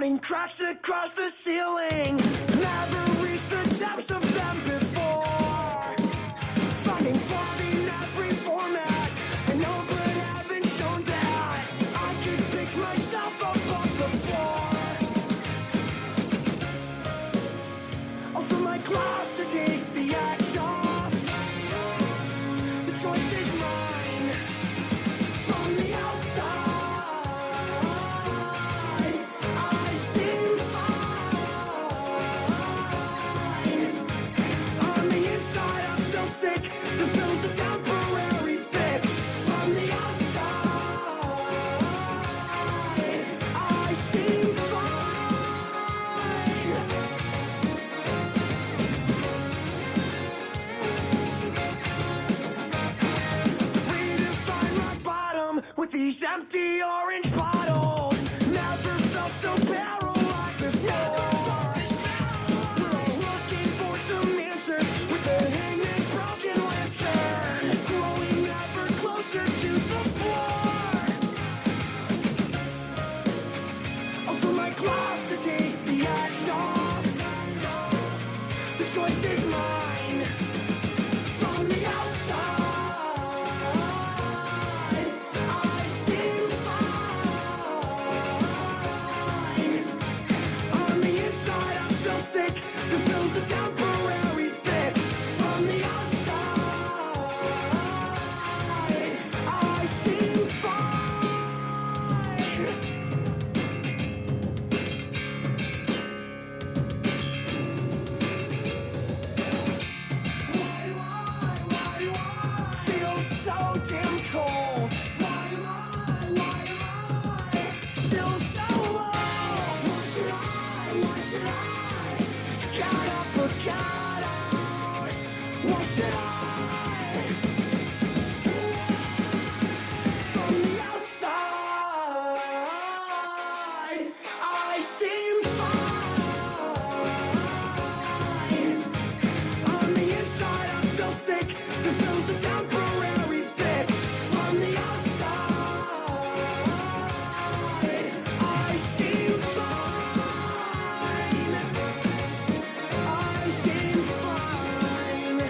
Running cracks across the ceiling. Never reached the depths of them before. Finding flaws in every format. I know but haven't shown that I can pick myself up off the floor. I'll fill my glass to take the edge off. The choice is mine. From the outside I seem fine. On the inside I'm still sick. The pill's a temporary fix. From the outside I seem fine. Redefine rock bottom with these empty orange bottles. Never felt so paralyzed before. We're all looking for some answers with the hangman's broken lantern. Growing ever closer to the floor. I'll fill my glass to take the edge off. The choice is mine. From the outside I seem fine. On the inside I'm still sick. The pill's a temporary fix. From the outside I seem fine. Why do I feel so damn cold? Why am I still so low? Why should I get up or get out? Why should I? From the outside I seem fine. On the inside I'm still sick. The pill's a temporary fix. From the outside I seem fine. I seem fine.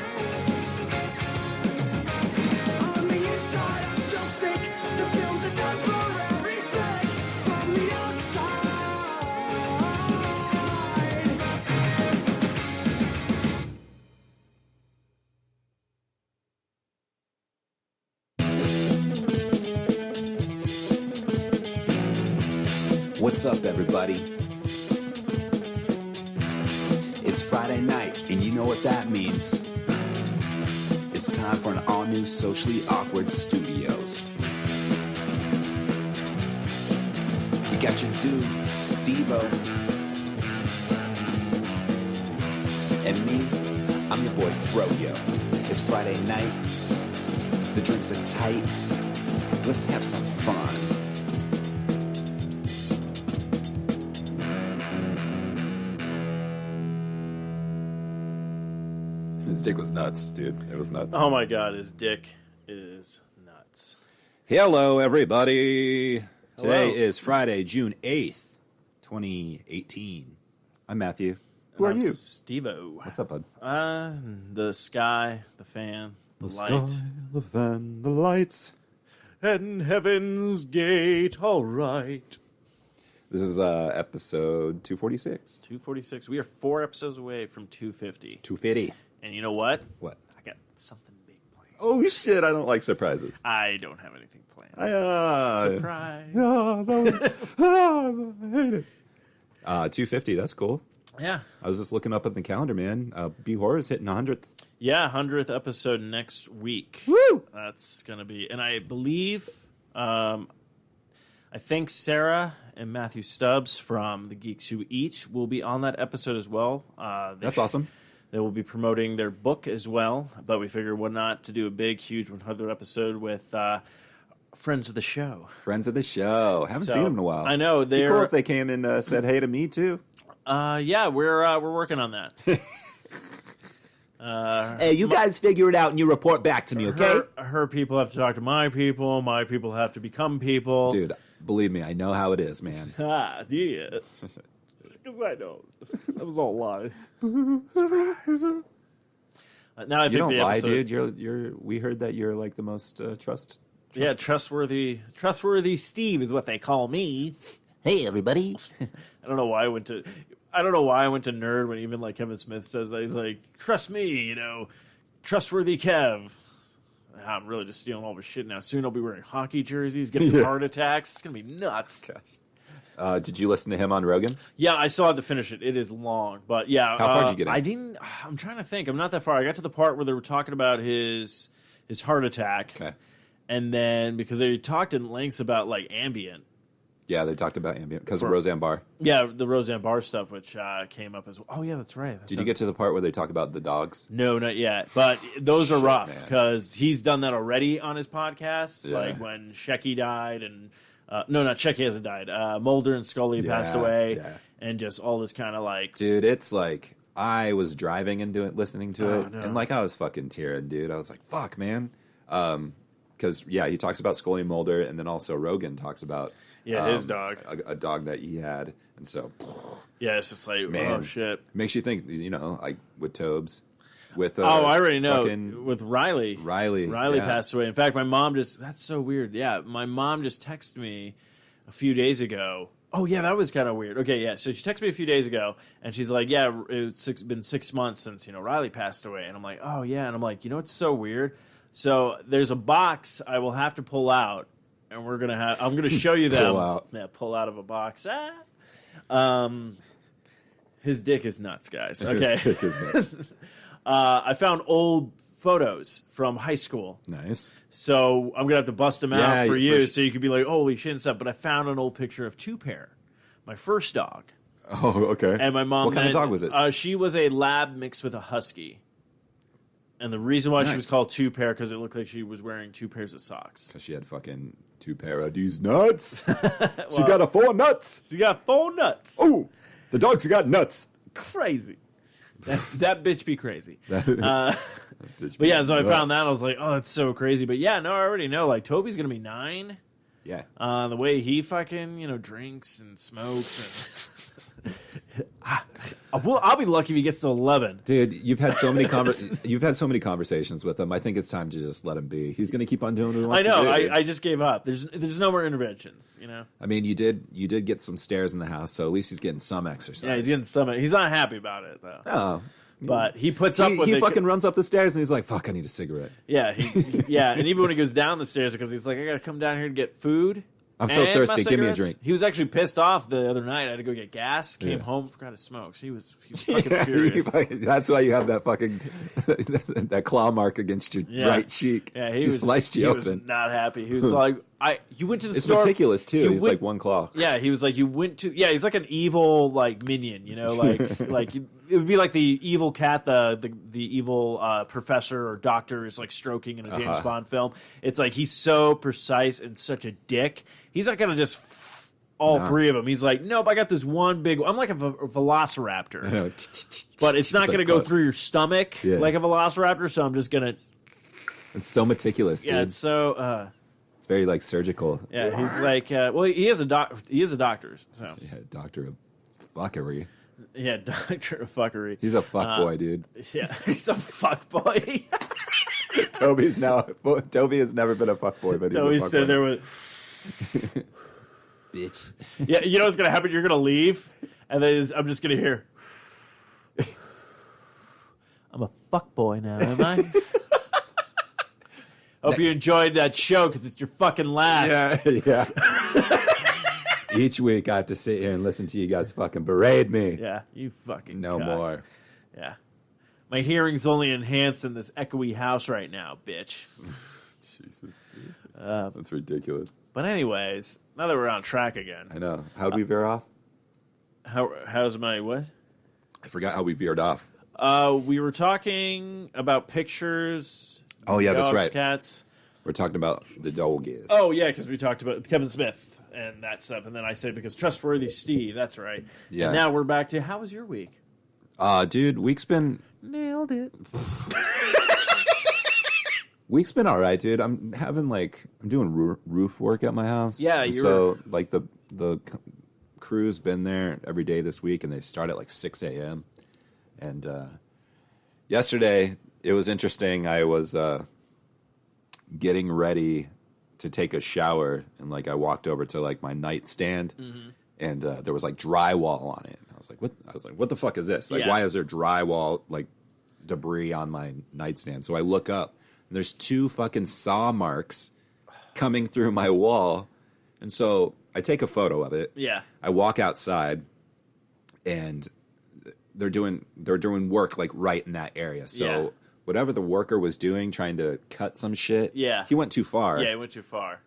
On the inside I'm still sick. The pill's a temporary fix. From the outside. What's up, everybody? It's Friday night, and you know what that means. It's time for an all-new Socially Awkward Studios. We got your dude, Steve-O. And me, I'm your boy, Froyo. It's Friday night. The drinks are tight. Let's have some fun. His dick was nuts, dude. It was nuts. Oh my god, his dick is nuts. Hello, everybody. Today Hello. is Friday, June 8th, 2018. I'm Matthew. Who are I'm you? Steve-O. What's up, bud? The sky, the fan, the light. the fan, the lights. And heaven's gate, all right. This is episode 246. 246. We are 4 episodes away from 250. 250. And you know what? What? I got something big planned. Oh, shit. I don't like surprises. I don't have anything planned. Surprise. That was, I hate it. 250, that's cool. Yeah. I was just looking up at the calendar, man. B-Horror's hitting 100th. Yeah, 100th episode next week. Woo! That's going to be... And I believe... I think Sarah and Matthew Stubbs from The Geeks Who Eat will be on that episode as well. That's awesome. They will be promoting their book as well, but we figured why not to do a big, huge 100th episode with friends of the show. Friends of the show. Haven't seen them in a while. I know. Be They're cool if they came and said hey to me, too. Yeah, we're working on that. Hey, you guys figure it out and you report back to me, okay? Her people have to talk to my people have to become people. Dude, Believe me, I know how it is, man. Ah, yes. Because I don't. That was all a lie. Surprise. Now I think You don't the lie, episode, dude. You're. We heard that you're like the most trustworthy Steve is what they call me. Hey, everybody. I don't know why I went to nerd when even like Kevin Smith says that. He's like, trust me, trustworthy Kev. I'm really just stealing all his shit now. Soon I'll be wearing hockey jerseys, getting heart attacks. It's gonna be nuts. Gosh. Did you listen to him on Rogan? Yeah, I still have to finish it. It is long, but yeah. How far did you get in? I'm trying to think. I'm not that far. I got to the part where they were talking about his heart attack. Okay. And then because they talked in lengths about like Ambient. Yeah, they talked about Ambient because of Roseanne Barr. Yeah, the Roseanne Barr stuff, which came up as well. Oh, yeah, that's right. Did you get to the part where they talk about the dogs? No, not yet. But those are rough man. because he's done that already on his podcast. Yeah. Like when Shecky died and... no, not Shecky hasn't died. Mulder and Scully passed away. Yeah. And just all this kind of like... Dude, it's like... I was driving and listening to it, no. and like I was fucking tearing, dude. I was like, fuck, man. Because, yeah, he talks about Scully and Mulder, and then also Rogan talks about... Yeah, his dog. A dog that he had. And so... Yeah, it's just like, Man. oh, shit. Makes you think, like with Tobes. With I already know. fucking With Riley. Riley. Riley yeah. passed away. In fact, my mom just... That's so weird. Yeah, my mom just texted me a few days ago. Oh, yeah, that was kind of weird. Okay, yeah. So she texted me a few days ago, and she's like, yeah, it's been 6 months since, Riley passed away. And I'm like, oh, yeah. And I'm like, it's so weird. So there's a box I will have to pull out, and I'm going to show you them. Pull out. Yeah, pull out of a box. His dick is nuts, guys. Okay. His dick is nuts. I found old photos from high school. Nice. So I'm going to have to bust them Yeah, out for for you sure. so you could be like, holy shit and stuff. But I found an old picture of Two Pair, my first dog. Oh, okay. And my mom... What kind of dog was it? She was a lab mixed with a husky. And the reason why she Nice. was called Two Pair, because it looked like she was wearing 2 pairs of socks. Because she had fucking 2 pair of these nuts. She got a 4 nuts. She got 4 nuts. Oh, the dog's got nuts. Crazy. That bitch be crazy. But But yeah, so I found that. I was like, oh, that's so crazy. But yeah, no, I already know. Like, Toby's going to be 9. Yeah. The way he fucking, drinks and smokes. And I'll be lucky if he gets to 11. Dude, you've had so many conversations with him. I think it's time to just let him be. He's going to keep on doing what he I wants know. to do. dude. I just gave up. There's no more interventions, I mean, you did get some stairs in the house, so at least he's getting some exercise. Yeah, he's getting some. He's not happy about it, though. Oh. But he puts up with He it. fucking runs up the stairs and he's like, fuck, I need a cigarette. Yeah, yeah. And even when he goes down the stairs, because he's like, I got to come down here to get food. I'm so and thirsty. my Give me a cigarettes." drink. He was actually pissed off the other night. I had to go get gas. Came Yeah. home, forgot to smoke. So he was fucking furious. That's why you have that fucking that claw mark against your Yeah. right cheek. Yeah, he sliced you he open. was not happy. He was like, you went to the It's store. meticulous too. you He's went- like one claw. Yeah, he was like, you went to. Yeah, he's like an evil like minion, like it would be like the evil cat, the evil professor or doctor is like stroking in a James Bond film. It's like he's so precise and such a dick. He's not gonna just all 3 of them. He's like, nope, I got this one big. I'm like a velociraptor, but it's not The gonna go cut. through your stomach Yeah. like a velociraptor. So I'm just gonna. It's so meticulous, dude. Yeah, it's so. It's very like surgical. Yeah, he's like, well, he is a doctor, so Yeah, doctor of fuckery. yeah, doctor of fuckery. He's a fuck boy, dude. Yeah, he's a fuck boy. Toby has never been a fuck boy, but he's So a he's fuck sitting boy. there with. Bitch. Yeah, you know what's gonna happen? You're gonna leave, and then I'm just gonna hear. I'm a fuck boy now, am I? Hope you enjoyed that show because it's your fucking last. Yeah. Each week I have to sit here and listen to you guys fucking berate me. Yeah, you fucking No cuck. more. Yeah, my hearing's only enhanced in this echoey house right now, bitch. Jesus. That's ridiculous. But anyways, now that we're on track again, I know. How'd we veer off? how's my what? I forgot how we veered off. We were talking about pictures. Oh, yeah, that's dogs, right. Cats. We're talking about the doggies. Oh yeah, because we talked about Kevin Smith and that stuff, and then I said because trustworthy Steve. That's right. Yeah. And now we're back to how was your week? Dude, week's been... Nailed it. Week's been all right, dude. I'm doing roof work at my house. Yeah, And so like the crew's been there every day this week, and they start at like 6 a.m. And yesterday it was interesting. I was getting ready to take a shower, and like I walked over to like my nightstand, and there was like drywall on it. I was like, what the fuck is this? Like, Yeah. why is there drywall like debris on my nightstand? So I look up. And there's 2 fucking saw marks coming through my wall. And so I take a photo of it. Yeah. I walk outside, and they're doing work like right in that area. So Yeah. whatever the worker was doing, trying to cut some shit, Yeah. he went too far. Yeah, it went too far.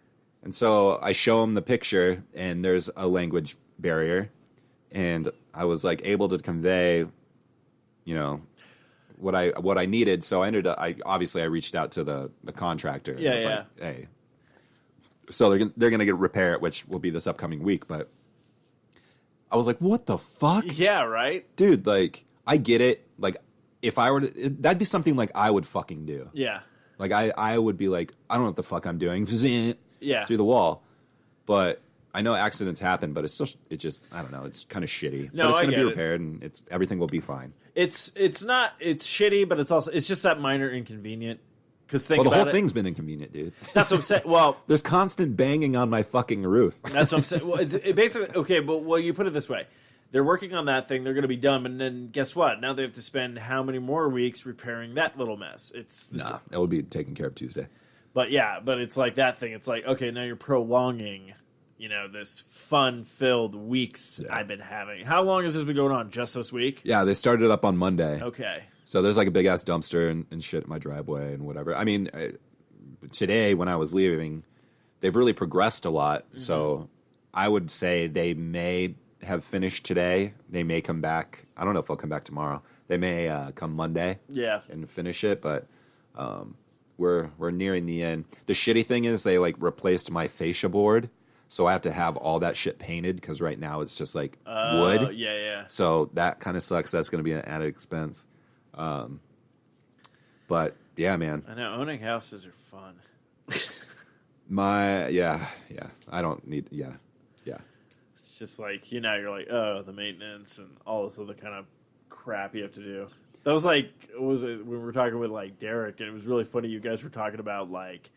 And so I show him the picture, and there's a language barrier. And I was like able to convey, you know, what I needed. So I reached out to the contractor. And Yeah, I was yeah. like, hey. So they're gonna get repair it, which will be this upcoming week. But I was like, what the fuck, Yeah, right? dude? Like, I get it. Like, if I were to, that'd be something like I would fucking do. Yeah. Like I would be like, I don't know what the fuck I'm doing. Yeah. Through the wall. But I know accidents happen, but it's I don't know. It's kind of shitty. No, but it's I going to get be it. repaired, and everything will be fine. It's shitty, but it's just that minor inconvenient. Because think Well, the about whole it. thing's been inconvenient, dude. That's what I'm saying. Well, There's constant banging on my fucking roof. that's what I'm saying. Well, it basically okay, but you put it this way: they're working on that thing. They're going to be done, and then guess what? Now they have to spend how many more weeks repairing that little mess? It's Nah, that would be taken care of Tuesday. But yeah, but it's like that thing. It's like, okay, now you're prolonging, this fun-filled weeks I've been having. How long has this been going on? Just this week? Yeah, they started up on Monday. Okay. So there's like a big ass dumpster and shit in my driveway and whatever. I mean, today when I was leaving, they've really progressed a lot. Mm-hmm. So I would say they may have finished today. They may come back. I don't know if they'll come back tomorrow. They may come Monday. Yeah. And finish it, but we're nearing the end. The shitty thing is they like replaced my fascia board, so I have to have all that shit painted because right now it's just like wood. Yeah. So that kind of sucks. That's going to be an added expense. But yeah, man, I know owning houses are fun. I don't need yeah. It's just like you're like, oh, the maintenance and all this other kind of crap you have to do. That was like, what was it when we were talking with like Derek, and it was really funny. You guys were talking about like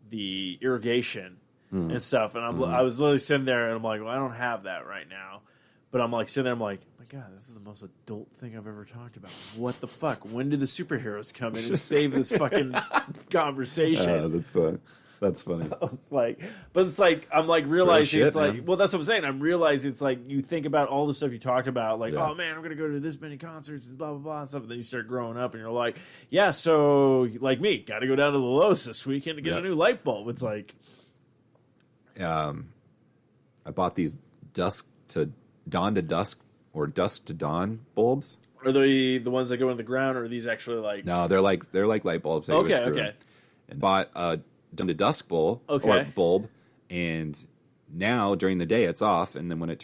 the irrigation and stuff, and I was literally sitting there, and I'm like, well, I don't have that right now, but I'm like sitting there, I'm like, my God, this is the most adult thing I've ever talked about. What the fuck? When did the superheroes come in and save this fucking conversation? That's fun. That's funny. I was like, but it's like I'm like realizing shit, it's like, man. well, that's what I'm saying. I'm realizing it's like you think about all the stuff you talked about, like, Yeah. oh man, I'm gonna go to this many concerts and blah blah blah and stuff. And then you start growing up and you're like, yeah, so like me, got to go down to the Lowe's this weekend to get Yeah. a new light bulb. It's like, I bought these dusk to dusk or dusk to dawn bulbs. are they the ones that go in the ground, or are these actually like? No, they're like light bulbs. That you would Okay, screw okay. in. And bought a dawn to dusk bulb or Okay. bulb, and now during the day it's off, and then when it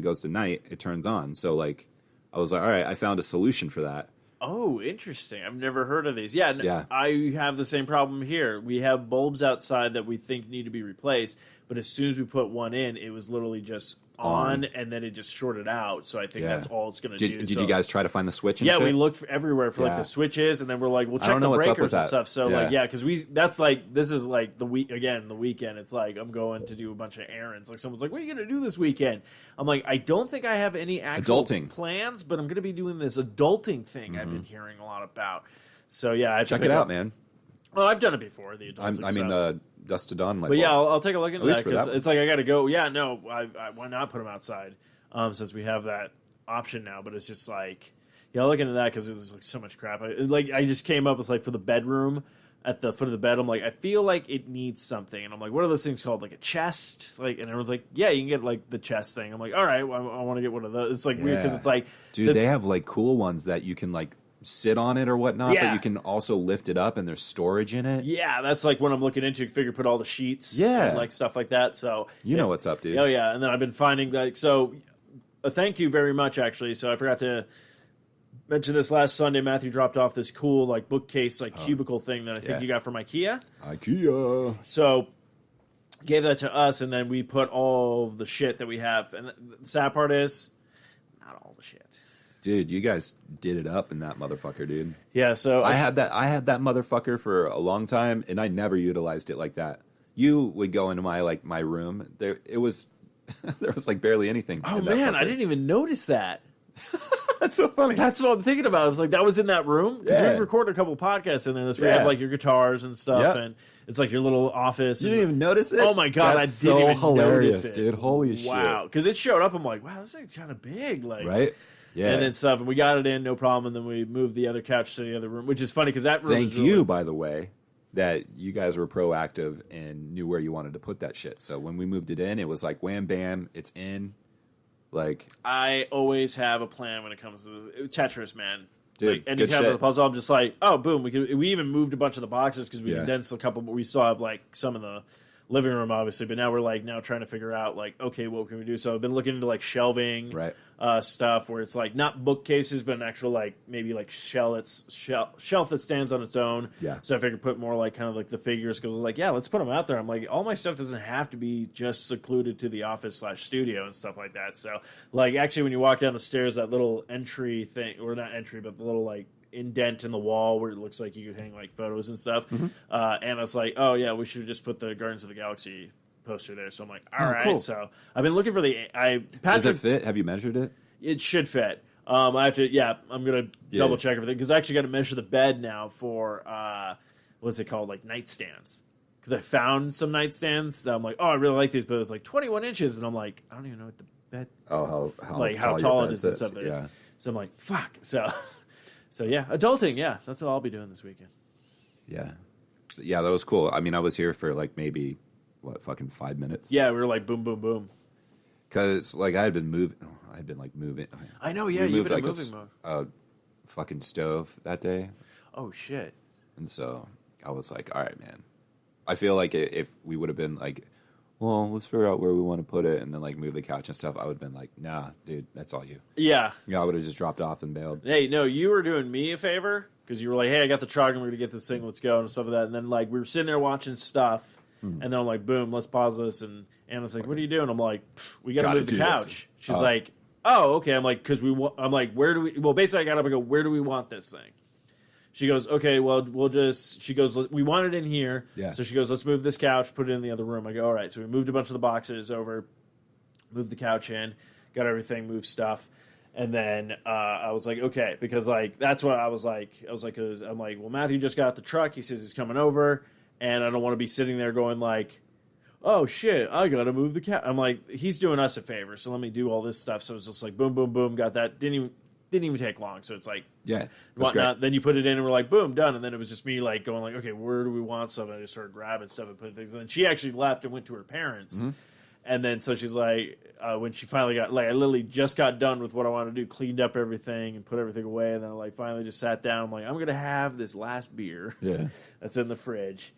goes to night, it turns on. So like, I was like, all right, I found a solution for that. Oh, interesting. I've never heard of these. Yeah, Yeah. I have the same problem here. We have bulbs outside that we think need to be replaced, but as soon as we put one in, it was literally just on, and then it just shorted out. So I think Yeah. that's all it's going to do. Did So- you guys try to find the switch? And Yeah, shit? we looked everywhere for like Yeah. the switches, and then we're like, we'll I check don't the know what's up breakers with and that. stuff. So Yeah. like, yeah, because this is like the weekend. It's like I'm going to do a bunch of errands. Like someone's like, what are you going to do this weekend? I'm like, I don't think I have any actual Adulting. plans, but I'm going to be doing this adulting thing I've been hearing a lot about. So yeah, I have to Check pick it out, up- man. Well, I've done it before. The adulting I mean stuff. the dusk to dawn light But yeah, bulb. I'll take a look into least that for because that one. it's like I got to go. Yeah, no, why not put them outside since we have that option now? But it's just like, yeah, I'll look into that because there's like so much crap. I just came up with like for the bedroom at the foot of the bed. I'm like, I feel like it needs something, and I'm like, what are those things called? Like a chest? Like, and everyone's like, yeah, you can get like the chest thing. I'm like, all right, well, I want to get one of those. It's like weird because Yeah. it's like, Dude, they have like cool ones that you can like sit on it or whatnot, Yeah. but you can also lift it up and there's storage in it. yeah, that's like when I'm looking into. Figure put all the sheets, Yeah. and like stuff like that. So You know what's up, dude. Oh yeah, and then I've been finding like so. Thank you very much, actually. So I forgot to mentioned this last Sunday. Matthew dropped off this cool like bookcase, like cubicle thing that I think yeah. you got from IKEA. IKEA. So gave that to us, and then we put all of the shit that we have. And the sad part is, not all the shit. Dude, you guys did it up in that motherfucker, dude. Yeah, so I had that motherfucker for a long time, and I never utilized it like that. You would go into my room. There was like barely anything. Oh in that man, fucker. I didn't even notice that. That's so funny. That's what I'm thinking about. I was like, that was in that room because Yeah. we've recorded a couple podcasts in there. This where you Yeah. have like your guitars and stuff, Yep. and it's like your little office. You and- didn't even notice it? Oh my god, That's I didn't so even hilarious, notice it, dude. Holy shit. Wow, because it showed up. I'm like, wow, this thing's kind of big, like Right? Yeah. And then stuff, and we got it in, no problem. And then we moved the other couch to the other room, which is funny because that room. Thank is really- you, by the way, that you guys were proactive and knew where you wanted to put that shit. So when we moved it in, it was like wham bam, it's in. Like, I always have a plan when it comes to Tetris, man. Dude, Like, any good kind shit. of puzzle, I'm just like, oh, boom. We even moved a bunch of the boxes because we Yeah. condensed a couple, but we still have like some in the living room, obviously. But now we're like trying to figure out like, okay, what can we do? So I've been looking into like shelving, Right. Stuff where it's like not bookcases, but an actual like maybe like shelf that stands on its own. Yeah. So I figured put more like kind of like the figures because I was like, yeah, let's put them out there. I'm like, all my stuff doesn't have to be just secluded to the office/studio and stuff like that. So like actually, when you walk down the stairs, that little entry thing, or not entry, but the little like indent in the wall where it looks like you could hang like photos and stuff. And I was like, oh yeah, we should just put the Guardians of the Galaxy poster there. So I'm like, all right. cool. So I've been looking for does Patrick, it fit? Have you measured it? it should fit. I have to, I'm gonna Yeah. double check everything because I actually got to measure the bed now for what's it called, like nightstands. Because I found some nightstands that I'm like, oh, I really like these, but it was like 21 inches, and I'm like, I don't even know what the bed, Oh, how like how your tall bed it is and sits. stuff. Is. Yeah. So I'm like, fuck. So yeah, adulting. Yeah, that's what I'll be doing this weekend. Yeah. So, yeah, that was cool. I mean, I was here for like maybe, fucking 5 minutes? Yeah, we were like, boom, boom, boom. Because, like, I had been moving. I know. Yeah, We you've moved, been in like, moving mode. a fucking stove that day. Oh shit. And so I was like, all right, man. I feel like if we would have been like, well, let's figure out where we want to put it and then like move the couch and stuff, I would have been like, nah, dude, that's all you. Yeah. Yeah, I would have just dropped off and bailed. Hey, no, you were doing me a favor because you were like, hey, I got the truck and we're going to get this thing, let's go, and stuff like that. And then, like, we were sitting there watching stuff, and then I'm like, boom, let's pause this. And Anna's like, what are you doing? I'm like, we got to Gotta move the do this. couch. She's like, oh, okay. I'm like, because I'm like, where do we, well, basically, I got up and go, where do we want this thing? She goes, okay, well, she goes, we want it in here. Yeah. So she goes, let's move this couch, put it in the other room. I go, all right. So we moved a bunch of the boxes over, moved the couch in, got everything, moved stuff. And then I was like, okay, because like that's what I was like. Cause I'm like, well, Matthew just got the truck. He says he's coming over, and I don't want to be sitting there going like, oh shit, I gotta move the couch. I'm like, he's doing us a favor, so let me do all this stuff. So it's just like boom, boom, boom, got that. Didn't even take long. So it's like, Yeah. That's whatnot. great. Then you put it in, and we're like, boom, done. And then it was just me like going like, okay, where do we want stuff? And I just started grabbing stuff and putting things. And then she actually left and went to her parents. And then so she's like, when she finally got, like, I literally just got done with what I wanted to do, cleaned up everything and put everything away. And then I like finally just sat down. I'm like, I'm gonna have this last beer Yeah. that's in the fridge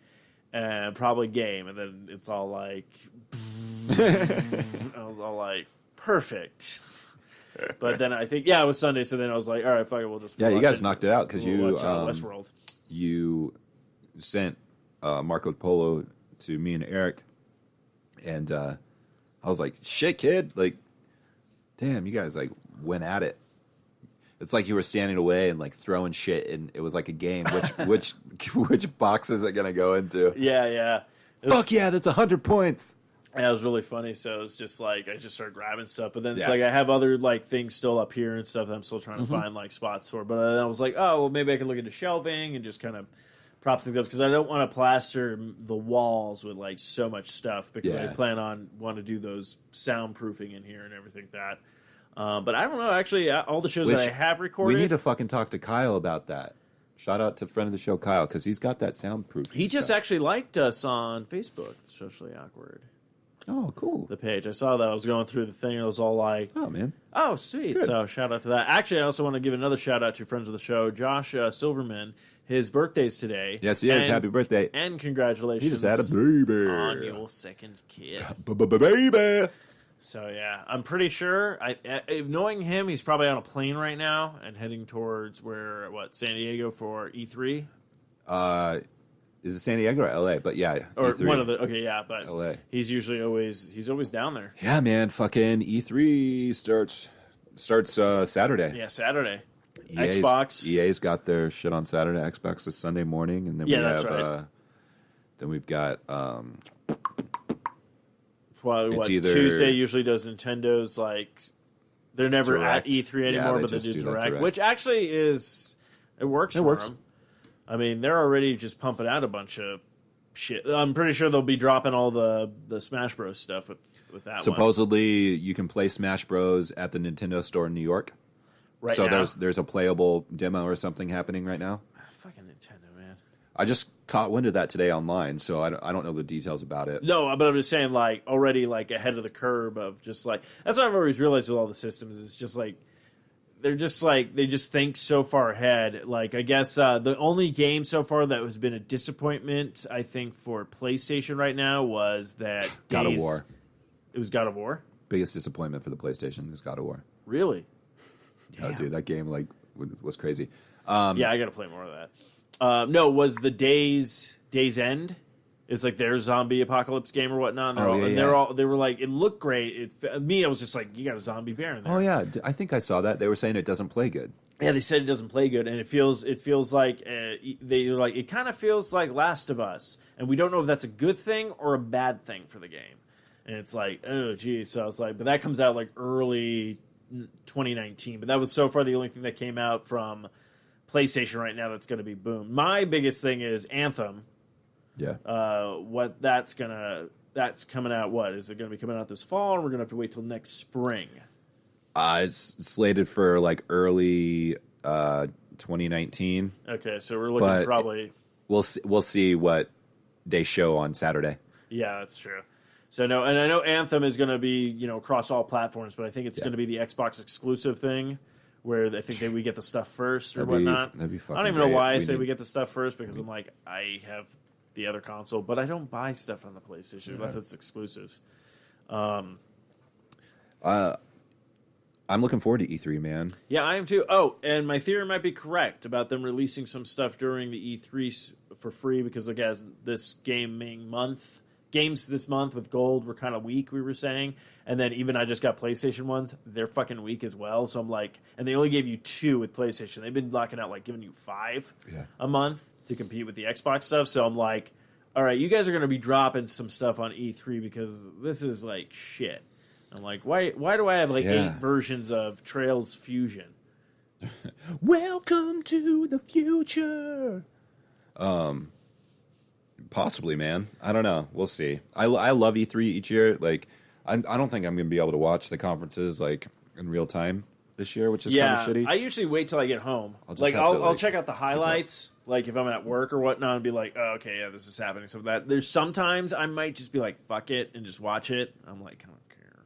and probably game. And then it's all like, I was all like, perfect. But then I think, it was Sunday. So then I was like, all right, fuck it, we'll just Yeah, you watch guys knocked it out because we'll you watch, Westworld. you sent Marco Polo to me and Eric, and I was like, shit, kid, like, damn, you guys like went at it. It's like you were standing away and like throwing shit, and it was like a game. Which box is it gonna go into? Yeah. It was, Fuck yeah, that's 100 points. yeah, it was really funny. So it was just like I just started grabbing stuff, but then it's Yeah. like I have other like things still up here and stuff that I'm still trying to find like spots for. But then I was like, oh well, maybe I can look into shelving and just kind of prop things up because I don't want to plaster the walls with like so much stuff because I Yeah. want to do those soundproofing in here and everything like that. But I don't know. Actually, all the shows that I have recorded, We need to fucking talk to Kyle about that. Shout out to friend of the show, Kyle, because he's got that soundproof. he just stuff. actually liked us on Facebook, Socially Awkward, Oh, cool. the page. I saw that. I was going through the thing. I was all like, Oh, man. oh, sweet. Good. So shout out to that. Actually, I also want to give another shout out to friends of the show, Josh Silverman. His birthday's today. Yes, he is. Happy birthday. And congratulations He just had a baby. on your second kid. Baby. So yeah, I'm pretty sure. Knowing him, he's probably on a plane right now and heading towards San Diego for E3 Is it San Diego or L.A.? But yeah, or E3. one of the. Okay, yeah, but LA. He's always down there. Yeah, man. Fucking E3 starts Saturday. Yeah, Saturday. EA's, Xbox. EA's got their shit on Saturday. Xbox is Sunday morning, and then Yeah, we that's have. right. Then we've got. Well, It's either- Tuesday usually does Nintendo's like they're never Direct. at E3 Yeah, anymore, they but they just do do that direct, direct. which actually it works. For works. them. I mean, they're already just pumping out a bunch of shit. I'm pretty sure they'll be dropping all the Smash Bros stuff with that one Supposedly, you can play Smash Bros at the Nintendo store in New York. right So now. there's a playable demo or something happening right now. Fucking Nintendo, man. I just caught wind of that today online, so I don't know the details about it. No, but I'm just saying, like, already, like, ahead of the curve of just, like... That's what I've always realized with all the systems. It's just, like... They're just, like... They just think so far ahead. Like, I guess the only game so far that has been a disappointment, I think, for PlayStation right now was that... God of War. It was God of War? Biggest disappointment for the PlayStation is God of War. Really? Oh, Damn. dude, that game was crazy. Yeah, I got to play more of that. No, was the Days End? It's like their zombie apocalypse game or whatnot. And they were like, it looked great. I was just like, you got a zombie bear in there. Oh yeah, I think I saw that. They were saying it doesn't play good. Yeah, they said it doesn't play good, and it feels like it kind of feels like Last of Us, and we don't know if that's a good thing or a bad thing for the game. And it's like, oh geez, so it's like, but that comes out like early 2019. But that was so far the only thing that came out from PlayStation right now that's going to be boom. My biggest thing is Anthem. Yeah. That's coming out. What is it going to be coming out this fall, or we're going to have to wait till next spring? It's slated for like early 2019. Okay, so we're looking But probably. We'll see what they show on Saturday. Yeah, that's true. So no, and I know Anthem is going to be across all platforms, but I think it's going to be the Xbox exclusive thing, where I think we get the stuff first or whatnot. That'd be fucking I don't even know great. why I say we get the stuff first, because I'm like, I have the other console, but I don't buy stuff on the PlayStation unless it's exclusives. I'm looking forward to E3, man. Yeah, I am too. Oh, and my theory might be correct about them releasing some stuff during the E3 for free, because I guess this games this month with gold were kind of weak, we were saying. And then even I just got PlayStation ones. They're fucking weak as well. So I'm like, and they only gave you 2 with PlayStation. They've been locking out, like, giving you 5 a month to compete with the Xbox stuff. So I'm like, all right, you guys are going to be dropping some stuff on E3 because this is like shit. I'm like, why do I have like 8 versions of Trails Fusion? Welcome to the future. Possibly, man. I don't know. We'll see. I love E3 each year. Like, I don't think I'm going to be able to watch the conferences like in real time this year, which is kind of shitty. I usually wait till I get home. I'll Check out the highlights, like if I'm at work or whatnot, and be like, oh, okay, yeah, this is happening. So that there's sometimes I might just be like, fuck it, and just watch it. I'm like, I don't care.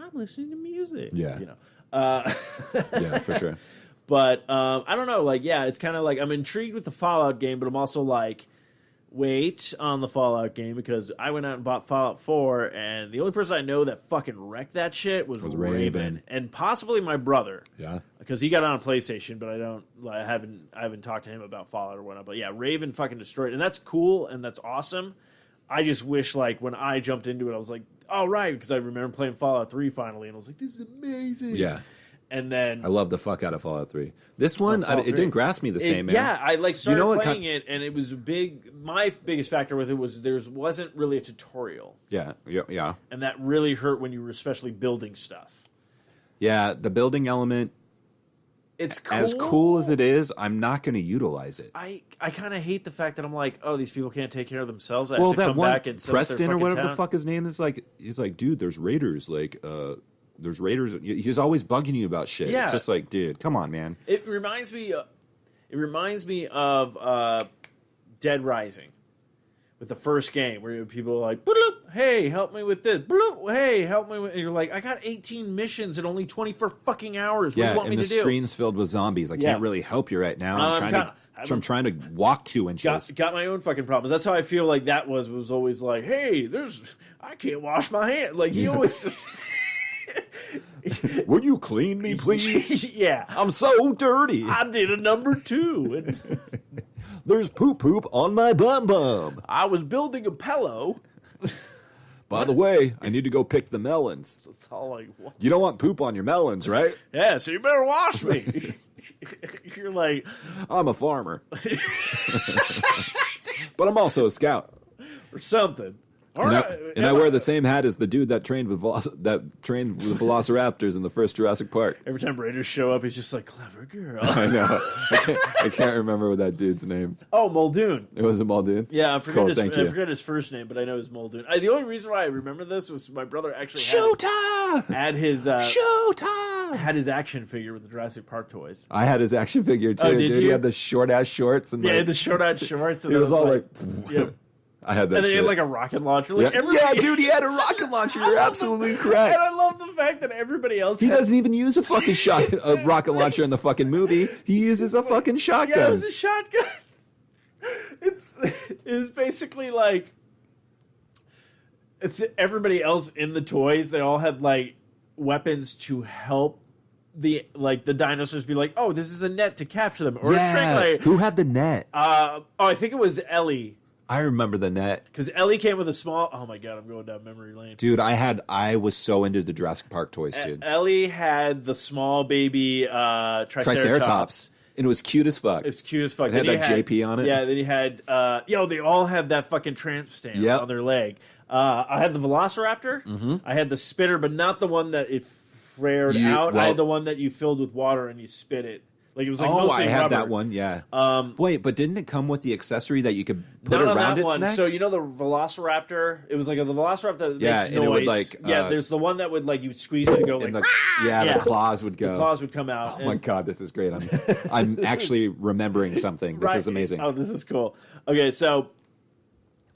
I'm listening to music. Yeah. Yeah, for sure. But I don't know. Like, yeah, it's kind of like I'm intrigued with the Fallout game, but I'm also like, wait on the Fallout game, because I went out and bought Fallout 4, and the only person I know that fucking wrecked that shit was Raven, and possibly my brother. Yeah, because he got it on a PlayStation, but I haven't talked to him about Fallout or whatnot. But yeah, Raven fucking destroyed it, and that's cool and that's awesome. I just wish, like, when I jumped into it, I was like, all right, because I remember playing Fallout 3 finally, and I was like, this is amazing. Yeah. And then I love the fuck out of Fallout 3. This one, it didn't grasp me the same, man. Yeah, I started You know what playing it, and it was big. My biggest factor with it was there wasn't really a tutorial. Yeah. And that really hurt when you were especially building stuff. Yeah, the building element, It's cool. as cool as it is, I'm not going to utilize it. I kind of hate the fact that I'm like, oh, these people can't take care of themselves. I Well, have to that come one, back and set up their Preston or fucking whatever town. the fuck his name is, like, he's like, dude, there's raiders. Like, there's raiders. He's always bugging you about shit. Yeah. It's just like, dude, come on, man. It reminds me of Dead Rising, with the first game where people are like, bloop, hey, help me with this. Bloop, hey, help me with... And you're like, I got 18 missions in only 24 fucking hours. What do Yeah, you want and me the to do? screen's filled with zombies. I Yeah. can't really help you right now. I'm trying to walk 2 inches. Got my own fucking problems. That's how I feel like that was always like, hey, I can't wash my hand. Like, he always just... Would you clean me, please? Yeah. I'm so dirty. I did a number 2. And There's poop on my bum bum. I was building a pillow. By the way, I need to go pick the melons. It's all like, what? You don't want poop on your melons, right? Yeah, so you better wash me. You're like, I'm a farmer. But I'm also a scout. or something. All And, right. I wear the same hat as the dude that trained with velociraptors in the first Jurassic Park. Every time Raiders show up, he's just like, clever girl. I know. I can't remember what that dude's name. Oh, Muldoon. It was a Muldoon? Yeah, I Cool, thank you. forget his first name, but I know it's Muldoon. The only reason why I remember this was my brother actually had his had his action figure with the Jurassic Park toys. I had his action figure too, Oh, did dude. He you? had the short ass shorts and Yeah, like, the short out shorts. And it then was all like, yeah. I had that. And then he shit. had like a rocket launcher. Like yeah. everybody- Yeah, dude, he had a rocket launcher. You're absolutely correct. And I love the fact that everybody else He had- doesn't even use a fucking a rocket launcher in the fucking movie. He uses a fucking shotgun. Yeah, it was a shotgun. It's basically like everybody else in the toys. They all had like weapons to help the dinosaurs be like, oh, this is a net to capture them, or a trick. Who had the net? I think it was Ellie, I remember the net. because Ellie came with a small. Oh my god, I'm going down memory lane. Dude, I was so into the Jurassic Park toys, dude. Ellie had the small baby Triceratops. And it was cute as fuck. It was cute as fuck. It had Then that he JP on it. Yeah, then he had, they all had that fucking tramp stamp Yep. on their leg. I had the Velociraptor. Mm-hmm. I had the spitter, but not the one that it flared out. I had the one that you filled with water and you spit it. Like it was like mostly I had rubber. that one, yeah. Wait, but didn't it come with the accessory that you could put Not on around that its one. neck? So you know the Velociraptor? It was like the Velociraptor that Yeah, makes and it noise. would, like, there's the one that would like you would squeeze it and go like and the, yeah. the claws would go. the claws would come out. Oh my god, this is great. I'm actually remembering something. This is amazing. Oh, this is cool. Okay, so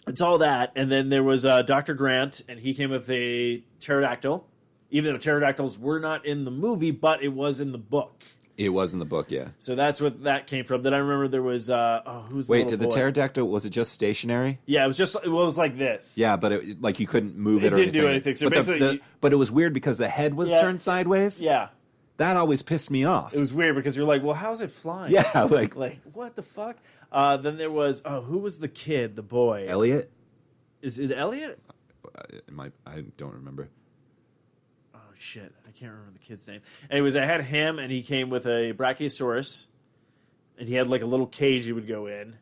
it's all that, and then there was Dr. Grant, and he came with a pterodactyl. Even though pterodactyls were not in the movie, but it was in the book. It was in the book, yeah. So that's what that came from. Then I remember there was who's the Wait, little did the boy? pterodactyl, was it just stationary? Yeah, it was like this. Yeah, but it, like you couldn't move It it or didn't do anything. anything, so but basically but it was weird because the head was Yeah. turned sideways. Yeah, That always pissed me off. it was weird because you're like, well, how's it flying? Yeah, like like what the fuck? Then there was who was the kid, the boy? Elliot. Is it Elliot? I don't remember. Oh shit, I can't remember the kid's name. Anyways, I had him, and he came with a Brachiosaurus, and he had like a little cage he would go in.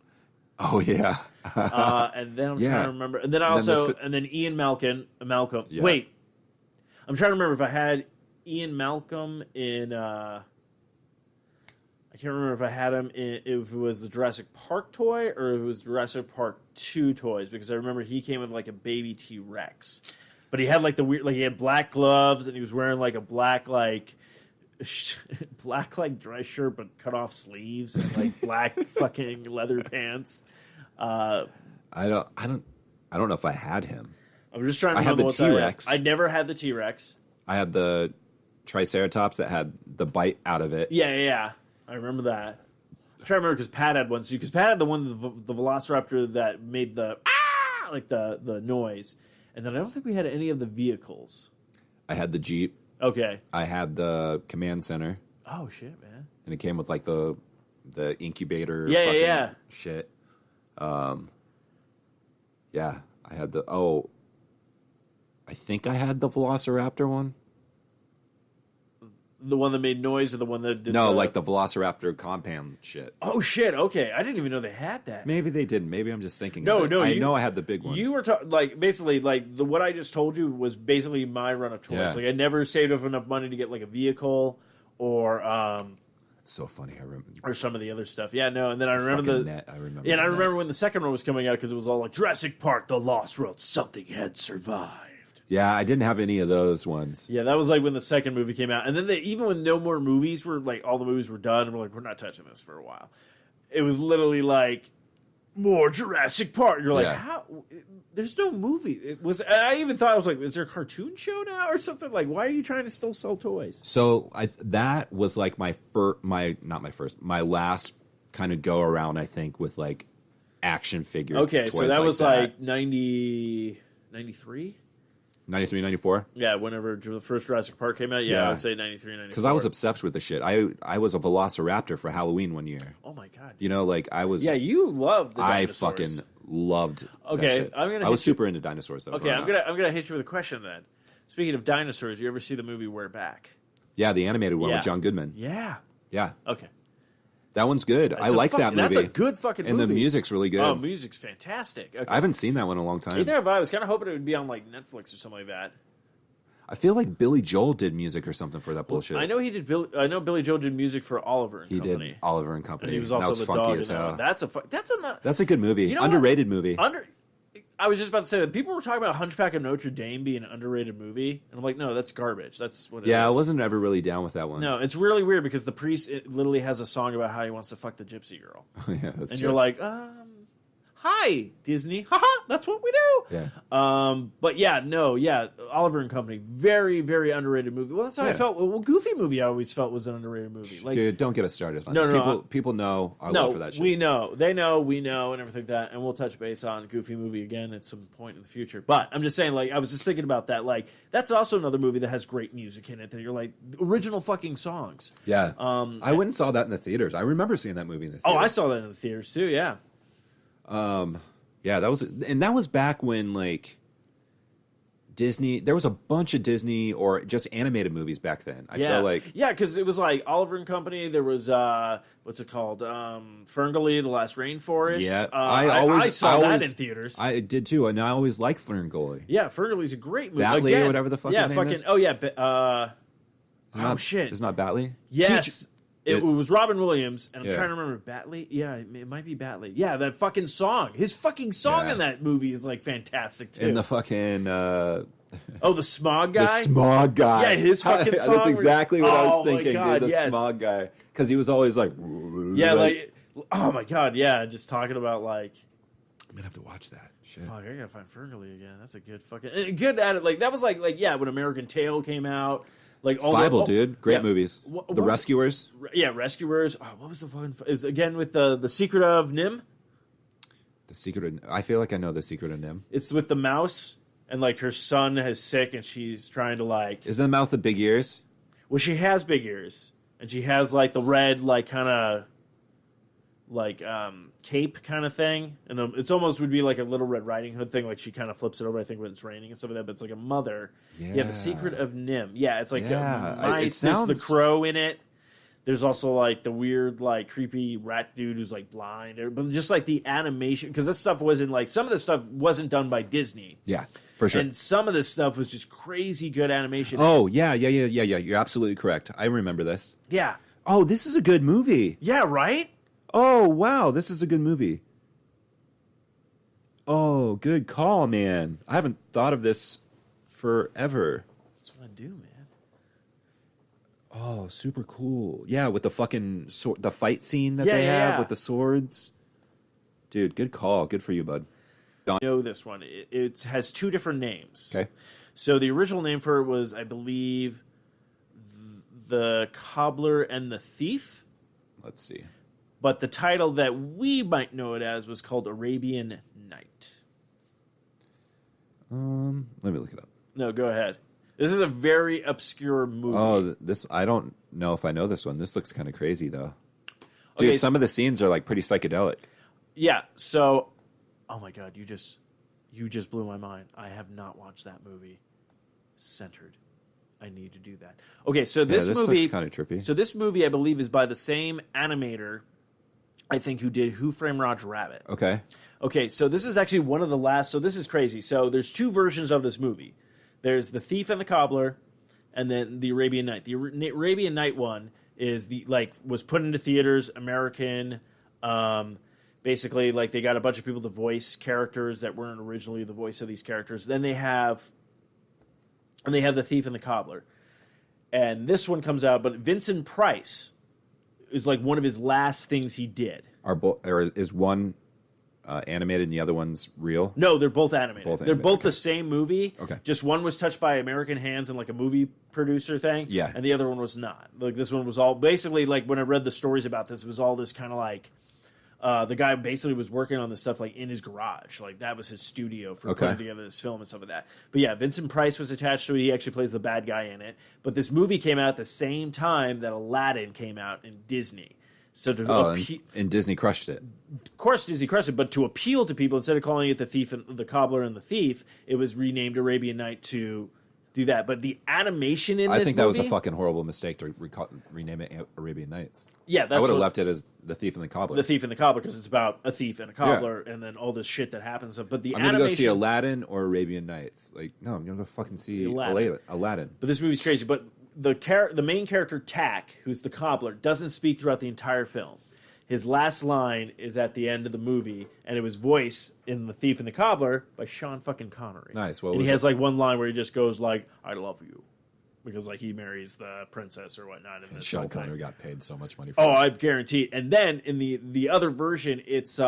Oh yeah. And then I'm Yeah. trying to remember. And then I And then also, the and then Ian Malcolm. Yeah. Wait, I'm trying to remember if I had Ian Malcolm in. I can't remember if I had him in, if it was the Jurassic Park toy or if it was Jurassic Park 2 toys, because I remember he came with like a baby T-Rex. But he had like the weird, like he had black gloves and he was wearing like a black like dry shirt but cut off sleeves and like black fucking leather pants. I don't know if I had him. I'm just trying to I had remember the what T-Rex. I never had the T-Rex. I had the Triceratops that had the bite out of it. Yeah. I remember that. I'm trying to remember because Pat had one. Because Pat had the one, the Velociraptor that made the like the noise. And then I don't think we had any of the vehicles. I had the Jeep. Okay. I had the command center, Oh shit, man. and it came with like the incubator. Yeah, fucking yeah. Shit. Yeah, I had the. Oh, I think I had the Velociraptor one. The one that made noise or the one that did No, like the Velociraptor compound shit. Oh shit, okay. I didn't even know they had that. Maybe they didn't. Maybe I'm just thinking. No, of it. no, I know I had the big one. You were like basically like what I just told you was basically my run of toys. Yeah. Like I never saved up enough money to get like a vehicle or It's so funny. I remember. or some of the other stuff. Yeah, no, and then I remember fucking the net. I remember. Yeah, and I the net. remember when the second one was coming out because it was all like Jurassic Park: The Lost World. Something had survived. Yeah, I didn't have any of those ones. Yeah, that was like when the second movie came out, and then even when no more movies were like all the movies were done, and we're like we're not touching this for a while. It was literally like more Jurassic Park. You're like, Yeah. how? There's no movie. I even thought, I was like, is there a cartoon show now or something? Like, why are you trying to still sell toys? So that was like my last kind of go around, I think, with like action figure. Okay, so toys that was that. like 90, 93? 93, 94? Yeah, whenever the first Jurassic Park came out. Yeah, Yeah. I would say 93, 94. Because I was obsessed with the shit. I was a Velociraptor for Halloween one year. Oh my god. You know, like I was. Yeah, you love the I dinosaurs. fucking loved. that Okay, shit. I'm gonna I was hit you- super into dinosaurs though. Okay, growing up. I'm gonna hit you with a question then. Speaking of dinosaurs, you ever see the movie We're Back? Yeah, the animated one Yeah. with John Goodman. Yeah. Yeah, Okay. that one's good. I It's a like that movie. That's a good fucking and movie. the music's really good. Oh, music's fantastic. Okay. I haven't seen that one in a long time. Neither have I. I was kind of hoping it would be on like Netflix or something like that. I feel like Billy Joel did music or something for that bullshit. I know he did. I know Billy Joel did music for Oliver and he Company. did Oliver and Company. And he was That also the funky dog. as in that hell. one. That's a That's a good movie. You know what? Underrated movie. I was just about to say that people were talking about Hunchback of Notre Dame being an underrated movie, and I'm like, no, that's garbage. That's what. Yeah, I is. wasn't ever really down with that one. No, it's really weird because the priest literally has a song about how he wants to fuck the gypsy girl, yeah, that's and true. you're like, hi Disney, haha, that's what we do. Yeah. But yeah, no, yeah, Oliver and Company, very, very underrated movie. Well, that's how I Yeah. felt. Well, Goofy movie, I always felt was an underrated movie. Like, Dude, don't get us started on No, that. no, People know our no, love for that shit. we know, they know, we know, and everything like that, and we'll touch base on Goofy movie again at some point in the future. But I'm just saying, like, I was just thinking about that. Like, that's also another movie that has great music in it. That you're like, original fucking songs. Yeah. I went and saw that in the theaters. I remember seeing that movie in the theaters. Oh, I saw that in the theaters too. Yeah. Yeah, that was back when like Disney. There was a bunch of Disney or just animated movies back then. I Yeah, feel like yeah, because it was like Oliver and Company. There was what's it called? Ferngully, The Last Rainforest. Yeah, I saw that always- in theaters. I did too, and I always liked Ferngully. Yeah, Ferngully's a great movie. Batley or Again, whatever the fuck yeah, his name fucking. is? Oh yeah, It's not, shit. It's not Batley. Yes. It was Robin Williams, and I'm Yeah. trying to remember Batley. Yeah, it might be Batley. Yeah, that fucking song. His fucking song Yeah. in that movie is like fantastic too. And the fucking oh, the Smog guy. the smog guy. Yeah, his fucking song That's was- exactly what I Oh was my thinking, God, dude. The yes. smog guy, because he was always like, Yeah, like oh my god, yeah, just talking about like. I'm gonna have to watch that. Shit. Fuck, I gotta find Ferngully again. That's a good fucking good at it. Like that was like yeah, when American Tail came out, like all Fievel, dude. Great yeah. movies. What The was- Rescuers. Yeah, Rescuers. Oh, what was the fucking? It was again with the Secret of Nim. The Secret of. I feel like I know The Secret of Nim. It's with the mouse and like her son is sick and she's trying to like. Isn't the mouth with big ears? Well, she has big ears and she has like the red like kind of like cape kind of thing, and it's almost would be like a Little Red Riding Hood thing. Like she kind of flips it over, I think, when it's raining and stuff like that. But it's like a mother. Yeah, The Secret of Nim. Yeah, it's like Yeah, mice. it There's sounds- the crow in it. There's also like the weird, like creepy rat dude who's like blind, but just like the animation because this stuff wasn't like some of this stuff wasn't done by Disney, Yeah, for sure. and some of this stuff was just crazy good animation. Oh yeah. You're absolutely correct. I remember this. Yeah, Oh, this is a good movie. yeah, right. Oh wow, this is a good movie. Oh, good call, man. I haven't thought of this forever. That's what I do, man. Oh, super cool. Yeah, with the fucking the fight scene that Yeah, they yeah, have yeah. with the swords. Dude, good call. Good for you, bud. I know this one. It has two different names. Okay. So the original name for it was, I believe, The Cobbler and the Thief. Let's see. But the title that we might know it as was called Arabian Night. Let me look it up. No, go ahead. This is a very obscure movie. Oh, this I don't know if I know this one. This looks kind of crazy though. Dude, Okay, some of the scenes are like pretty psychedelic. Yeah, so oh my god, you just blew my mind. I have not watched that movie. Centered. I need to do that. Okay, so this this movie looks kinda trippy. So this movie I believe is by the same animator I think who did Who Framed Roger Rabbit. Okay. Okay, so this is actually one of the last. So this is crazy. So there's two versions of this movie. There's The Thief and the Cobbler, and then the Arabian Night. The Arabian Night one is was put into theaters, American. Basically, like they got a bunch of people to voice characters that weren't originally the voice of these characters. Then they have The Thief and the Cobbler, and this one comes out. But Vincent Price is like one of his last things he did. Or is one animated and the other one's real? No, they're both animated. Both They're animated, both okay. the same movie. Okay. Just one was touched by American hands and like a movie producer thing. Yeah. And the other one was not. Like this one was all basically like when I read the stories about this, it was all this kind of like the guy basically was working on this stuff like in his garage. Like that was his studio for Okay. putting together this film and stuff like that. But yeah, Vincent Price was attached to it. He actually plays the bad guy in it. But this movie came out at the same time that Aladdin came out in Disney. So to And Disney crushed it. of course, Disney crushed it, but to appeal to people, instead of calling it the Cobbler and the Thief, it was renamed Arabian Night to do that. But the animation in I this think that was movie, a fucking horrible mistake to rename it Arabian Nights. yeah, I that's would have what- left it as The Thief and the Cobbler. the Thief and the Cobbler because it's about a thief and a cobbler, and then all this shit that happens. But the I'm going to animation, go see Aladdin or Arabian Nights. Like, no, I'm going to go fucking see Aladdin. Aladdin. but this movie's crazy. But the main character Tack, who's the cobbler, doesn't speak throughout the entire film. His last line is at the end of the movie, and it was voiced in The Thief and the Cobbler by Sean fucking Connery. Nice. What and was he has it? like one line where he just goes like, "I love you," because like he marries the princess or whatnot. In this Sean whole thing. Connery got paid so much money for Oh, it. I guarantee. And then in the other version, it's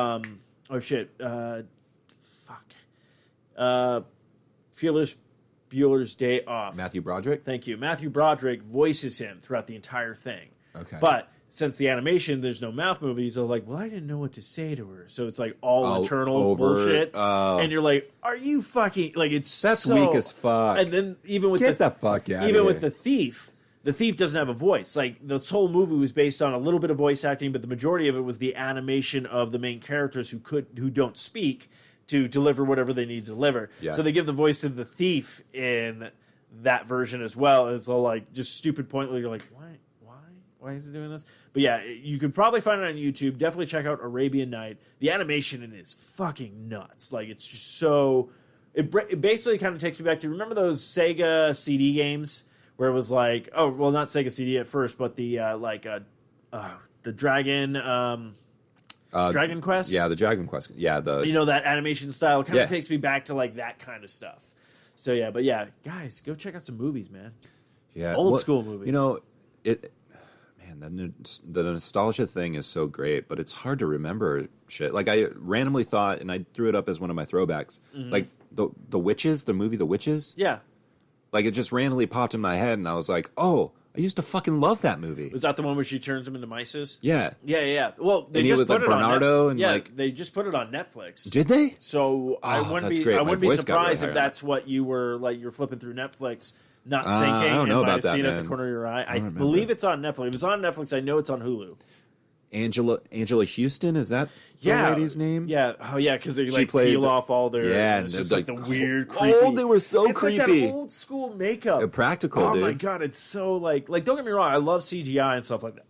Fearless Bueller's Day Off. Matthew Broderick? Thank you. Matthew Broderick voices him throughout the entire thing. Okay. But since the animation, there's no mouth movies, they're like, well, I didn't know what to say to her. So it's like all Oh, internal over- bullshit. oh. And you're like, are you fucking... Like, it's That's so... weak as fuck. And then even with Get the fuck outta Even here. with the thief doesn't have a voice. Like, this whole movie was based on a little bit of voice acting, but the majority of it was the animation of the main characters who don't speak to deliver whatever they need to deliver. Yeah. So they give the voice to the thief in that version as well. It's all like just stupid pointless. You're like, why is it doing this? But yeah, you can probably find it on YouTube. Definitely check out Arabian Night. The animation in it is fucking nuts. Like it's just so. It basically kind of takes me back to remember those Sega CD games where it was like, oh well, not Sega CD at first, but the Dragon Dragon Quest. Yeah, the Dragon Quest. Yeah, You know, that animation style kind Yeah. of takes me back to like that kind of stuff. So yeah, but yeah, guys, go check out some movies, man. yeah, old school movies. You know, man, the nostalgia thing is so great, but it's hard to remember shit. Like I randomly thought, and I threw it up as one of my throwbacks. Like the Witches, the movie The Witches. Yeah. Like it just randomly popped in my head, and I was like, oh, I used to fucking love that movie. Was that the one where she turns them into mices? Yeah. Yeah. Well, they And he just was, put like, it on Bernardo and, yeah, like- they just put it on Netflix. Did they? So I Oh, wouldn't that's be great. I My wouldn't be voice got really surprised high if on that's what you were like. You're flipping through Netflix, not I thinking, don't know and might about have that, seen it at man. the corner of your eye. I remember. believe it's on Netflix. If it's on Netflix, I know it's on Hulu. Angela Houston, is that the lady's name? Yeah. Oh yeah, because they She like played- peel off all their. Yeah, and it's and just it's like the like, weird, oh, creepy. they were so it's like creepy. that old school makeup. Practical, Oh dude. my god, it's so like don't get me wrong, I love CGI and stuff like that,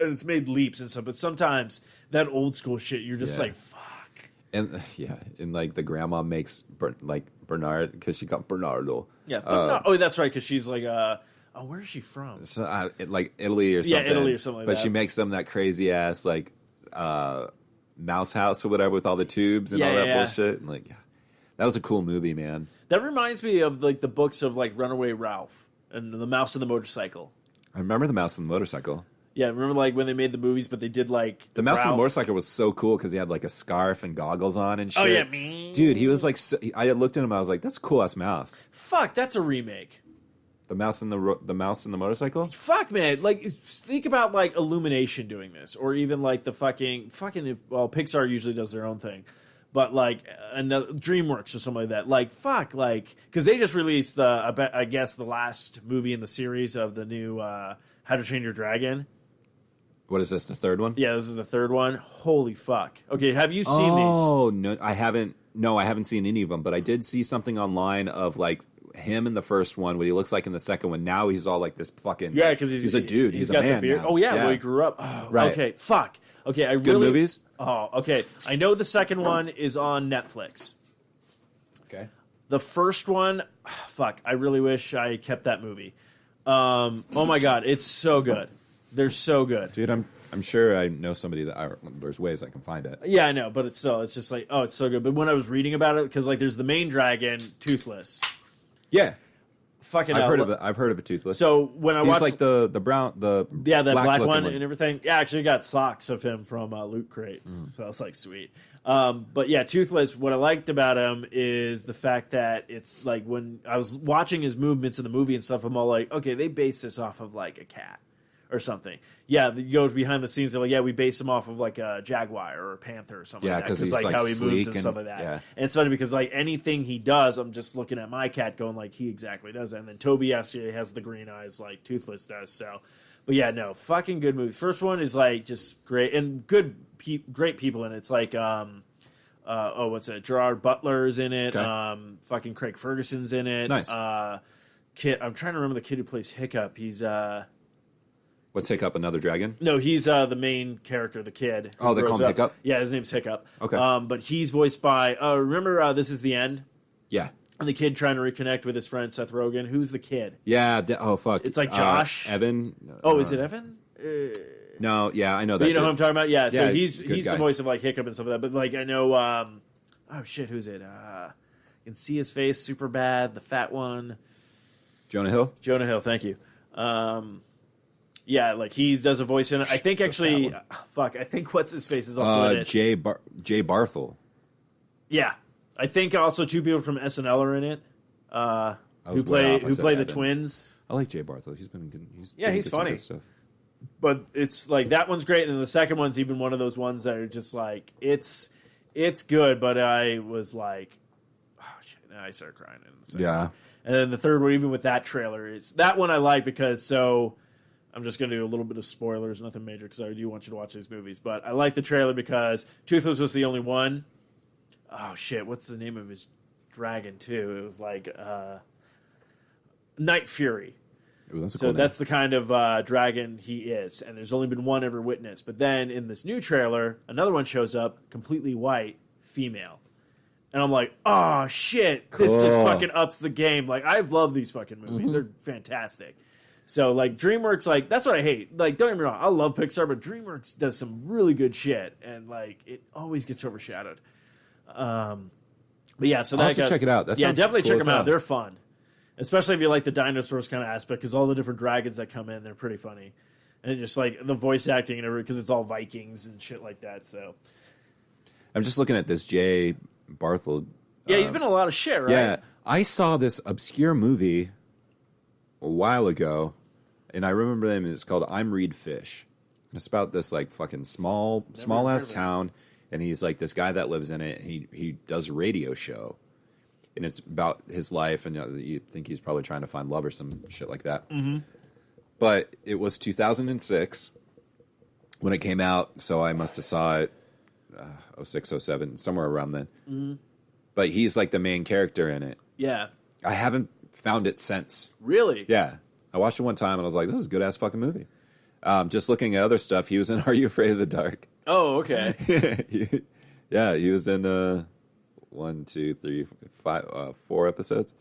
and it's made leaps and stuff. But sometimes that old school shit, you're just Yeah. like, fuck. And yeah, and like the grandma makes Bernard because she got Bernardo. Yeah. Oh, that's right, because she's like, where is she from? So, like Italy or Yeah, something. Italy or something like but that. she makes them that crazy ass like mouse house or whatever with all the tubes and Yeah, all that yeah. bullshit. And like, yeah, that was a cool movie, man. That reminds me of like the books of like Runaway Ralph and The Mouse and the Motorcycle. I remember the mouse on the motorcycle. Yeah, remember like when they made the movies, but they did like The mouse on the Ralph- motorcycle was so cool because he had like a scarf and goggles on and shit. Oh yeah, me. Dude, he was like, I looked at him, I was like, that's a cool ass mouse. Fuck, that's a remake. The mouse and the mouse and the motorcycle. Fuck, man. Like, think about like Illumination doing this, or even like the fucking. Well, Pixar usually does their own thing, but like another DreamWorks or something like that. Like, fuck, like because they just released I guess the last movie in the series of the new How to Train Your Dragon. What is this? The third one? Yeah, this is the third one. Holy fuck. Okay, have you seen these? Oh no, I haven't. No, I haven't seen any of them. But I did see something online of like him in the first one, what he looks like in the second one. Now he's all like this fucking. Yeah, because he's a dude. He's a got man the beard. now. Oh yeah, well he grew up. Oh, Right. Okay, fuck. Okay, I Good really movies? Oh, okay. I know the second one is on Netflix. Okay. The first one, fuck. I really wish I kept that movie. Oh my god, it's so good. They're so good. Dude, I'm sure I know somebody there's ways I can find it. Yeah, I know, but it's just like, oh, it's so good. But when I was reading about it, because like there's the main dragon, Toothless. Yeah, Fucking I've hell. heard of it. I've heard of a Toothless. So when I he's watched like the brown, the the black looking one and everything. Yeah, I actually got socks of him from Loot Crate, Mm. so I was like, sweet. But yeah, Toothless, what I liked about him is the fact that it's like when I was watching his movements in the movie and stuff, I'm all like, okay, they base this off of like a cat or something. Yeah, you go behind the scenes, they're like, yeah, we base him off of like a jaguar or a panther or something like that. 'cause he's, like like, how he moves sleek and and- stuff like that. yeah. And it's funny because like anything he does, I'm just looking at my cat going like he exactly does that. And then Toby actually has the green eyes like Toothless does. So, but yeah, no, fucking good movie. First one is like just great and great people in it. It's like what's it? Gerard Butler's in it. Okay. Fucking Craig Ferguson's in it. Nice. Kid, I'm trying to remember the kid who plays Hiccup. He's What's Hiccup? Another dragon? no, he's the main character, the kid. who Oh, they call grows him up. Hiccup? Yeah, his name's Hiccup. Okay. But he's voiced by remember This Is the End? Yeah. And the kid trying to reconnect with his friend Seth Rogen. Who's the kid? Yeah. Oh, fuck. It's like Josh. Evan. Oh, is it Evan? No. Yeah, I know that. You know who too. I'm talking about? Yeah. So Yeah, he's good the guy. voice of like Hiccup and stuff like that. But like I know. Oh shit, who's it? You can see his face. Super bad. The fat one. Jonah Hill? Jonah Hill. Thank you. Yeah, like he does a voice in it. I think actually, I think what's his face is also in it. Jay Barthel. Yeah, I think also two people from SNL are in it. was way off. I Who said play the Evan. twins. I like Jay Barthel. He's been good. He's Yeah, been he's good some funny. good stuff. But it's like that one's great, and the second one's even one of those ones that are just like it's good. But I was like, oh shit! And I started crying in the second Yeah. one. And then the third one, even with that trailer, is that one I like because I'm just going to do a little bit of spoilers, nothing major, because I do want you to watch these movies. But I like the trailer because Toothless was the only one. Oh shit! What's the name of his dragon too? It was like Night Fury. Ooh, that's a So cool name. that's the kind of dragon he is, and there's only been one ever witnessed. But then in this new trailer, another one shows up, completely white, female, and I'm like, oh shit, this just Cool. fucking ups the game. Like I've loved these fucking movies; they're fantastic. So like DreamWorks, like that's what I hate. Like don't get me wrong, I love Pixar, but DreamWorks does some really good shit, and like it always gets overshadowed. But yeah, so I'll that have to check it out. That yeah, sounds definitely cool check as them out. hell. They're fun. Especially if you like the dinosaurs kind of aspect, because all the different dragons that come in, they're pretty funny. And just like the voice acting and everything, because it's all Vikings and shit like that. So I'm just looking at this Jay Barthel. yeah, he's been in a lot of shit, right? Yeah, I saw this obscure movie a while ago, and I remember the name. It's called I'm Reed Fish. And it's about this like fucking small heard of ass it. town, and he's like this guy that lives in it. And he does a radio show, and it's about his life. And you think he's probably trying to find love or some shit like that. Mm-hmm. But it was 2006 when it came out, so I must have saw it 06, 07, somewhere around then. Mm-hmm. But he's like the main character in it. Yeah. I haven't found it since. Really? Yeah. I watched it one time and I was like, this is a good ass fucking movie. Just looking at other stuff, he was in Are You Afraid of the Dark? Oh, okay. Yeah, he was in 1, 2, 3, 5, 4 episodes.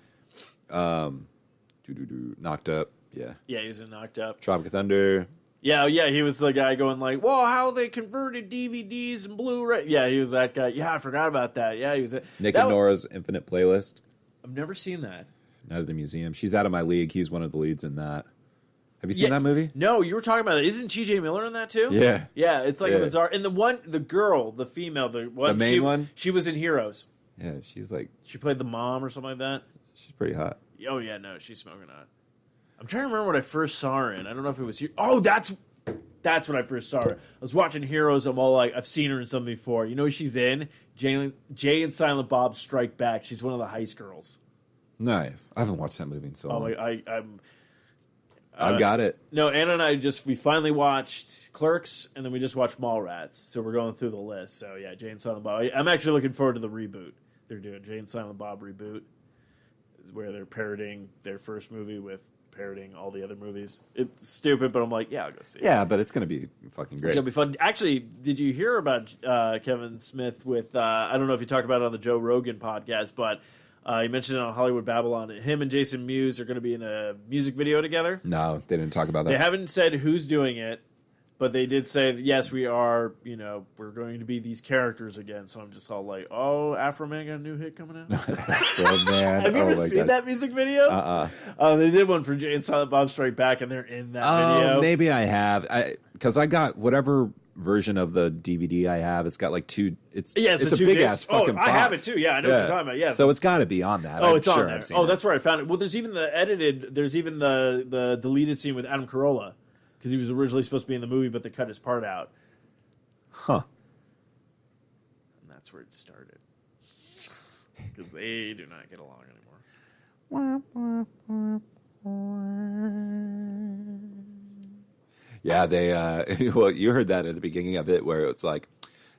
Knocked Up. Yeah. Yeah, he was in Knocked Up. Tropic of Thunder. Yeah, he was the guy going like, "Whoa, how they converted DVDs and Blu-ray?" Yeah, he was that guy. Yeah, I forgot about that. Yeah, he was it. Nick That and one- Nora's Infinite Playlist. I've never seen that. Night at the Museum. She's out of my league. He's one of the leads in that. Have you seen that movie? No, you were talking about it. Isn't T.J. Miller in that too? Yeah. Yeah, it's like Yeah. a bizarre. And the girl, the female, the one, The main one? she was in Heroes. Yeah, she's like, She played the mom or something like that. she's pretty hot. Oh yeah, no, she's smoking hot. I'm trying to remember what I first saw her in. I don't know if it was here. Oh, that's when I first saw her. I was watching Heroes. I'm all like, I've seen her in something before. You know who she's in? Jay and Silent Bob Strike Back. She's one of the heist girls. Nice. I haven't watched that movie in so Oh, long. I'm. I've got it. No, Anna and I we finally watched Clerks, and then we just watched Mallrats. So we're going through the list. So yeah, Jay and Silent Bob. I'm actually looking forward to the reboot they're doing. Jay and Silent Bob reboot is where they're parodying their first movie with parodying all the other movies. It's stupid, but I'm like, yeah, I'll go see it. Yeah, but it's going to be fucking It's great. gonna be fun. Actually, did you hear about Kevin Smith with? I don't know if you talked about it on the Joe Rogan podcast, but he mentioned it on Hollywood Babylon. Him and Jason Mewes are going to be in a music video together. No, they didn't talk about They that. haven't said who's doing it, but they did say that, yes, we are. We're going to be these characters again. So I'm just all like, oh, Afro Man got a new hit coming out. Oh, man. Have you ever my seen God. that music video? They did one for Jay and Silent Bob Strike Back, and they're in that video. Maybe I have. Because I got whatever version of the DVD I have. It's got like two. It's the a two big discs. ass fucking. I have it box. too. Yeah, I know what you're talking about. Yeah. So it's got to be on that. Oh, I'm it's sure on there. I've seen Oh, it. that's where I found it. Well, there's even the edited. There's even the deleted scene with Adam Carolla because he was originally supposed to be in the movie, but they cut his part out. Huh. And that's where it started. Because they do not get along anymore. Yeah, they. Well, you heard that at the beginning of it, where it's like,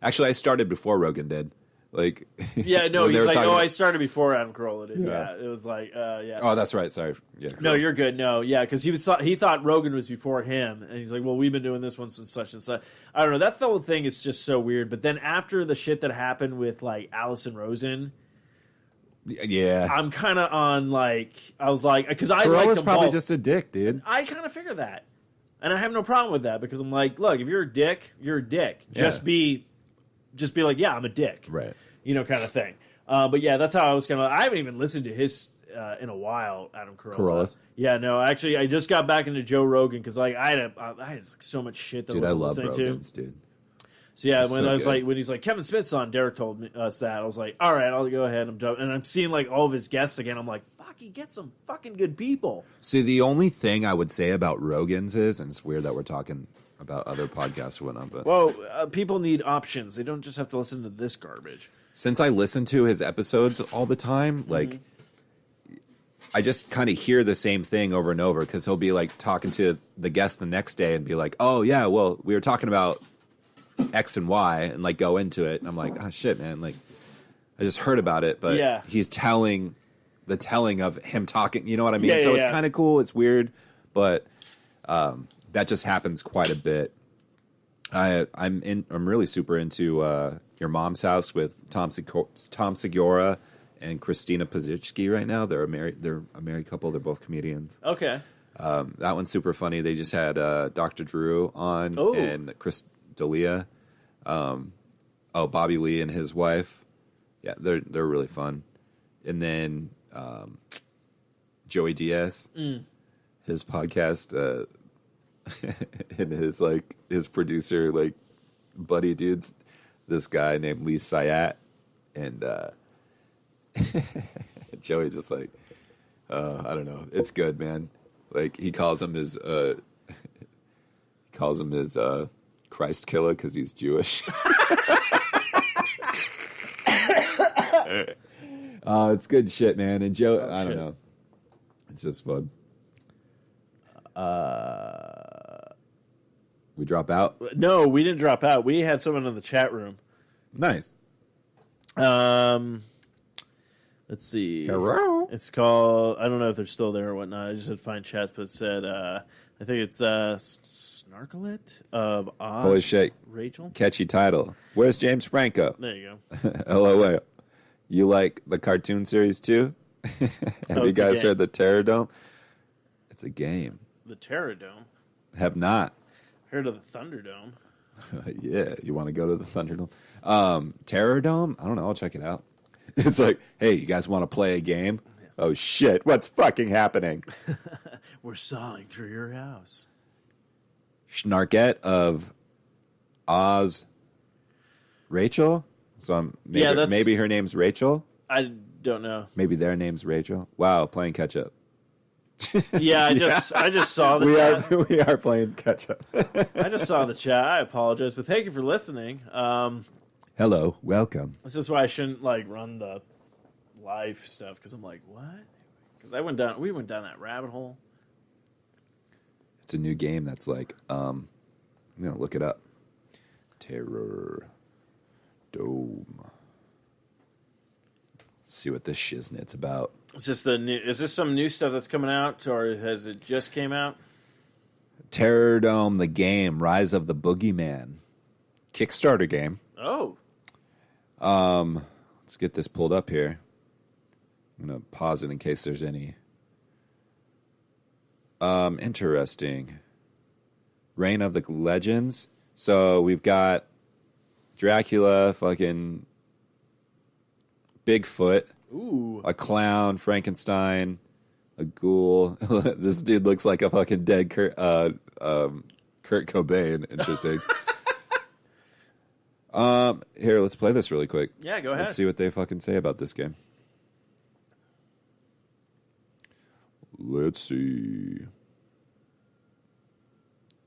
actually, I started before Rogan did. Like, Yeah, no, when they he's were like, talking I about- started before Adam Carolla did. Yeah. Yeah, it was like, yeah. Oh, that's right. Sorry. Yeah. No, you're good. No, yeah, because he thought Rogan was before him, and he's like, well, we've been doing this one since such and such. I don't know. That whole thing is just so weird. But then after the shit that happened with like Allison Rosen, Yeah. I'm kind of on like I was like because I like Carolla's them probably both. just a dick, dude. I kind of figure that, and I have no problem with that because I'm like, look, if you're a dick, you're a dick. Just be like, yeah, I'm a dick, Right. You know, kind of thing. But yeah, that's how I was kind of. I haven't even listened to his in a while, Adam Carolla. Carolla's? Yeah, no, actually, I just got back into Joe Rogan because like I had so much shit that Dude, I I was love listening to. Rogan's, dude. So yeah, when so I was good. like, when he's like Kevin Smith's on, Derek told us that. I was like, all right, I'll go ahead. I'm done. And I'm seeing like all of his guests again. I'm like, fuck, he gets some fucking good people. See, the only thing I would say about Rogan's is, and it's weird that we're talking about other podcasts or whatnot, but Well, people need options. They don't just have to listen to this garbage. since I listen to his episodes all the time, like, I just kind of hear the same thing over and over because he'll be like talking to the guest the next day and be like, oh, yeah, well, we were talking about X and Y and like go into it. And I'm like, oh, shit, man. Like, I just heard about it, but Yeah. he's telling of him talking. You know what I mean? Yeah, so yeah, it's yeah. kind of cool. It's weird, but that just happens quite a bit. I'm really super into Your Mom's House with Tom Segura and Christina Pazicki right now. They're a married couple. They're both comedians. Okay. That one's super funny. They just had Dr. Drew on Oh. and Chris D'Elia. Bobby Lee and his wife. Yeah, they're really fun. And then Joey Diaz, his podcast, and his producer buddy dudes, this guy named Lee Sayat, and Joey just I don't know, it's good, man. Like he calls him his Christ killer because he's Jewish. It's good shit, man. And Joe, I don't shit. know, it's just fun. We drop out. No, we didn't drop out. We had someone in the chat room. Nice. Let's see. Hello? It's called. I don't know if they're still there or whatnot. I just had find chats, but it said. I think it's Snarklet of Oz. Holy shit. Rachel. Catchy title. Where's James Franco? There you go. LOL. You like the cartoon series too? Have Oh, you it's a guys game. heard the Terror Dome? It's a game. The Terradome. Have not. Heard of the Thunderdome. Yeah, you want to go to the Thunderdome? Terror Dome? I don't know. I'll check it out. It's like, hey, you guys want to play a game? Oh shit! What's fucking happening? We're sawing through your house. Snarkette of Oz. Rachel. So Yeah, that's- maybe her name's Rachel. I don't know. Maybe their name's Rachel. Wow, playing catch up. Yeah, I just saw the chat. We are playing catch up. I just saw the chat. I apologize, but thank you for listening. Hello, welcome. This is why I shouldn't run the live stuff because I'm like, what? Because we went down that rabbit hole. It's a new game that's I'm gonna look it up. Terror Dome. See what this shiznit's about. Is this some new stuff that's coming out, or has it just came out? Terror Dome, the game, Rise of the Boogeyman. Kickstarter game. Oh, Let's get this pulled up here. I'm going to pause it in case there's any. Interesting. Reign of the Legends. So we've got Dracula, fucking Bigfoot, ooh, a clown, Frankenstein, a ghoul. This dude looks like a fucking dead Kurt Cobain. Interesting. Here, let's play this really quick. Yeah, go ahead. Let's see what they fucking say about this game. Let's see.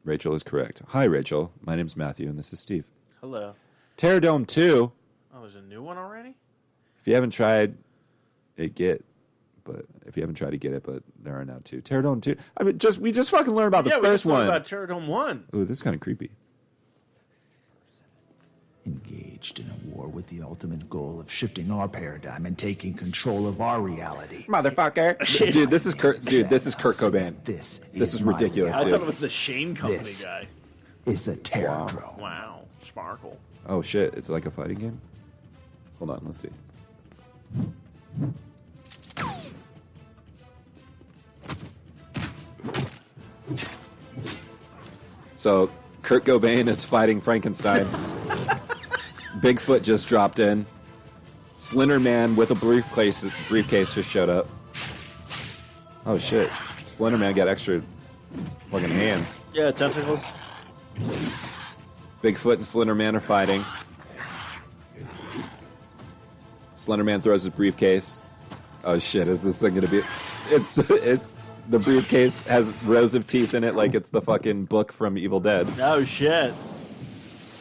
Rachel is correct. Hi, Rachel. My name's Matthew, and this is Steve. Hello. Terradome 2. Oh, there's a new one already? If you haven't tried it, get it, but there are now 2. Terradome 2. I mean, we just fucking learned about the first one. Yeah, we just learned about Terradome 1. Ooh, this is kind of creepy. Engaged in a war with the ultimate goal of shifting our paradigm and taking control of our reality. Motherfucker. Dude, this is Kurt Cobain. This is my ridiculous, I dude. thought it was the Shane Company This guy. is the Terradrome. Wow. Sparkle. Oh, shit. It's like a fighting game? Hold on. Let's see. So, Kurt Cobain is fighting Frankenstein. Bigfoot just dropped in. Slender Man with a briefcase just showed up. Oh shit! Slender Man got extra fucking hands. Yeah, tentacles. Bigfoot and Slender Man are fighting. Slender Man throws his briefcase. Oh shit! Is this thing gonna be? It's the briefcase has rows of teeth in it, like it's the fucking book from Evil Dead. Oh shit.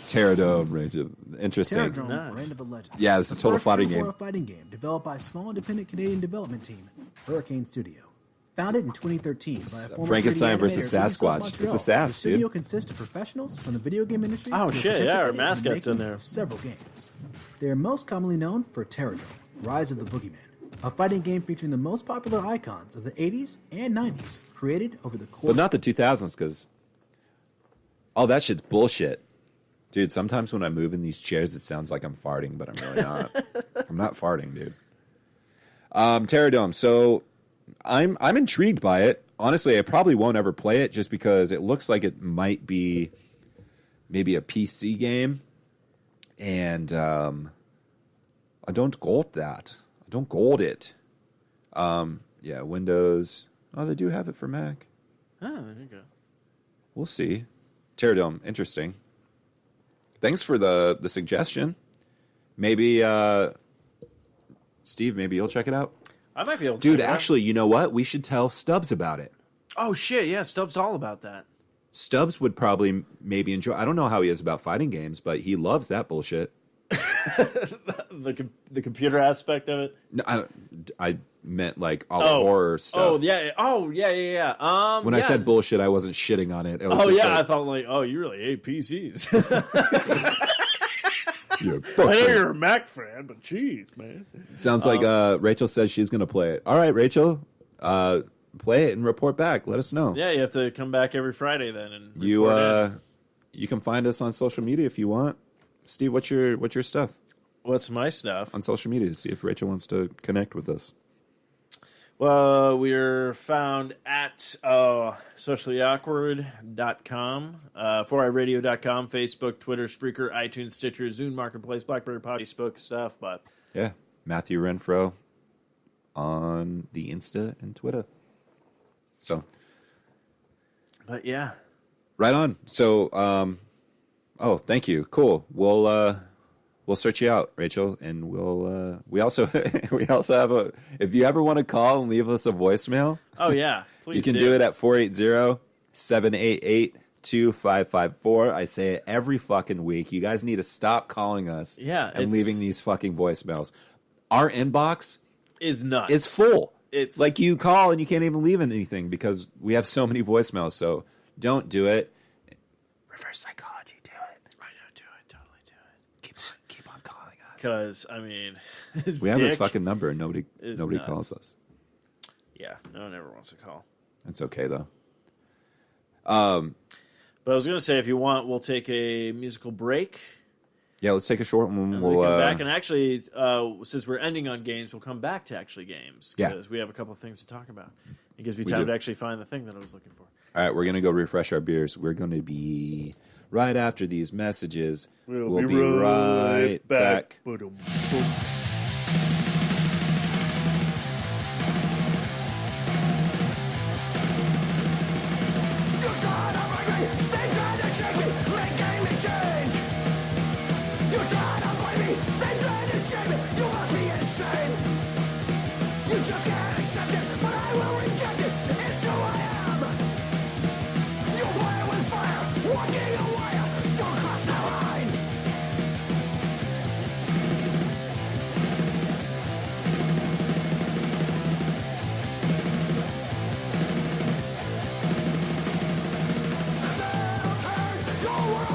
Terradome, Rachel. Interesting. Terradrome, Nice. Brand of a Legend. Yeah, this is a total First fighting true game. horror fighting game developed by small independent Canadian development team, Hurricane Studio. Founded in 2013 by a former Frankenstein 3D versus animator, Ubisoft Sasquatch. Montreal. It's a Sass, The studio dude. consists of professionals from the video game industry. Oh, who have shit, yeah, our participated in the mascot's in making there. of several games. They are most commonly known for Terradrome, Rise of the Boogeyman, a fighting game featuring the most popular icons of the 80s and 90s, created over the course But not the 2000s, because all that shit's bullshit. Dude, sometimes when I move in these chairs, it sounds like I'm farting, but I'm really not. I'm not farting, dude. Terradome. So I'm intrigued by it. Honestly, I probably won't ever play it just because it looks like it might be maybe a PC game. And I don't gold that. I don't gold it. Yeah, Windows. Oh, they do have it for Mac. Oh, there you go. We'll see. Terradome, interesting. Thanks for the suggestion. Maybe, Steve, maybe you'll check it out. I might be able to. Dude, check it out. actually, you know what? We should tell Stubbs about it. Oh shit, yeah, Stubbs all about that. Stubbs would probably maybe enjoy. I don't know how he is about fighting games, but he loves that bullshit. The computer aspect of it. No, I meant like all the horror stuff. Oh yeah. When I said bullshit, I wasn't shitting on it. It was Oh just yeah, I like, thought like, oh, you really hate PCs. yeah, fuck I know that. you're a Mac fan, but jeez, man. Sounds like Rachel says she's going to play it. All right, Rachel, play it and report back. Let us know. Yeah, you have to come back every Friday then and You report in. you can find us on social media if you want. Steve, what's your stuff What's my stuff? on social media to see if Rachel wants to connect with us? Well, we're found at sociallyawkward.com, 4iRadio.com, Facebook, Twitter, Spreaker, iTunes, Stitcher, Zune Marketplace, BlackBerry Pod, Facebook stuff. But Yeah, Matthew Renfro on the Insta and Twitter. But yeah, Right on. So, thank you. Cool. We'll search you out, Rachel, and we also have a. If you ever want to call and leave us a voicemail, oh yeah, please you can do it at 480-788-2554. I say it every fucking week. You guys need to stop calling us, Yeah, and it's- leaving these fucking voicemails. Our inbox is nuts. is full. It's Like you call and you can't even leave anything because we have so many voicemails. So don't do it. Reverse psychology, do it. I know, do it, totally do it. Keep on calling us. Because I mean, his We have this dick fucking number and nobody is nuts. calls us. Yeah, no one ever wants to call. It's okay though. But I was gonna say, if you want, we'll take a musical break. Yeah, let's take a short one. And We'll we come back, and actually, since we're ending on games, we'll come back to actually games Yeah. because we have a couple things to talk about. It gives me We time do. to actually find the thing that I was looking for. all right, we're gonna go refresh our beers. We're gonna be right after these messages. We'll be right back. Boom. You're tired of me, they try to shake me, making me change. You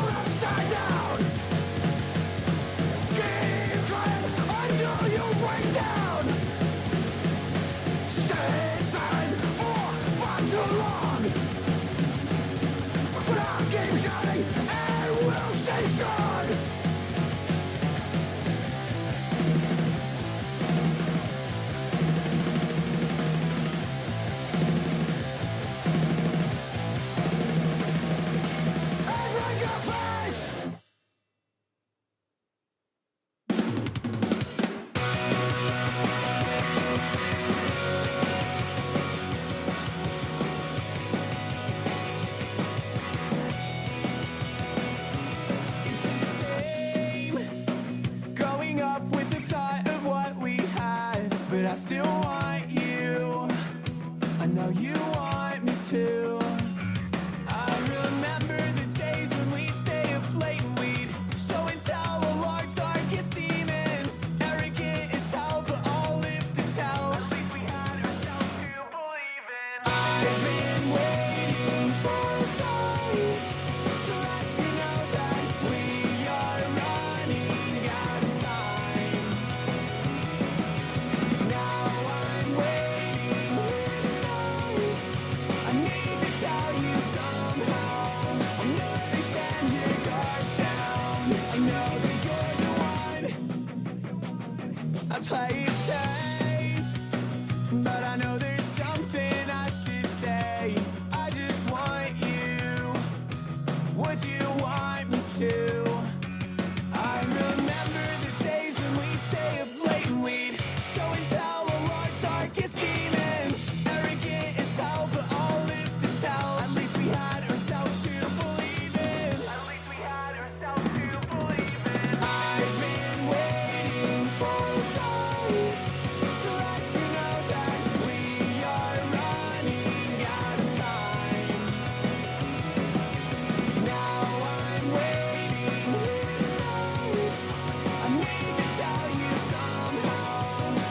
you're upside down. Keep trying until you break down. Stay silent for far too long. But I'll keep shouting and we'll stay strong. Every your face. It's insane growing up with the thought of what we had, but I still want you. I know you want me too. I remember the days when we'd stay up late and we'd show and tell all our darkest demons. Arrogant as hell, but all lived to tell. At least we had ourselves to believe in. I've been waiting for a sign to let you know that we are running out of time. Now I'm waiting here now. I need to tell you somehow. I know they stand your guards down. I know that you're the one. I play it safe, but I know there's something I should say. I just want you. Would you want me to? I remember the days when we'd stay up late and we'd show and tell all our darkest demons. Arrogant as hell, but all lived to tell. At least we had ourselves to believe in. At least we had ourselves to believe in. I've been waiting for a sign to let you know that we are running out of time. Now I'm waiting here now. I need to tell you somehow.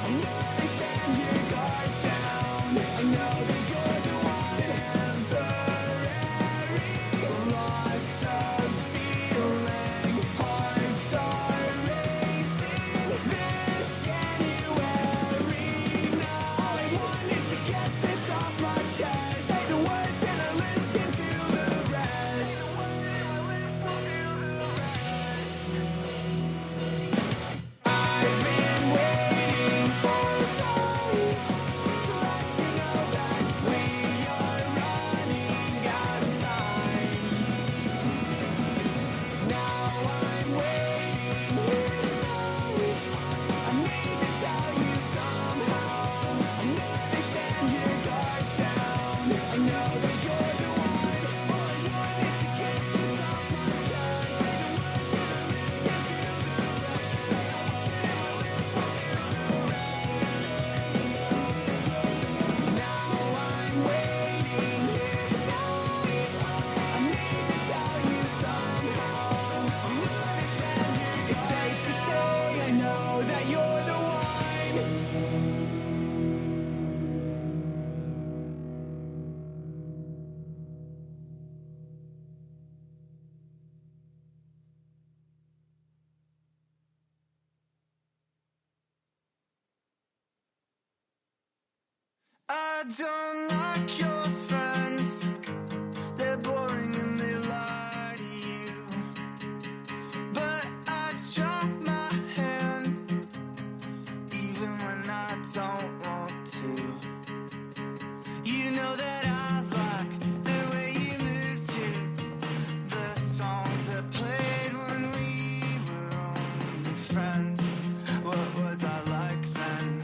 I know they stand your guards down. I know that you're the one. Temporary loss of feeling. Hearts are racing this January. Now all I want is to get this off my chest. Say the words and our lips can do the rest. I've been waiting for a sign to let you know that we are running out of time. Now I'm waiting here now. I need to tell you somehow. I know they stand your guards down. I know that you're the one. All I want is to get this off my chest. Say the words and our lips can do the Now I'm waiting here now. I need to tell you somehow. I know they stand your It's safe to say I know that you're the one. I don't like your friends. They're boring and they lie to you. But I try my hand, even when I don't want to. You know that I like the way you move to the songs that played when we were only friends. What was I like then?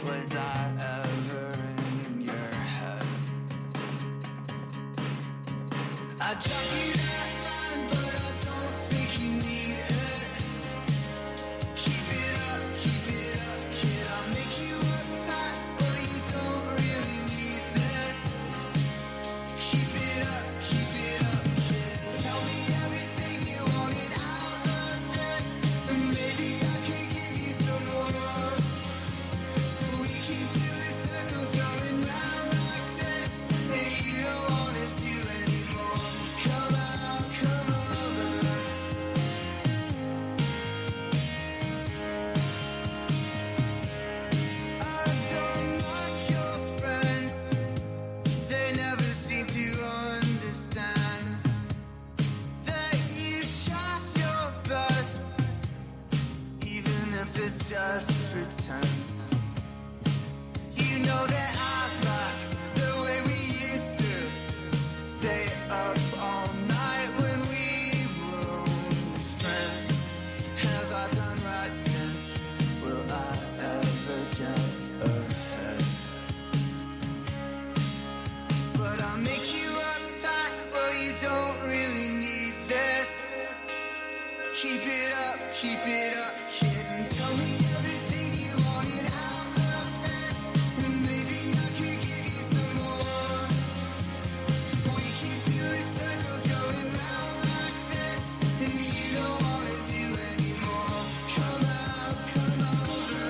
Was I ever in your head? I drop you that line, but I don't think you need it. Keep it up, kid. I'll make you uptight, but you don't really need this. Keep it up, kid. Tell me everything you wanted out of it, and maybe I can give you some more. So we can do it circles going round like this, and you don't wanna do anymore. Come it's just pretend. You know that I like the way we used to stay up all night when we were only friends. Have I done right since? Will I ever get ahead? But I'll make you uptight, well you don't really need this. Keep it up, kid, and tell me everything you wanted out of it. And maybe I could give you some more. We keep doing circles going round like this, and you don't wanna do anymore. Come out, come over.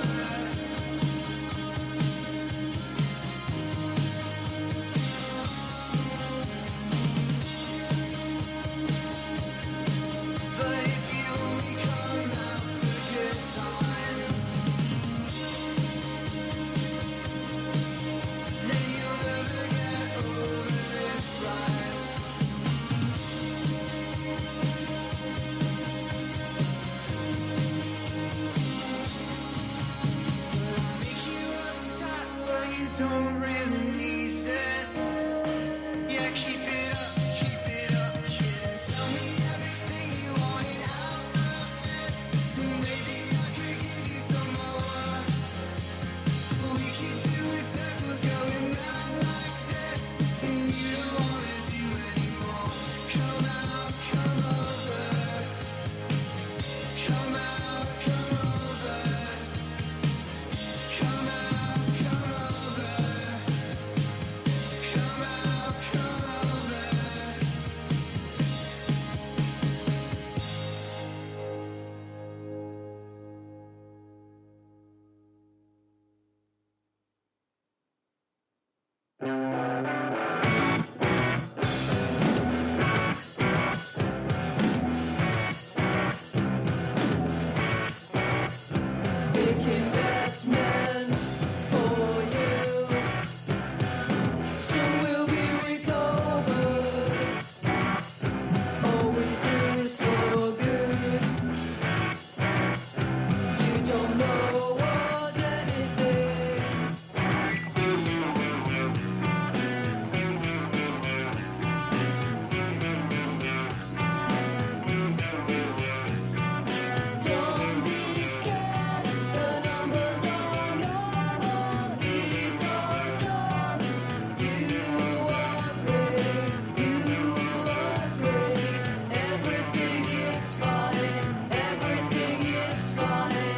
But if you only come out for good times, then you'll never get over this life. Make you uptight, but you don't really need this. Yeah, keep it up, kid, and tell me everything you wanted out of it. And maybe I could give you some more. We keep doing circles going round like this, and you don't wanna do anymore. Come out, come over. Come out, come over. Come out, come over. Come out, come over. Big investment for you. Soon we'll be recovered. All we do is for good. You don't know what's anything. Don't be scared, the numbers are normal. It's our job. You are great, you are great. Everything is fine, everything is fine.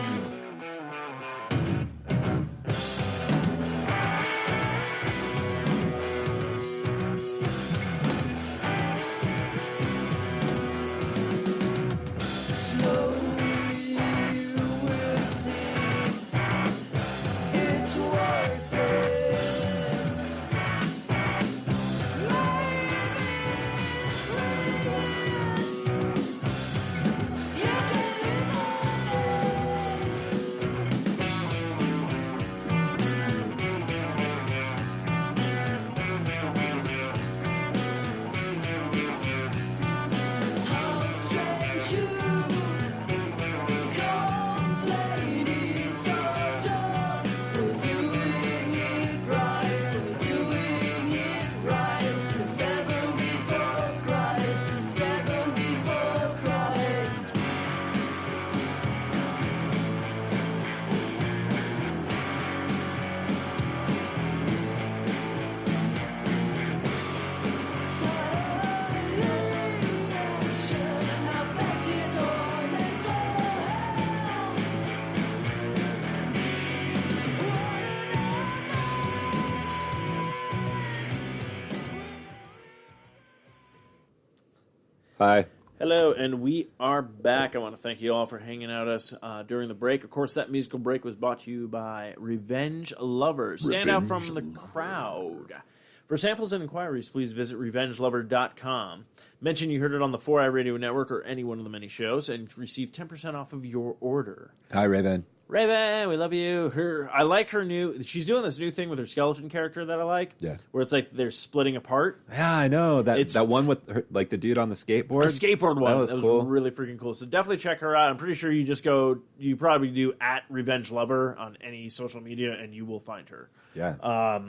Slowly you will see it's worth it. Maybe yes, you can how strange you complain, it's our job. We're doing it right, we're doing it right. Since seven before Christ, seven before Christ. Salvation affected our mental health. Hi. Hello, and we are back. I want to thank you all for hanging out with us during the break. Of course, that musical break was brought to you by Revenge Lovers. Stand out from the crowd. For samples and inquiries, please visit RevengeLover.com. Mention you heard it on the 4i Radio Network or any one of the many shows and receive 10% off of your order. Hi, Raven. Raven, we love you. I like her new. She's doing this new thing with her skeleton character that I like. Yeah. Where it's like they're splitting apart. Yeah, I know that It's- that one with her, like the dude on the skateboard. A skateboard one. That was cool. really freaking cool. So definitely check her out. I'm pretty sure you just go. You probably do at Revenge Lover on any social media, and you will find her. Yeah.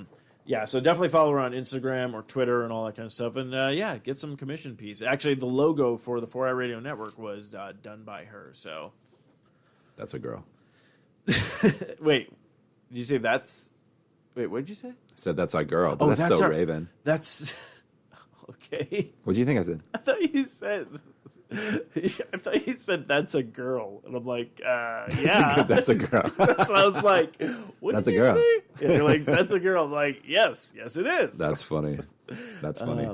Yeah, so definitely follow her on Instagram or Twitter and all that kind of stuff. And yeah, get some commission piece. Actually, the logo for the 4i Radio Network was done by her. So That's a girl. wait, did you say that's? Wait, what did you say? I said that's our girl, but Oh, that's that's so our- Raven. That's okay. What do you think I said? I thought you said. I thought you said that's a girl, and I'm like, yeah, That's a girl. So I was like, what That's did a you girl. say? And you're like, that's a girl. I'm like, yes, it is. That's funny. That's funny.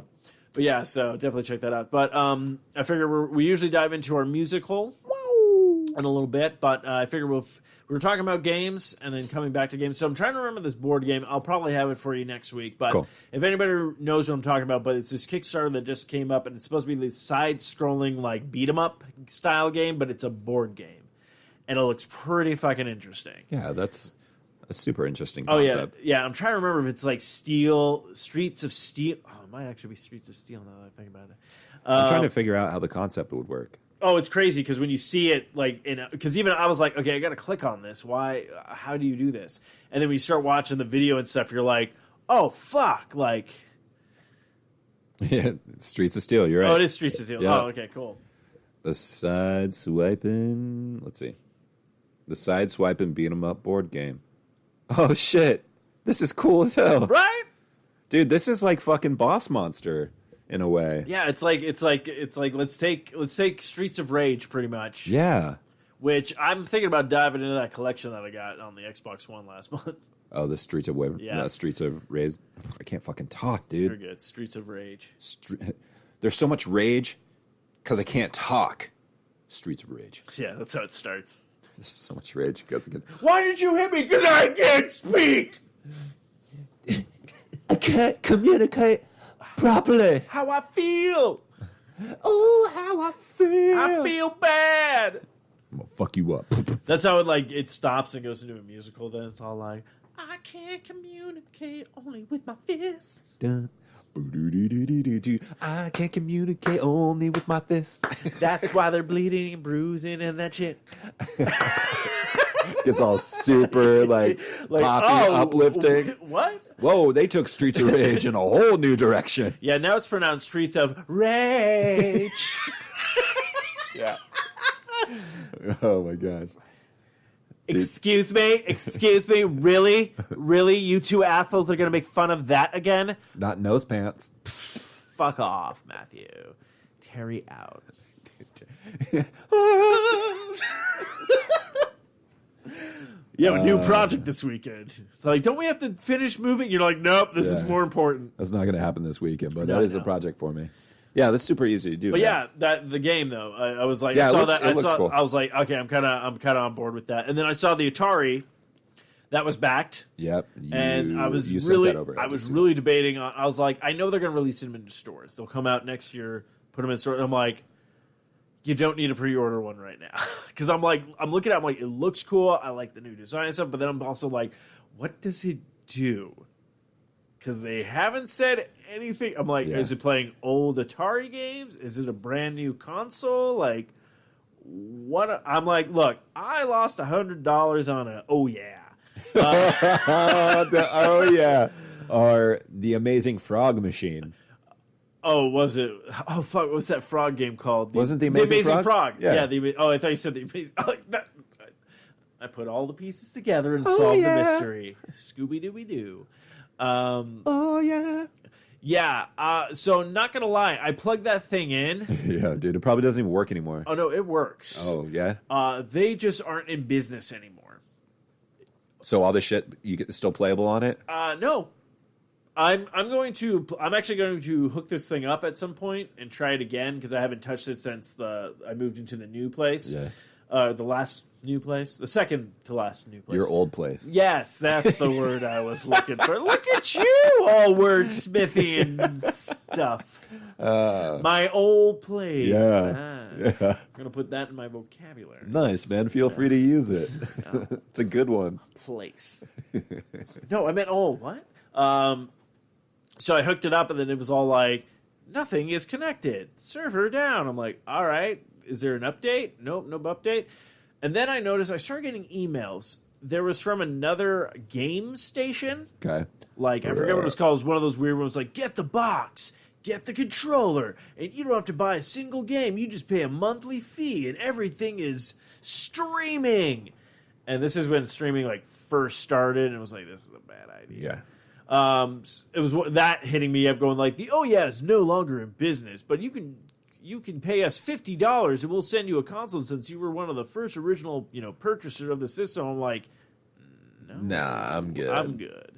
But yeah, so definitely check that out. But I figure we usually dive into our musical in a little bit, but I figure we were talking about games and then coming back to games. So I'm trying to remember this board game. I'll probably have it for you next week. But Cool. if anybody knows what I'm talking about, but it's this Kickstarter that just came up, and it's supposed to be this side-scrolling like beat 'em up style game, but it's a board game, and it looks pretty fucking interesting. Yeah, that's a super interesting Oh concept. yeah. I'm trying to remember if it's like Streets of Steel. Oh, it might actually be Streets of Steel now that I think about it. I'm trying to figure out how the concept would work. Oh, it's crazy because when you see it, like, because even I was like, okay, I got to click on this. Why? How do you do this? And then when you start watching the video and stuff, you're like, oh fuck, like, Yeah, Streets of Steel. You're right. oh, it is Streets of Steel. Yeah. Oh, okay, cool. The side swiping. Let's see. The side swiping beat 'em up board game. Oh shit! This is cool as hell, Right? dude. This is like fucking Boss Monster in a way. Yeah, it's like let's take Streets of Rage pretty much. Yeah. Which I'm thinking about diving into that collection that I got on the Xbox One last month. Oh, the Streets of Wave. Yeah. No, Streets of Rage. I can't fucking talk, You're dude. good. Streets of Rage. There's so much rage because I can't talk. Streets of Rage. Yeah, that's how it starts. There's so much rage because I can. Why did you hit me? Because I can't speak. I can't communicate properly. How I feel. Oh, how I feel. I feel bad. I'm gonna fuck you up. That's how it stops and goes into a musical. Then it's all like, I can't communicate only with my fists. Dun. Boo-doo-doo-doo-doo-doo. I can't communicate only with my fists. That's why they're bleeding and bruising and that shit. Gets all super like poppy, uplifting. What? Whoa, they took Streets of Rage in a whole new direction. Yeah, now it's pronounced Streets of Rage. Yeah. Oh my gosh. Excuse me, really, you two assholes are gonna make fun of that again? Not nose pants. Fuck off, Matthew. Terry out. You have a new project this weekend. It's like, don't we have to finish moving? You're like, nope, this is Yeah. more important. That's not going to happen this weekend, but No, that is a no. project for me. Yeah, that's super easy to do. But man. yeah, the game though, I was like, Yeah, I it saw looks- that. it looks cool. I was like, okay, I'm kind of on board with that. And then I saw the Atari that was backed, Yep. and I was you sent really, that over. I was really debating. I was like, I know they're going to release them into stores. They'll come out next year, put them in stores. I'm like, you don't need to pre-order one right now because I'm looking at, it, I'm like, it looks cool. I like the new design and stuff, but then I'm also like, what does it do? Because they haven't said anything. I'm like, Yeah. is it playing old Atari games? Is it a brand new console? Like, what? I'm like, look, I lost $100 on a. Oh yeah. oh yeah, or the Amazing Frog Machine. Oh, was it? Oh fuck! What's that frog game called? Wasn't the Amazing Frog? Yeah. Yeah. Oh, I thought you said the Amazing. Oh, I put all the pieces together and solved the mystery. Scooby Dooby Doo. Oh yeah. Yeah. So not gonna lie, I plugged that thing in. Yeah, dude, it probably doesn't even work anymore. Oh no, it works. Oh yeah. They just aren't in business anymore. So all this shit you get still playable on it? No. I'm actually going to hook this thing up at some point and try it again because I haven't touched it since I moved into the new place. Yeah. The last new place, the second to last new place. Your old place. Yes, that's the word I was looking for. Look at you, all wordsmithy and stuff. My old place. Yeah. I'm gonna put that in my vocabulary. Nice, man. Feel free to use it. It's a good one. Place. No, I meant old. What? So I hooked it up, and then it was all like, nothing is connected. Server down. I'm like, all right. Is there an update? Nope, no update. And then I noticed I started getting emails. There was from another game station. Okay. Like, I forget what it was called. It was one of those weird ones like, get the box, get the controller, and you don't have to buy a single game. You just pay a monthly fee, and everything is streaming. And this is when streaming, like, first started, and it was like, this is a bad idea. Yeah. It was that hitting me up going like, is no longer in business, but you can pay us $50 and we'll send you a console since you were one of the first original, purchasers of the system. I'm like, no. Nah, I'm good. I'm good.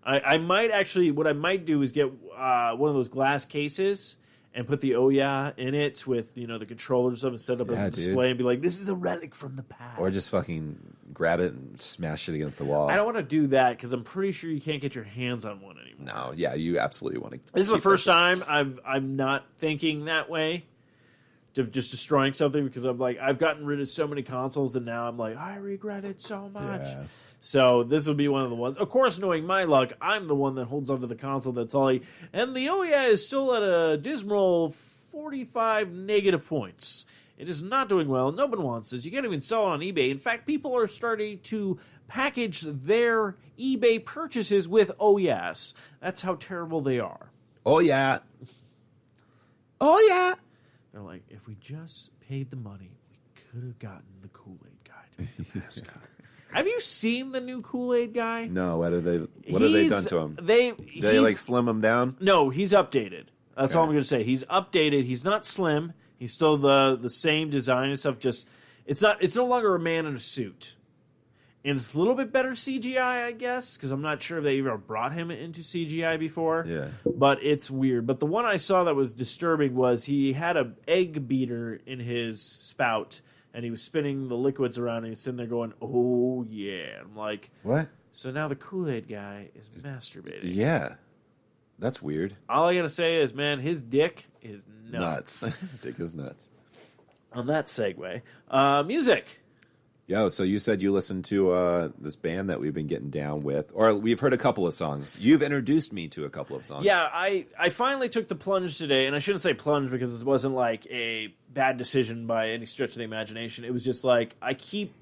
I might actually, what I might do is get one of those glass cases and put the in it with, the controller stuff and set up as a display and be like, this is a relic from the past. Or just fucking grab it and smash it against the wall. I don't want to do that because I'm pretty sure you can't get your hands on one anymore. No, yeah, you absolutely want to. This is the first time I'm not thinking that way, of just destroying something, because I'm like, I've gotten rid of so many consoles and now I'm like, I regret it so much. Yeah. So this will be one of the ones. Of course, knowing my luck, I'm the one that holds onto the console that's all. And the is still at a dismal 45 negative points. It is not doing well. No one wants this. You can't even sell it on eBay. In fact, people are starting to package their eBay purchases with yes. That's how terrible they are. Oh, yeah. Oh, yeah. They're like, if we just paid the money, we could have gotten the Kool-Aid guy to be the mascot. Have you seen the new Kool-Aid guy? No, what have they done to him? They like slim him down? No, he's updated. That's all I'm Okay. going to say. He's updated. He's not slim. He's still the same design and stuff. Just it's no longer a man in a suit. And it's a little bit better CGI, I guess, because I'm not sure if they ever brought him into CGI before. Yeah. But it's weird. But the one I saw that was disturbing was he had an egg beater in his spout, and he was spinning the liquids around, and he's sitting there going, oh, yeah. I'm like, What? so now the Kool-Aid guy is masturbating. Yeah. That's weird. All I got to say is, man, his dick is nuts. His dick is nuts. On that segue. Music. Yo, so you said you listened to this band that we've been getting down with, or we've heard a couple of songs. You've introduced me to a couple of songs. Yeah, I finally took the plunge today, and I shouldn't say plunge because it wasn't like a bad decision by any stretch of the imagination. It was just like,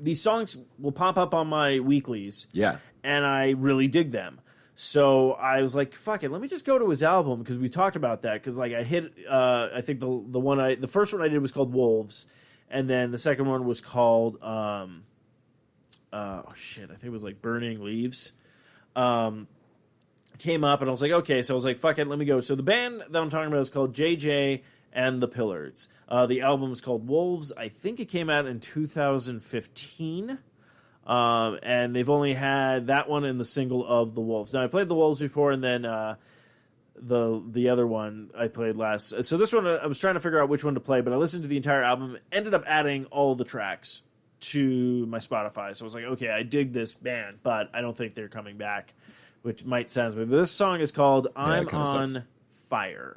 these songs will pop up on my weeklies. Yeah. And I really dig them. So I was like, fuck it, let me just go to his album, because we talked about that, because like I hit, I think the first one I did was called Wolves, and then the second one was called, I think it was like Burning Leaves. Came up, and I was like, okay, so I was like, fuck it, let me go. So the band that I'm talking about is called JJ and the Pillars. The album is called Wolves. I think it came out in 2015. And they've only had that one and the single of the Wolves. Now I played the Wolves before, and then the other one I played last. So this one I was trying to figure out which one to play, but I listened to the entire album. Ended up adding all the tracks to my Spotify. So I was like, okay, I dig this band, but I don't think they're coming back, which might sound weird. But this song is called "I'm on sucks. Fire."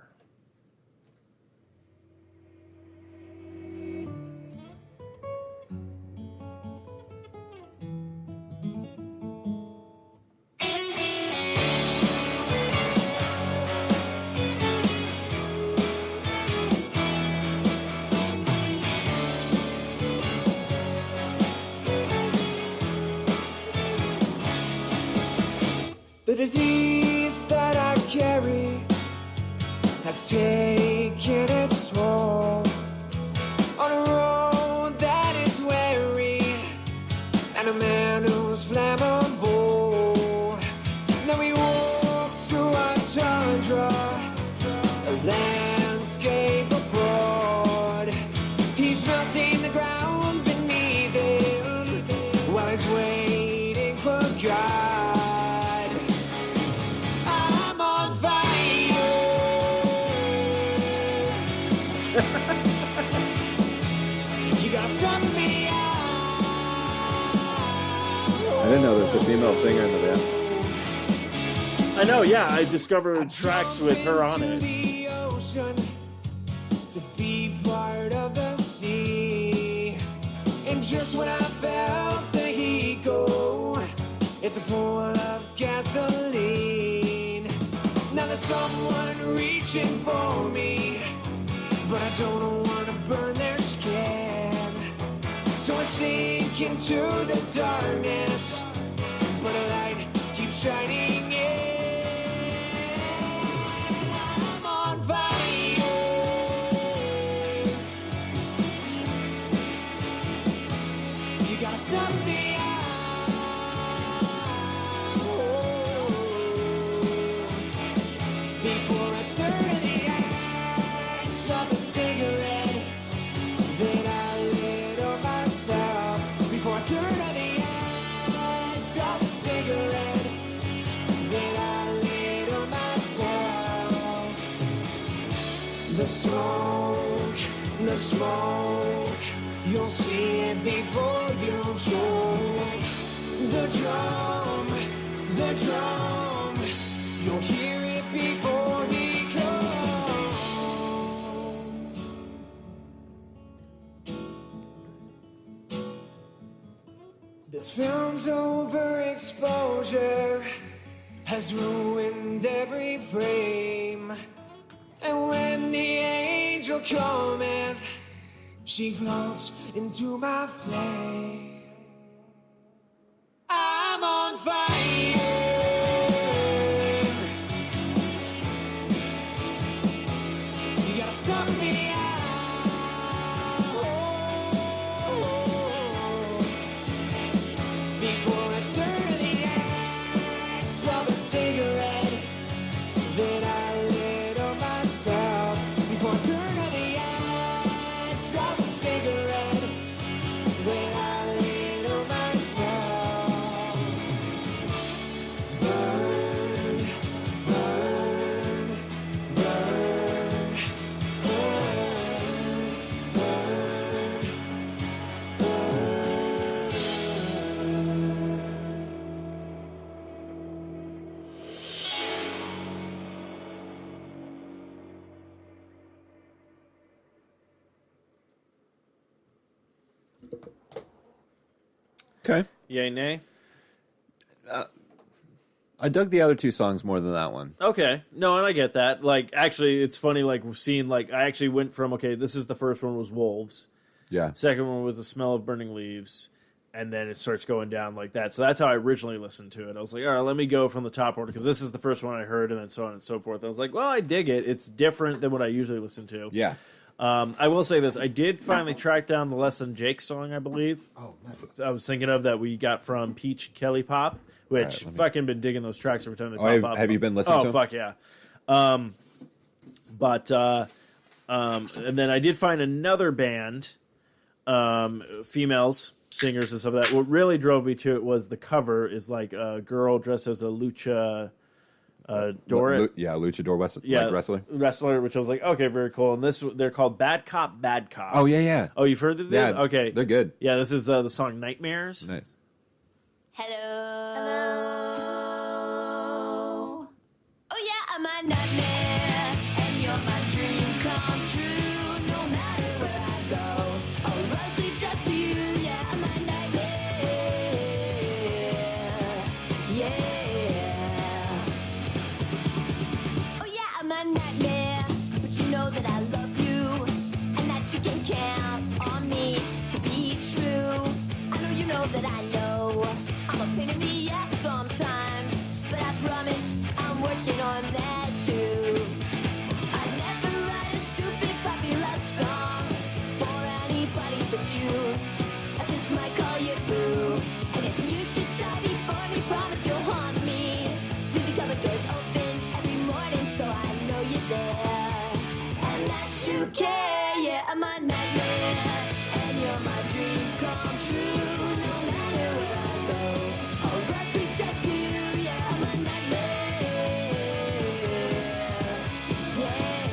The disease that I carry has taken its toll on a road that is weary and a man who's flammable. Now he walks through a tundra, a landscape abroad. He's melting the ground beneath him while he's waiting for God. You gotta stop me out. didn't know there's a female singer in the band. I know, yeah. I discovered tracks with her on it. The ocean to be part of the sea. And just when I felt the heat go, it's a pool of gasoline. Now there's someone reaching for me, but I don't want to burn their skin. So I sink into the darkness, but a light keeps shining in. I'm on fire. You gotta stop me out. Before I turn to the ash, stop a cigarette that I lit on myself. Before I turn to the ash, stop a cigarette that I lit on myself. The smoke, you'll see it before you choke. The drum, you'll hear it before he comes. This film's overexposure has ruined every frame. And when the angel cometh, she floats into my flame. I'm on fire. You gotta stop me out before I turn to the ash of a cigarette that I lit on myself. Before I turn to the ash of a cigarette that I lit on myself. Burn, burn, burn, Okay. Yay, nay? I dug the other two songs more than that one. Okay. No, and I get that. Like, actually, it's funny, like, we're seeing, like, I actually went from, okay, this is the first one was Wolves. Yeah. Second one was The Smell of Burning Leaves. And then it starts going down like that. So that's how I originally listened to it. I was like, all right, let me go from the top order, because this is the first one I heard, and then so on and so forth. I was like, well, I dig it. It's different than what I usually listen to. Yeah. I will say this. I did finally track down the Less Than Jake song, I believe. Oh, nice. I was thinking of that we got from Peach Kelly Pop, which Right, let me- fucking been digging those tracks every time they Oh, pop up. have you been listening to Oh, 'em? fuck yeah. And then I did find another band, females, singers and stuff like that. What really drove me to it was the cover is like a girl dressed as a lucha Dora. Luchador wrestler. Which I was like, okay, very cool. And they're called Bad Cop, Bad Cop. Oh, yeah. Oh, you've heard of them? Yeah, Okay. they're good. Yeah, this is the song Nightmares. Nice. Hello. Oh yeah, I'm a nightmare, and you're my dream come true. No matter where I go, I'll run to just you. Yeah, I'm a nightmare. Yeah. Oh yeah, I'm a nightmare, but you know that I love you, and that you can count on me to be true. I know you know that I know I'm a pain in the ass sometimes, but I promise I'm working on that too. I never write a stupid puppy love song for anybody but you. I just might call you boo, and if you should die before me, promise you'll haunt me. Leave the cupboard doors open every morning so I know you're there, and that you care. Yeah, I'm a nightmare, and you're my dream come true. No matter where I go, I'll run to just you. Yeah, I'm a nightmare. Yeah.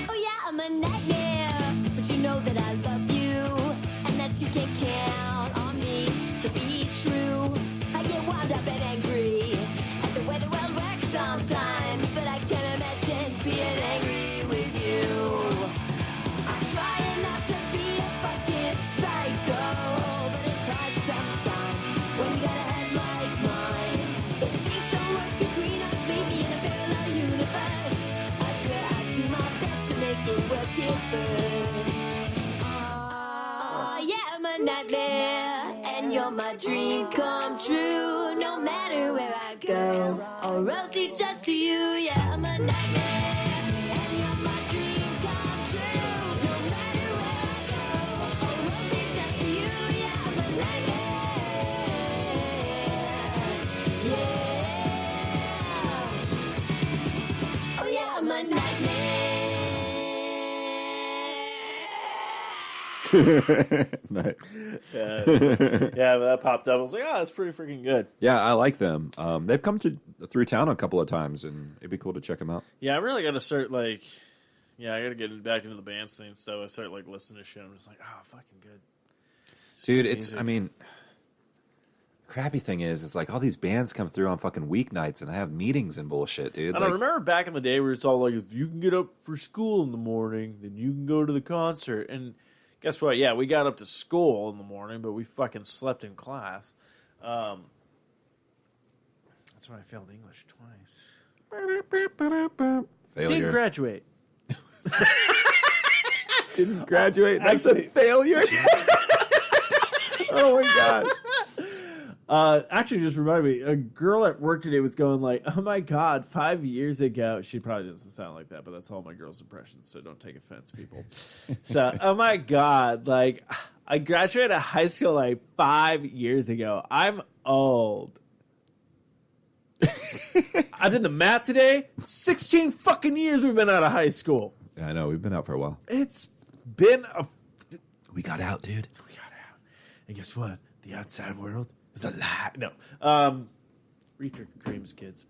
Oh yeah, I'm a nightmare, but you know that I love you, and that that you can count on me to be true. I get wound up and angry at the way the world works sometimes, but I can't imagine being angry with you. I'm trying not to be a fucking psycho, but it's hard sometimes when you got a head like mine. If things don't work between us, maybe in a parallel universe, I swear I'd do my best to make it work at first. Oh, yeah, I'm a nightmare, and you're my dream come true. No matter where I go, all roads lead just to you. Yeah, I'm a nightmare, and you're my dream come true. No matter where I go, all roads lead just to you. Yeah, I'm a nightmare. Yeah. Oh yeah, I'm a nightmare. Nice. Yeah, that popped up. I was like, oh, that's pretty freaking good. Yeah, I like them. They've come through town a couple of times, and it'd be cool to check them out. Yeah, I really got to start, like, I got to get back into the band scene stuff. I start, like, listening to shit. I'm just like, oh, fucking good. Dude, music. Crappy thing is, it's like all these bands come through on fucking weeknights, and I have meetings and bullshit, dude. I don't remember back in the day where it's all like, if you can get up for school in the morning, then you can go to the concert. And guess what? Yeah, we got up to school in the morning, but we fucking slept in class. That's why I failed English twice. Failure. Didn't graduate. Didn't graduate. That's Actually- a failure. Oh my god. Actually, just reminded me, a girl at work today was going like, oh my God, 5 years ago. She probably doesn't sound like that, but that's all my girl's impressions, so don't take offense, people. So, oh my God, like, I graduated high school like 5 years ago. I'm old. I did the math today. 16 fucking years we've been out of high school. Yeah, I know. We've been out for a while. It's been a... We got out, dude. We got out. And guess what? The outside world is a lie. No. Reach your dreams, kids.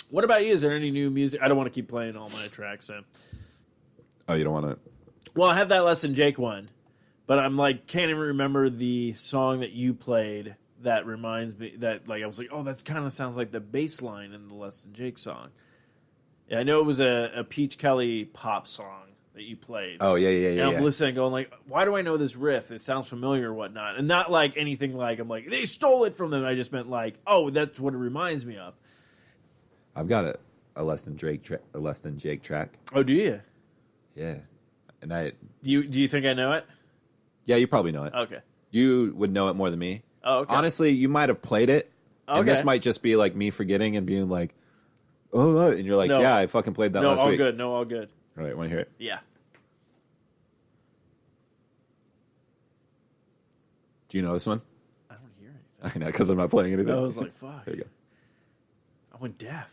What about you? Is there any new music? I don't want to keep playing all my tracks. So. Oh, you don't want to... Well, I have that Less Than Jake one. But I'm like, can't even remember the song that you played that reminds me that, like, I was like, oh, that's kind of sounds like the bass line in the Less Than Jake song. Yeah, I know it was a Peach Kelly pop song that you played. Oh, yeah. And I'm listening going like, why do I know this riff? It sounds familiar or whatnot. And not like anything like, I'm like, they stole it from them. I just meant like, oh, that's what it reminds me of. I've got a Less Than Jake track. Oh, do you? Yeah. And Do you think I know it? yeah, you probably know it. Okay. You would know it more than me. Oh, okay. Honestly, you might have played it. And Okay. this might just be like me forgetting and being like, oh, and you're like, No. yeah, I fucking played that No, last all week. good. No, all good. All right, want to hear it? Yeah. Do you know this one? I don't hear anything. I know, because I'm not playing anything. I was like, fuck. There you go. I went deaf.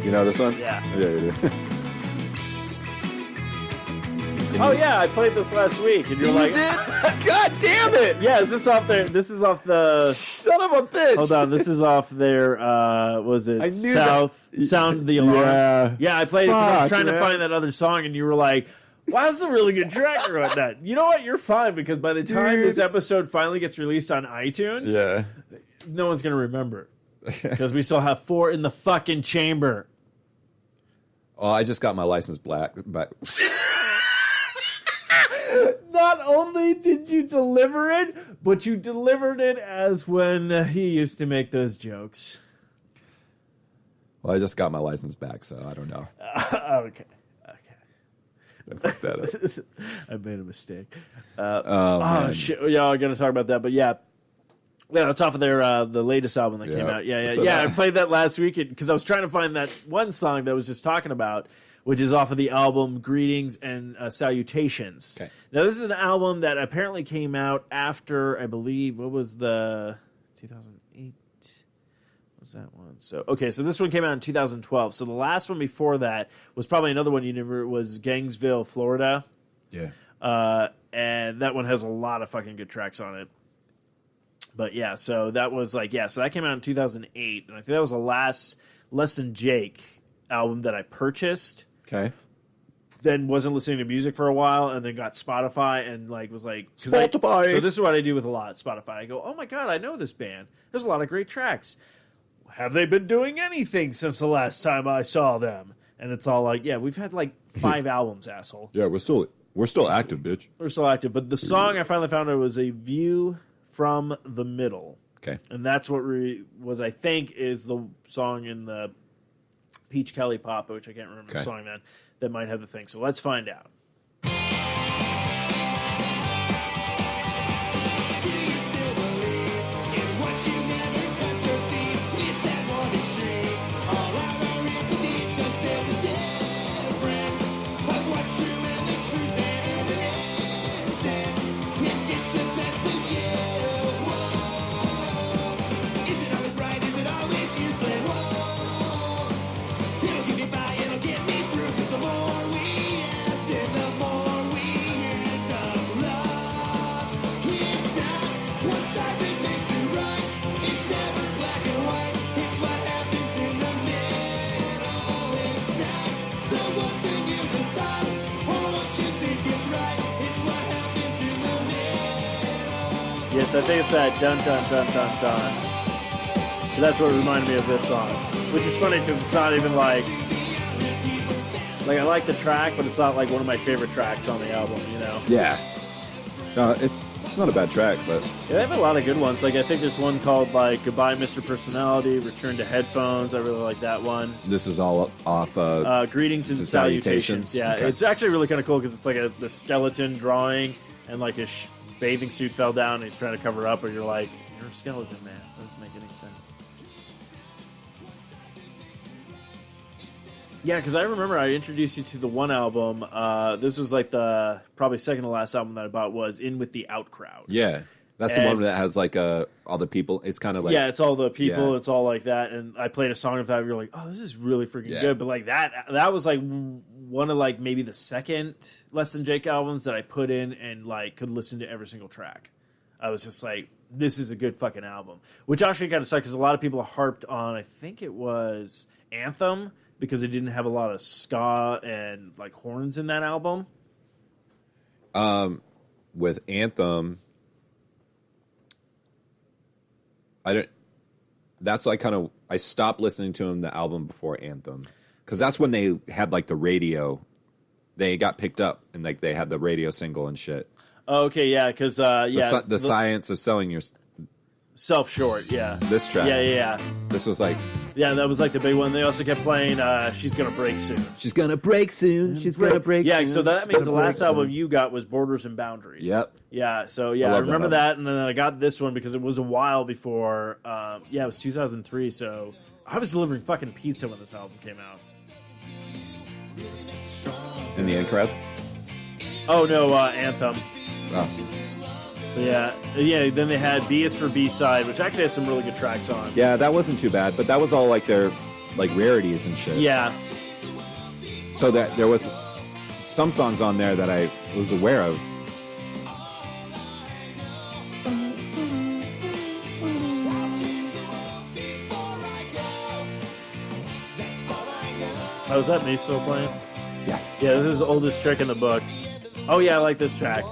You know this one? Yeah. Yeah, you do. Oh, yeah, I played this last week. And you're like, God damn it! yeah, is this off there? This is off the... Son of a bitch! Hold on, this is off their, was it I knew South, that. Sound the Alarm? Yeah. Yeah, I played it because I was Fuck, trying to man. find that other song, and you were like, wow, this is a really good track or whatnot. You know what? You're fine, because by the time Dude. this episode finally gets released on iTunes, Yeah. no one's going to remember. Because we still have 4 in the fucking chamber. Oh, I just got my license back. Not only did you deliver it, but you delivered it as when he used to make those jokes. Well, I just got my license back, so I don't know. Okay. I fucked that up. I made a mistake. Oh, man. Shit. Yeah, I'm going to talk about that, but yeah. Yeah, it's off of their the latest album that came Yeah. out. Yeah. So I that- played that last week because I was trying to find that one song that I was just talking about, which is off of the album Greetings and Salutations. Okay. Now, this is an album that apparently came out after, I believe, what was the 2008? What was that one? So this one came out in 2012. So the last one before that was probably another one you never was Gangsville, Florida. Yeah. And that one has a lot of fucking good tracks on it. But yeah, so that was like, so that came out in 2008. And I think that was the last Less Than Jake album that I purchased, Okay. then wasn't listening to music for a while, and then got Spotify and like was like 'cause Spotify. so this is what I do with a lot. Spotify. I go, oh my god, I know this band. There's a lot of great tracks. Have they been doing anything since the last time I saw them? And it's all like, yeah, we've had like 5 albums, asshole. Yeah, we're still active, bitch. We're still active. But the song I finally found out was A View from the Middle. Okay. And that's what was, I think, is the song in the Peach Kelly Pop, which I can't remember the Okay. song then, that might have the thing. So let's find out. Yes, I think it's that dun dun dun dun dun. But that's what reminded me of this song. Which is funny because it's not even like I like the track, but it's not like one of my favorite tracks on the album, you know? Yeah. It's not a bad track, but Yeah, they have a lot of good ones. Like I think there's one called like Goodbye Mr. Personality, Return to Headphones. I really like that one. this is all off. Greetings and The Salutations. Salutations? Yeah, Okay. it's actually really kind of cool because it's like the skeleton drawing and like his bathing suit fell down and he's trying to cover up, but you're like, you're a skeleton, man. That doesn't make any sense. Yeah, because I remember I introduced you to the one album. This was like the probably second to last album that I bought was In With the Out Crowd. yeah, that's the And- one that has like all the people. It's kind of like Yeah, it's all the people. Yeah. It's all like that. And I played a song of that. You're like, oh, this is really freaking Yeah. good. But like that was like one of like maybe the second Less Than Jake albums that I put in and like could listen to every single track. I was just like, this is a good fucking album. Which actually kind of sucked because a lot of people harped on. I think it was Anthem because it didn't have a lot of ska and like horns in that album. with Anthem. That's like kind of I stopped listening to him the album before Anthem because that's when they had like the radio. They got picked up and like they had the radio single and shit. Oh, okay, yeah, because The science of selling your Self Short, yeah. this track. Yeah. This was like Yeah, that was like the big one. They also kept playing She's Gonna Break Soon. she's gonna break soon. She's gonna break. Yeah, soon. so that She's means the gonna break last album soon. you got was Borders and Boundaries. Yep. Yeah, so I yeah, I love that remember album. that, and then I got this one because it was a while before. It was 2003, so I was delivering fucking pizza when this album came out. in the end crowd. Oh no, Anthem. Oh. But yeah. Then they had B is for B-side, which actually has some really good tracks on. Yeah, that wasn't too bad, but that was all like their like rarities and shit. Yeah. So that there was some songs on there that I was aware of. Oh, is that me still playing? Yeah. Yeah, this is the oldest trick in the book. Oh yeah, I like this track.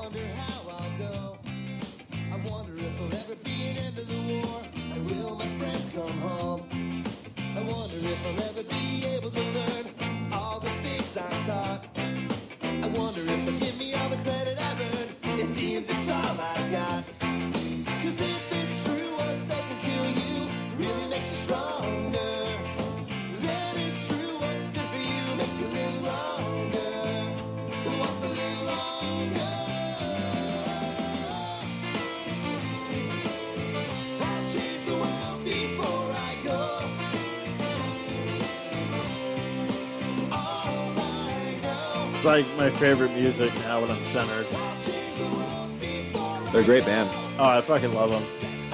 It's like my favorite music now when I'm centered. They're a great band. Oh, I fucking love them.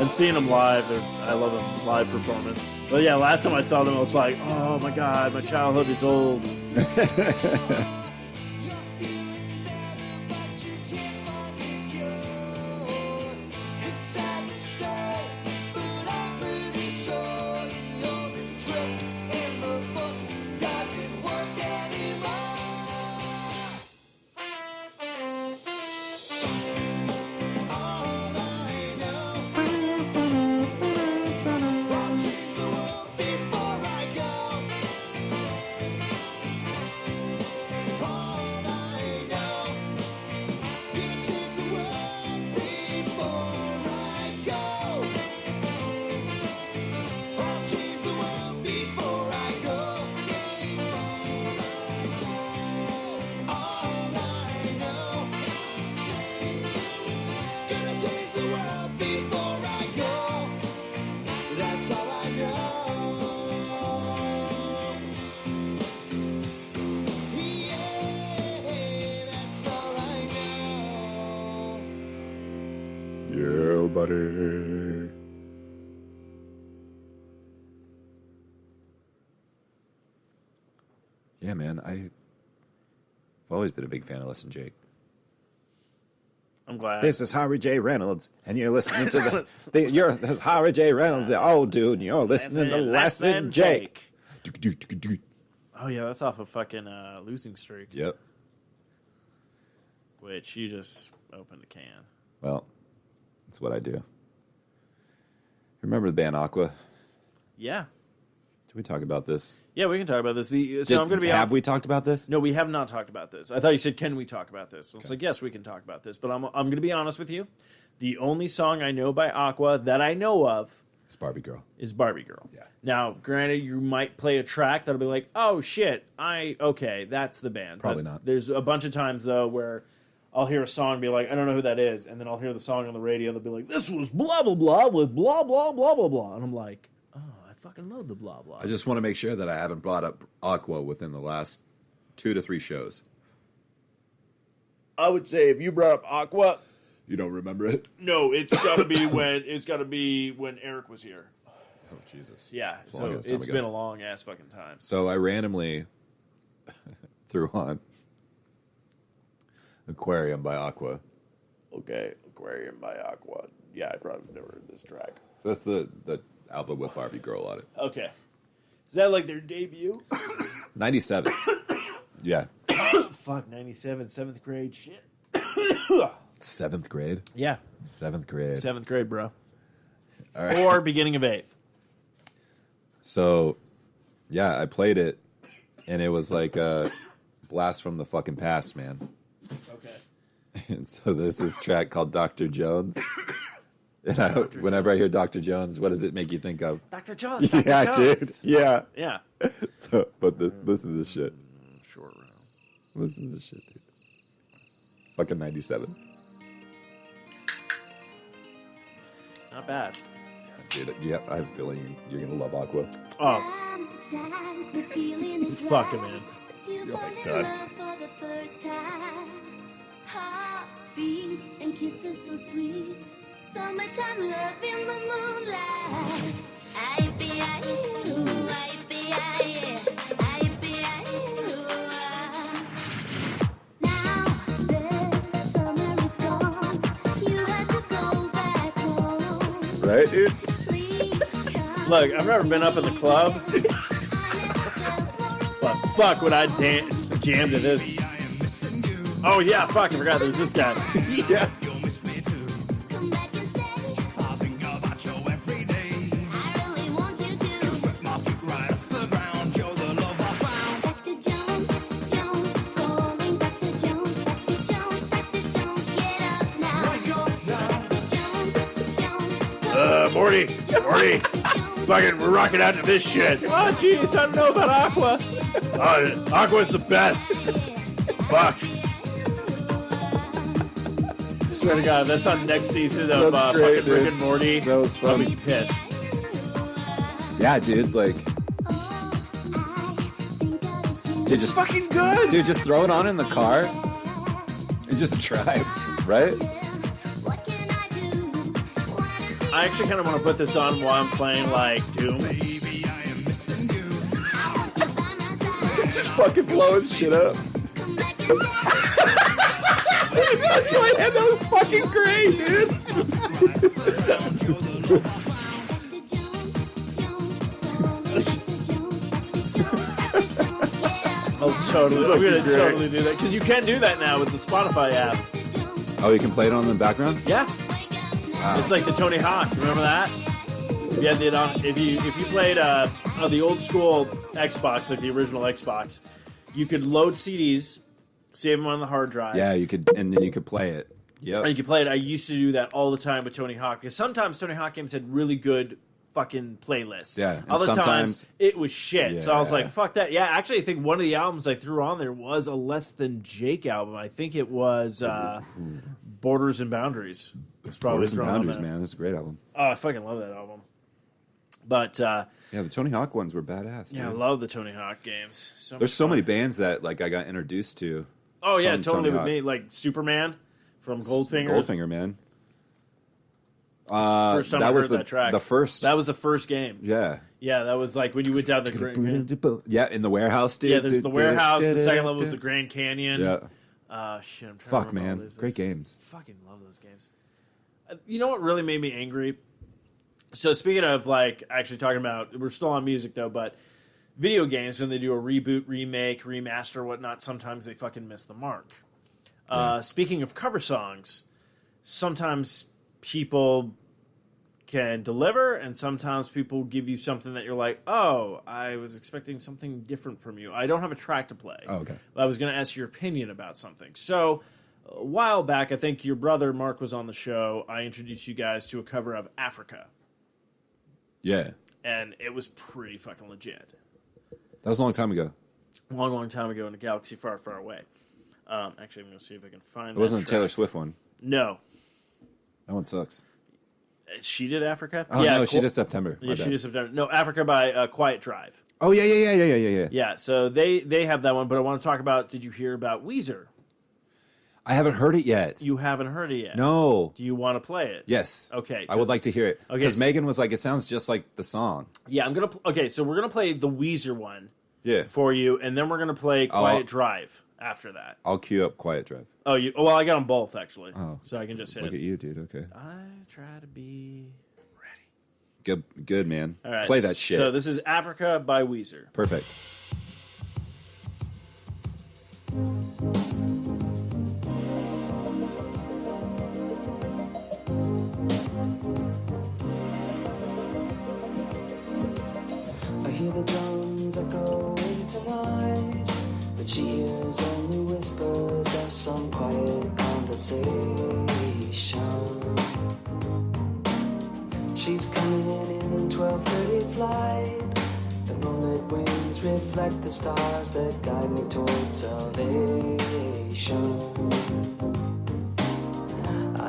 And seeing them live, I love them live performance. But yeah, last time I saw them, I was like, oh my god, my childhood is old. butter. Yeah, man, I've always been a big fan of Less Than Jake. I'm glad. This is Harry J. Reynolds, and you're listening to you're Harry J. Reynolds, the old dude, and you're listening to Less Than Jake. Oh yeah, that's off a fucking losing streak. Yep. Which you just opened a can. Well, that's what I do. Remember the band Aqua? Yeah. Did we talk about this? Yeah, we can talk about this. So I'm going to be. Have we talked about this? No, we have not talked about this. I thought you said, "Can we talk about this?" I was like, "Yes, we can talk about this." But I'm going to be honest with you. The only song I know by Aqua that I know of It's Barbie Girl. is Barbie Girl. Yeah. Now, granted, you might play a track that'll be like, "Oh shit, okay, that's the band." Probably But not. There's a bunch of times though where I'll hear a song and be like, "I don't know who that is," and then I'll hear the song on the radio and they'll be like, "This was blah blah blah with blah blah blah blah blah," and I'm like, "Oh, I fucking love the blah blah." I just want to make sure that I haven't brought up Aqua within the last 2 to 3 shows. I would say if you brought up Aqua, You don't remember it? no, it's got to be when Eric was here. Oh, Jesus. Yeah, It's a long so ass time it's ago. been a long ass fucking time. So I randomly threw on Aquarium by Aqua. Okay, Aquarium by Aqua. Yeah, I probably never heard this track. That's the album with Barbie Girl on it. Okay, is that like their debut? 97. Yeah. Fuck, 97, 7th grade shit. 7th grade? Yeah, 7th grade. 7th grade, bro. All right. Or beginning of 8th. So, yeah, I played it, and it was like a blast from the fucking past, man. Okay. And so there's this track called Dr. Jones. And whenever I hear Dr. Jones, what does it make you think of? Dr. Jones. Yeah, dude. Yeah. Yeah. So, but listen to this shit. Short round. Listen to this shit, dude. Fucking 97. Not bad. Dude, yeah, I have a feeling you're going to love Aqua. Oh, Sometimes the feeling is fucking right. man. You You're fall like in done. love for the first time. Heartbeat and kisses so sweet. Summertime love in the moonlight. I-B-I-U, I-B-I-U, I-B-I-U. Now the summer is gone. You have to go back home. Right, dude? Please come. Look, I've never been up in the club, but fuck would I jam to this. Oh yeah, fuck, I forgot there's this guy. Yeah. Come back and stay. I really want you to. Dr. Jones, Jones, calling Dr. Jones, Dr. Jones, Dr. Jones, get up now. Dr. Jones, Morty, fucking, we're rocking out to this shit. Oh jeez, I don't know about Aqua. Aqua's the best. Fuck. Swear to God, that's on next season of That's great, fucking Rick dude. and Morty. That was I'll fun. be pissed. Yeah, dude, like, dude, just Fucking good. Dude, just throw it on in the car and just drive, right? what can I do? I actually kind of want to put this on while I'm playing like Doom. Just fucking blowing shit up. Come back and stay. That's why that was fucking great, dude. Dr. Jones, Jones, calling Dr. Jones, Dr. Jones, Dr. Jones, get up. I'm gonna great. totally do that because you can do that now with the Spotify app. Oh, you can play it on in the background? Yeah, it's like the Tony Hawk. Remember that? Yeah, if you played the old school Xbox, like the original Xbox, you could load CDs, save them on the hard drive. Yeah, you could, and then you could play it. And you Yep. could play it. I used to do that all the time with Tony Hawk because sometimes Tony Hawk games had really good fucking playlists. Yeah, and Other times sometimes- it was shit. So I was Yeah. like, fuck that. Yeah, actually, I think one of the albums I threw on there was a Less Than Jake album. I think it was Borders and Boundaries. It's probably Borders and thrown on Boundaries, there. man. That's a great album. Oh, I fucking love that album. But Yeah, the Tony Hawk ones were badass. yeah, I dude. love the Tony Hawk games. There's so many bands. bands that like I got introduced to. Oh yeah, from totally Tony with Hawk. me. Like Superman from Goldfinger. Goldfinger, man. First time that I was heard that track. the first. That was the first game. Yeah. Yeah, that was like when you went down the Grand. Yeah, in the warehouse, dude. Yeah, there's the warehouse. The second level was the Grand Canyon. Yeah. Shit, I'm trying Fuck, to remember all man. these. Great games. Fucking love those games. You know what really made me angry? So speaking of like actually talking about, we're still on music though, but video games when they do a reboot, remake, remaster, whatnot, sometimes they fucking miss the mark. Speaking of cover songs, sometimes people can deliver, and sometimes people give you something that you're like, oh, I was expecting something different from you. I don't have a track to play. Oh, okay. I was going to ask your opinion about something. So a while back, I think your brother Mark was on the show. I introduced you guys to a cover of Africa, Yeah. and it was pretty fucking legit. That was a long time ago. A long, long time ago in a galaxy far, far away. Actually, I'm going to see if I can find It wasn't a that Taylor track. Swift one. No. That one sucks. She did Africa? Oh, no, she did September. My Yeah, she bad. did September. No, Africa by Quiet Drive. Oh, yeah. Yeah, so they have that one, but I want to talk about, did you hear about Weezer? I haven't heard it yet. You haven't heard it yet. No. Do you want to play it? Yes. Okay. I would like to hear it. Okay, Because so- Megan was like, it sounds just like the song. Yeah, I'm going to... Okay, so we're going to play the Weezer one Yeah. for you, and then we're going to play Quiet I'll- Drive after that. I'll cue up Quiet Drive. Oh, well, I got them both, actually. Oh. So I can just hit Look it. at you, dude. Okay. I try to be ready. Good, man. All right. Play that shit. So this is Africa by Weezer. Perfect. I hear the drums echoing tonight, but she hears only whispers of some quiet conversation. She's coming in 12:30 flight. The moonlit wings reflect the stars that guide me towards salvation.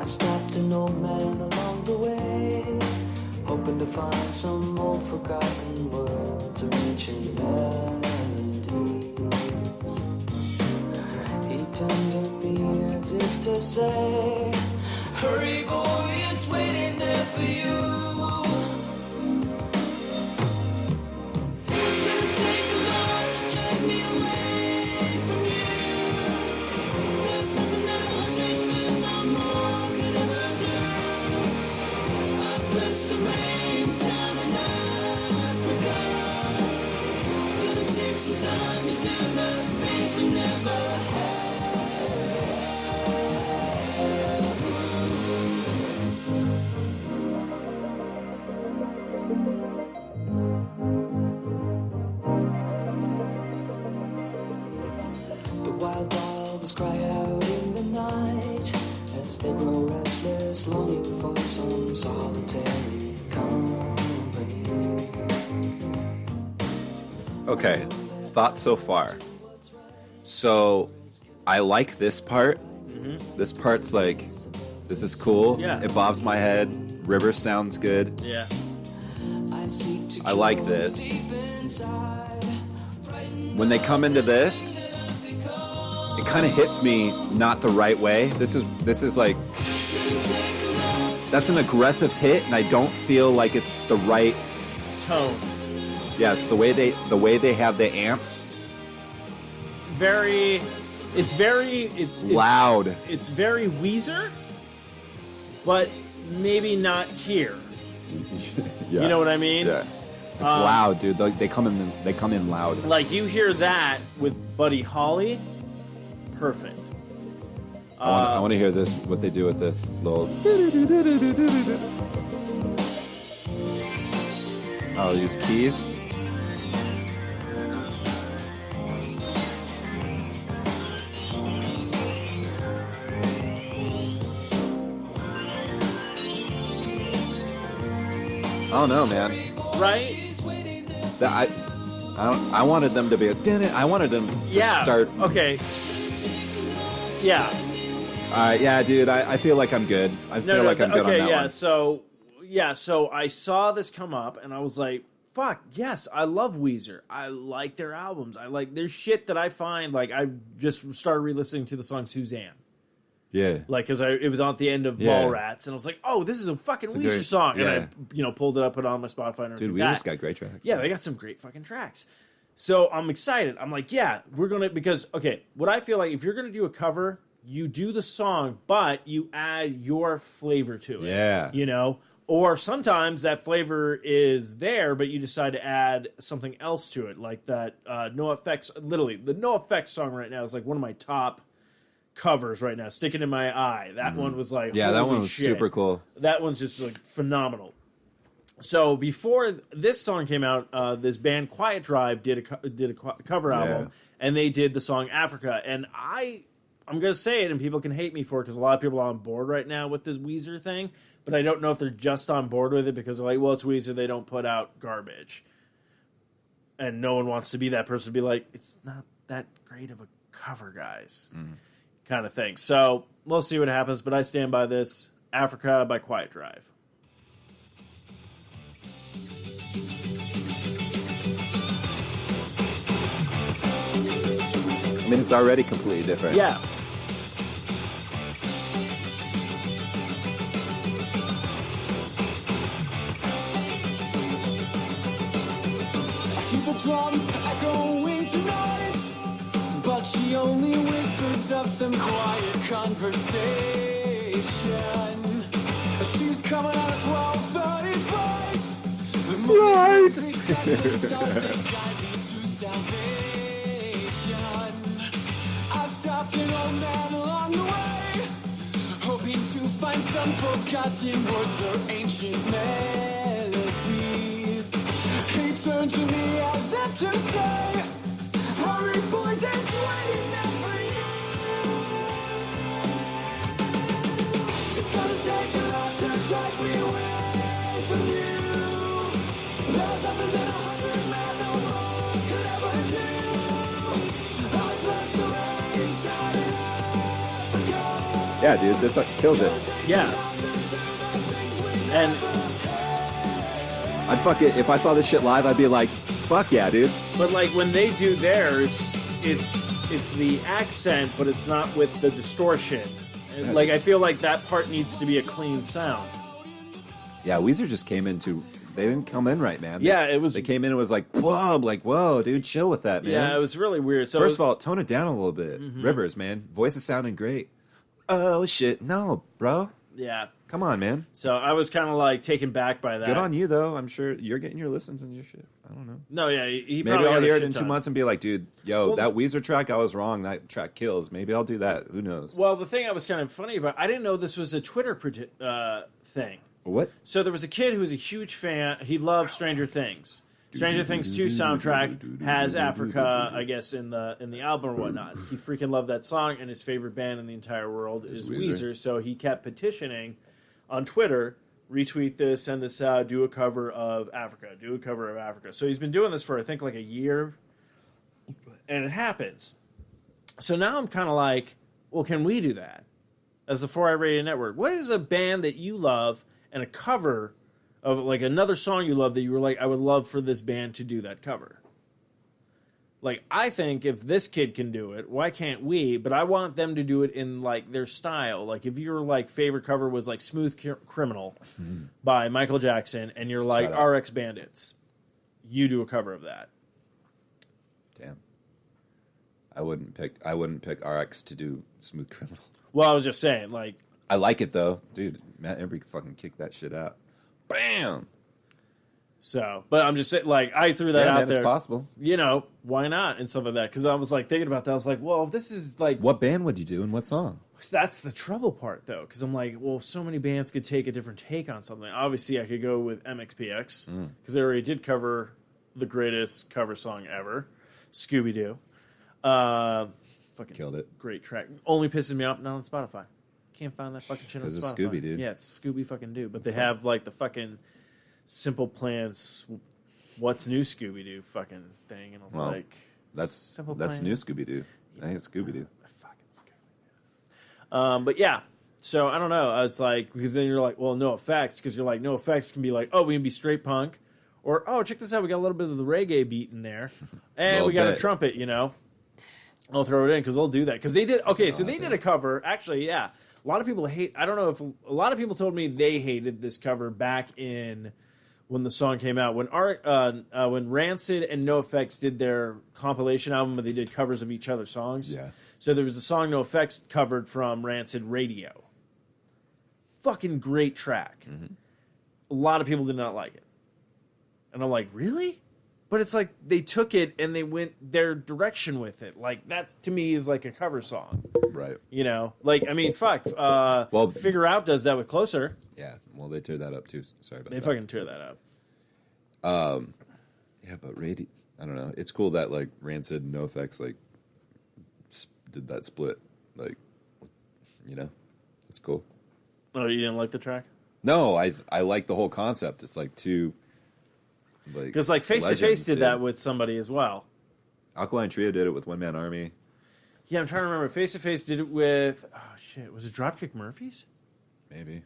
I stopped an old man along the way, hoping to find some old forgotten words or ancient melodies. He turned to me as if to say, hurry boy, it's waiting there for you. It's gonna take a lot to drag me away from you. There's nothing that 100 men or more could ever do. I bless the rains down in Africa. Gonna take some time to do the things we never had. The wild dogs cry out in the night as they grow restless, longing for some solitary company. Okay. Thoughts so far. So, I like this part. This part's like, this is cool. Yeah. It bobs my head. River sounds good. Yeah. I like this. When they come into this, it kind of hits me not the right way. This is like, that's an aggressive hit, and I don't feel like it's the right. Tone. Yes, the way they have the amps It's loud. It's very Weezer, but maybe not here. Yeah. You know what I mean? Yeah, it's loud, dude. They come in loud. Like you hear that with Buddy Holly, perfect. I want to hear this. What they do with this little. Oh, these keys. I don't know, man. Right? I wanted them to be. I wanted them to Yeah. start. Okay. Yeah. All right, yeah, dude. I feel like I'm good. I feel like I'm good okay, on that one. So I saw this come up and I was like, fuck, yes, I love Weezer. I like their albums. I like their shit that I find, like, I just started re-listening to the song Suzanne. Yeah. Like, because it was on at the end of Yeah. Mallrats, and I was like, oh, this is a fucking a Weezer great- song. yeah. And I, pulled it up, put it on my Spotify, and Dude, everything. we just got great tracks. Yeah, they got some great fucking tracks. So I'm excited. I'm like, yeah, we're going to, because, okay, what I feel like, if you're going to do a cover, you do the song, but you add your flavor to it. Yeah. You know? Or sometimes that flavor is there, but you decide to add something else to it. Like that NoFX, literally, the NoFX song right now is like one of my top covers right now. Sticking in My Eye. That one was like, Yeah, that holy one was shit. super cool. That one's just like phenomenal. So before this song came out, this band Quiet Drive did a cover album, and they did the song Africa. And I'm gonna say it, and people can hate me for it because a lot of people are on board right now with this Weezer thing. But I don't know if they're just on board with it because they're like, well, it's Weezer, they don't put out garbage, and no one wants to be that person to be like, it's not that great of a cover, guys, kind of thing. So we'll see what happens. But I stand by this Africa by Quiet Drive. I mean, it's already completely different. Yeah. Hear the drums echoing tonight, but she only whispers of some quiet conversation. She's coming on at 12:30 flight. The moon reflects the stars that guide me to salvation. I stopped an old man along the way, hoping to find some forgotten words or ancient melodies. He turned to me as if to say, hurry boys, it's waiting there for you. It's gonna take a lot to drag me away from you. There's nothing that 100 men no more could ever do. I bless the rain, started Africa. Yeah, dude, this kills it. Yeah. And I'd fuck it. If I saw this shit live, I'd be like, fuck yeah, dude. but like when they do theirs, it's the accent, but it's not with the distortion. And, like I feel like that part needs to be a clean sound. Yeah, Weezer just came into. They didn't come in right, man. Yeah, it was- They came in and was like, whoa, dude, chill with that, man. Yeah, it was really weird. So First of all, tone it down a little bit. Rivers, man, voice is sounding great. Oh shit, no, bro, yeah. come on, man. So I was kind of like taken back by that. Good on you, though. I'm sure you're getting your listens and your shit. I don't know. No, yeah, he Maybe probably I'll got a hear it shit in 2 ton. months and be like, dude, yo, Well, that Weezer track, I was wrong. That track kills. Maybe I'll do that. Who knows? Well, the thing I was kind of funny about, I didn't know this was a Twitter thing. What? So there was a kid who was a huge fan. He loved Stranger Things. Stranger Things 2 soundtrack has Africa, I guess, in the album or whatnot. He freaking loved that song, and his favorite band in the entire world is Weezer. So he kept petitioning on Twitter, retweet this, send this out, do a cover of Africa, do a cover of Africa. So he's been doing this for, I think, like a year, and it happens. So now I'm kind of like, well, can we do that as the 4i Radio Network? What is a band that you love and a cover of like another song you love that you were like, I would love for this band to do that cover? Like, I think if this kid can do it, why can't we? But I want them to do it in like their style. Like if your like favorite cover was like Smooth Criminal by Michael Jackson, and you're like Shout out. RX Bandits, you do a cover of that. Damn. I wouldn't pick RX to do Smooth Criminal. Well, I was just saying, like, I like it though, dude. Matt Embry fucking kicked that shit out. Bam. so. But I'm just saying, like, I threw that Yeah, out man, there. it's possible. You know, why not and stuff like that? Because I was like thinking about that. I was like, well, if this is like, What band would you do and what song? that's the trouble part though. Because I'm like, well, so many bands could take a different take on something. Obviously, I could go with MXPX because they already did cover the greatest cover song ever, Scooby Doo. Fucking Killed it. Great track. Only pisses me off not on Spotify. Can't find that fucking shit on 'Cause Spotify. it's Scooby, dude. Yeah, it's Scooby fucking Doo. But they have like the fucking Simple Plans, what's new Scooby Doo fucking thing, and I was Well, like, That's Simple that's Plan. new Scooby Doo. I think it's Scooby Doo. fucking Scooby. But yeah, so I don't know. It's like, because then you're like, well, no effects, because you're like, no effects can be like, oh, we can be straight punk, or oh, check this out, we got a little bit of the reggae beat in there, and Little we got a bit. trumpet, you know. I'll throw it in because they'll do that. Because they did. Okay, so they did a cover. Actually, yeah. A lot of people hate. I don't know if a lot of people told me they hated this cover back in when the song came out. When Rancid and NoFX did their compilation album, where they did covers of each other's songs. Yeah. So there was a song NoFX covered from Rancid, Radio. Fucking great track. Mm-hmm. A lot of people did not like it, and I'm like, really? But it's like they took it and they went their direction with it. Like that to me is like a cover song. Right. You know, like I mean, fuck. Well, Figure Out does that with Closer. Yeah. Well, they tear that up too. Sorry about They that. fucking tear that up. Yeah, but radio. I don't know. It's cool that like Rancid and NoFX like did that split. Like, you know, it's cool. Oh, you didn't like the track? No, I like the whole concept. It's like two. Because like Face to Face legends, did dude. that with somebody as well. Alkaline Trio did it with One Man Army. Yeah, I'm trying to remember. Face to Face did it with was it Dropkick Murphys? Maybe.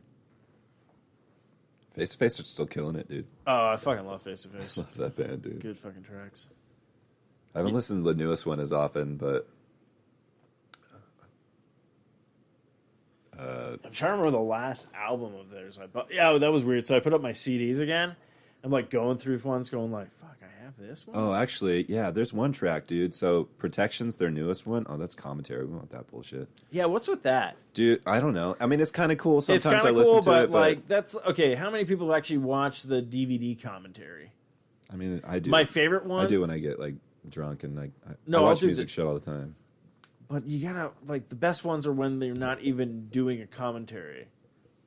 Face to Face are still killing it, dude. Oh, I fucking love Face to Face. Love that band, dude. Good fucking tracks. I haven't listened to the newest one as often, but I'm trying to remember the last album of theirs I bought. Yeah, that was weird. So I put up my CDs again. I'm like going through ones, going like, "Fuck, I have this one." oh, actually, yeah, there's one track, dude. So Protection's their newest one. Oh, that's commentary. We want that bullshit, Yeah, what's with that? dude. I don't know. I mean, it's kind of cool. It's Sometimes kind I of listen cool, to but it, but like that's okay. How many people have actually watched the DVD commentary? I mean, I do. My favorite one. I do when I get like drunk and like I No, I'll watch do music the- shit all the time. But you gotta like the best ones are when they're not even doing a commentary,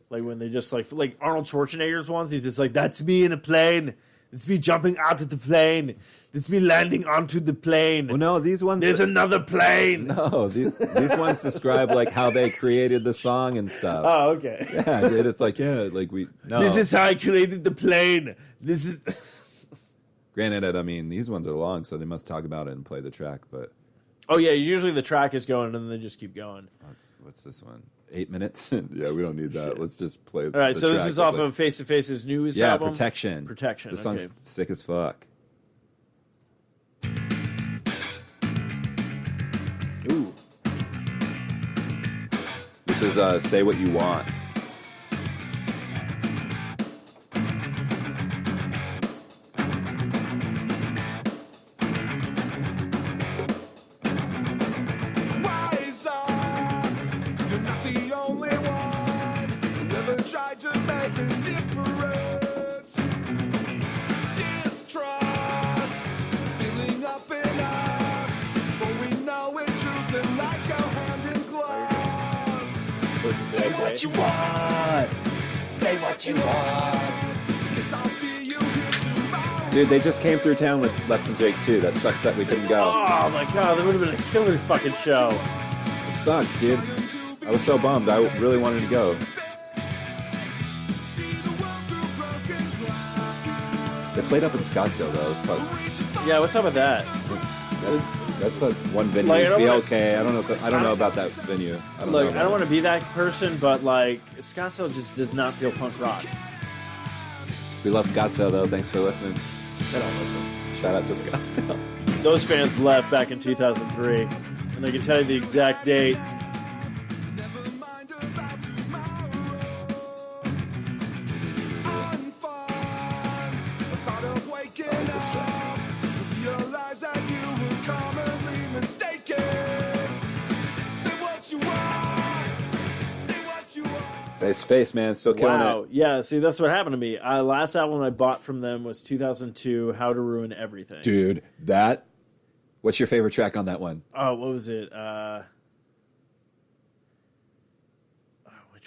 like when they just like Arnold Schwarzenegger's ones. He's just like, "That's me in a plane. It's me jumping out of the plane. It's me landing onto the plane. Well, no, these ones. There's another plane." No, these ones describe like how they created the song and stuff. Oh, okay. Yeah, dude. It's like no. This is how I created the plane. This is. Granted, I mean, these ones are long, so they must talk about it and play the track. But Oh yeah, usually the track is going and then they just keep going. what's this one? 8 minutes? Yeah, we don't need that. Let's just play. All right, so this is off of Face to Face's newest album. Protection. Protection. This okay. song's sick as fuck. Ooh. This is Say What You Want. Rise up, you're not the only one who ever tried to make a difference. Distrust, feeling up in us, for we know it, truth and lies go hand in glove. Say what you want, say what you want, 'cause I'll see you here tomorrow. Dude, they just came through town with Less Than Jake too. That sucks that we couldn't go. Oh my god, that would have been a killer fucking show. It sucks, dude. I was so bummed. I really wanted to go. See the world through broken glass. They played up in Scottsdale though. Fuck. Yeah, what's up with that? That's the one venue. Like, I don't wanna- BLK. I don't know about that venue. I don't Look, know I don't want to be that person, but like Scottsdale just does not feel punk rock. We love Scottsdale though. Thanks for listening. They don't listen. Shout out to Scottsdale. Those fans left back in 2003, and they can tell you the exact date. Never mind about tomorrow. I'm fine. I thought of waking up. Realize that you were commonly mistaken. Say what you want. Say what you want. Face to Face, man, still killing Wow. it. Yeah, see, that's what happened to me. Last album I bought from them was 2002, How to Ruin Everything. Dude, that. What's your favorite track on that one? Oh, what was it? Which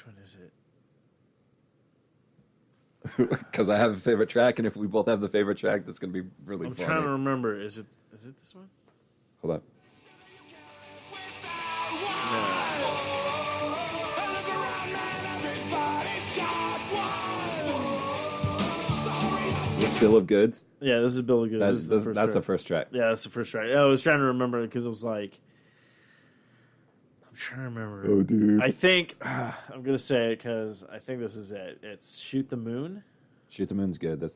one is it? Because I have a favorite track, and if we both have the favorite track, that's going to be really I'm funny. trying to remember. Is it this one? Hold on. This Bill of Goods. Yeah, this is Billy Good. That's the first track. Yeah, that's the first track. I was trying to remember because it was like, I'm trying to remember. Oh, dude. I think I'm gonna say it because I think this is it. It's "Shoot the Moon." Shoot the Moon's good.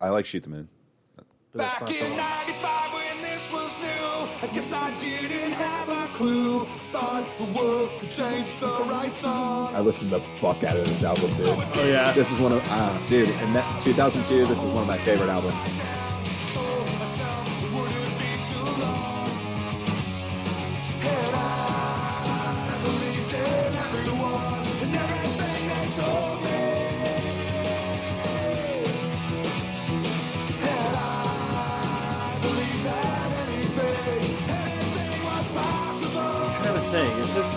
I like Shoot the Moon. But that's Back not the in one. '95 when this was new, I guess I didn't have a clue. Thought the world would change with the right song. I listened the fuck out of this album, dude. Oh yeah. This is one of, dude, in that 2002, this is one of my favorite albums. Told myself it wouldn't be too long. And I believed in everyone and everything they told me. And I believed that anything was possible. I'm trying to think. Is this?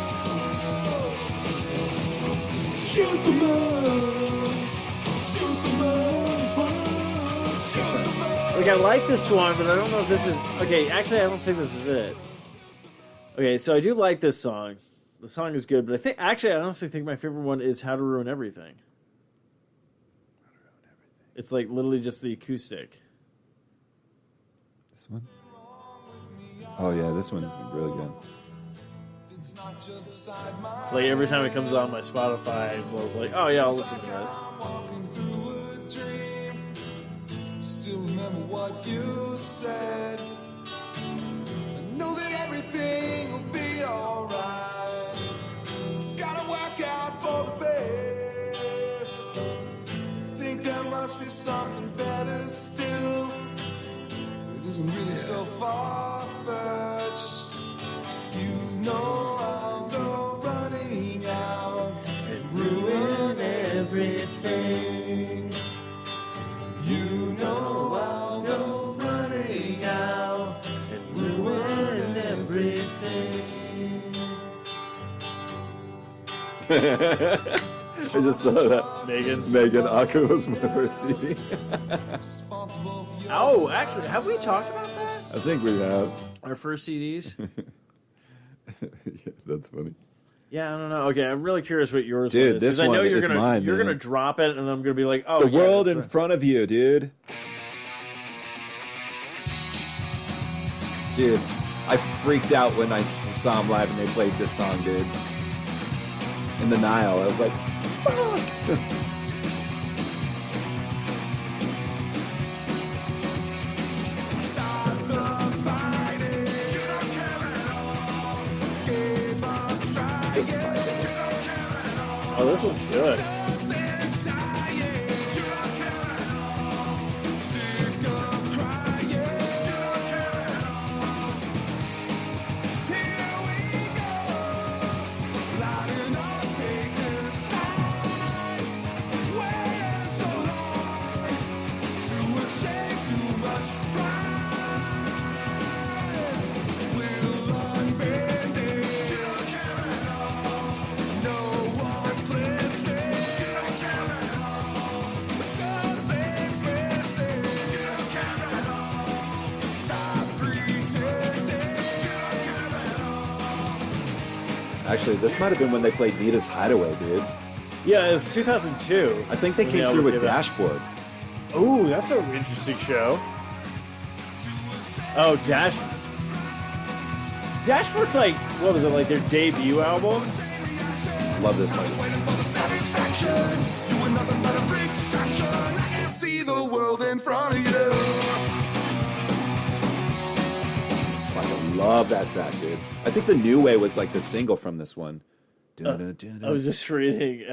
Shoot the moon, shoot the moon, shoot the moon. Like I like this one, but I don't know if this is okay. Actually, I don't think this is it. Okay, so I do like this song. The song is good, but I honestly think my favorite one is "How to Ruin Everything." It's like literally just the acoustic. This one? Oh yeah, this one's really good. Like every time it comes on my Spotify, I was like, "Oh yeah, I'll listen to this." Walking through a dream. Still remember what you said. I know that everything will be alright. It's gotta work out for the best. I think there must be something better still. It isn't really so far-fetched. You know I'll go running out and ruin everything. You know I'll go running out and ruin everything. I just saw that. Megan Aku was my first CD. Oh, actually, have we talked about that? I think we have. Our first CDs? Yeah, that's funny. Yeah, I don't know. Okay, I'm really curious what yours Dude, is. this I know one you're is gonna mine, you're man. gonna drop it, and I'm gonna be like, oh, The yeah, world that's in right. front of you, dude. Dude, I freaked out when I saw him live and they played this song, dude. In the Nile, I was like, fuck. Stop the fighting. You don't care at all. Give up trying. This is my favorite. Oh, this one's good. Something's dying. You don't care at all. Sick of crying. You don't care at all. Here we go. Lining up, taking sides. Waiting so long. Too ashamed, too much pride. We'll unbend it. You don't care at all. No one's listening. You don't care at all. Something's missing. You don't care at all. Stop pretending. You don't care at all. Actually, this might have been when they played Nita's Hideaway, dude. Yeah, it was 2002. I think they When came the through album with came out. Dashboard. Ooh, that's an interesting show. Oh, Dashboard's like, what was it, like their debut album? Love this one. Waiting for the satisfaction. You were nothing but a big distraction. I can see the world in front of you. Fucking love that track, dude. I think the New Way was like the single from this one. I was just reading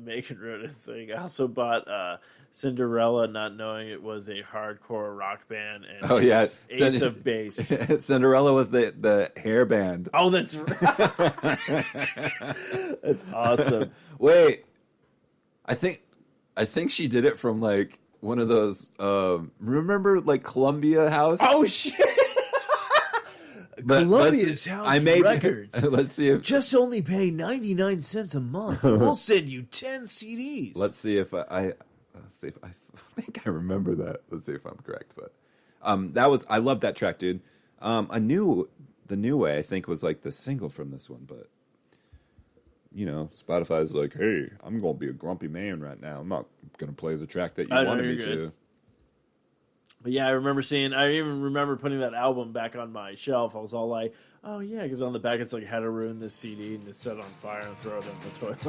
Megan wrote it saying, I also bought Cinderella not knowing it was a hardcore rock band and Oh, yeah. Ace of Base. Cinderella was the hair band. Oh, that's right. That's awesome. Wait, I think she did it from like one of those. Remember like Columbia House? Oh, shit. But Columbia's House Records. Let's see if Just only pay 99 cents a month. We'll send you 10 CDs. let's see if I think I remember that. Let's see if I'm correct. But I love that track, dude. The New Way I think was like the single from this one, but you know, Spotify's like, hey, I'm gonna be a grumpy man right now. I'm not gonna play the track that you I know, wanted me you're to. good. But yeah, I even remember putting that album back on my shelf. I was all like, oh yeah, because on the back it's like how to ruin this CD and to set it on fire and throw it in the toilet.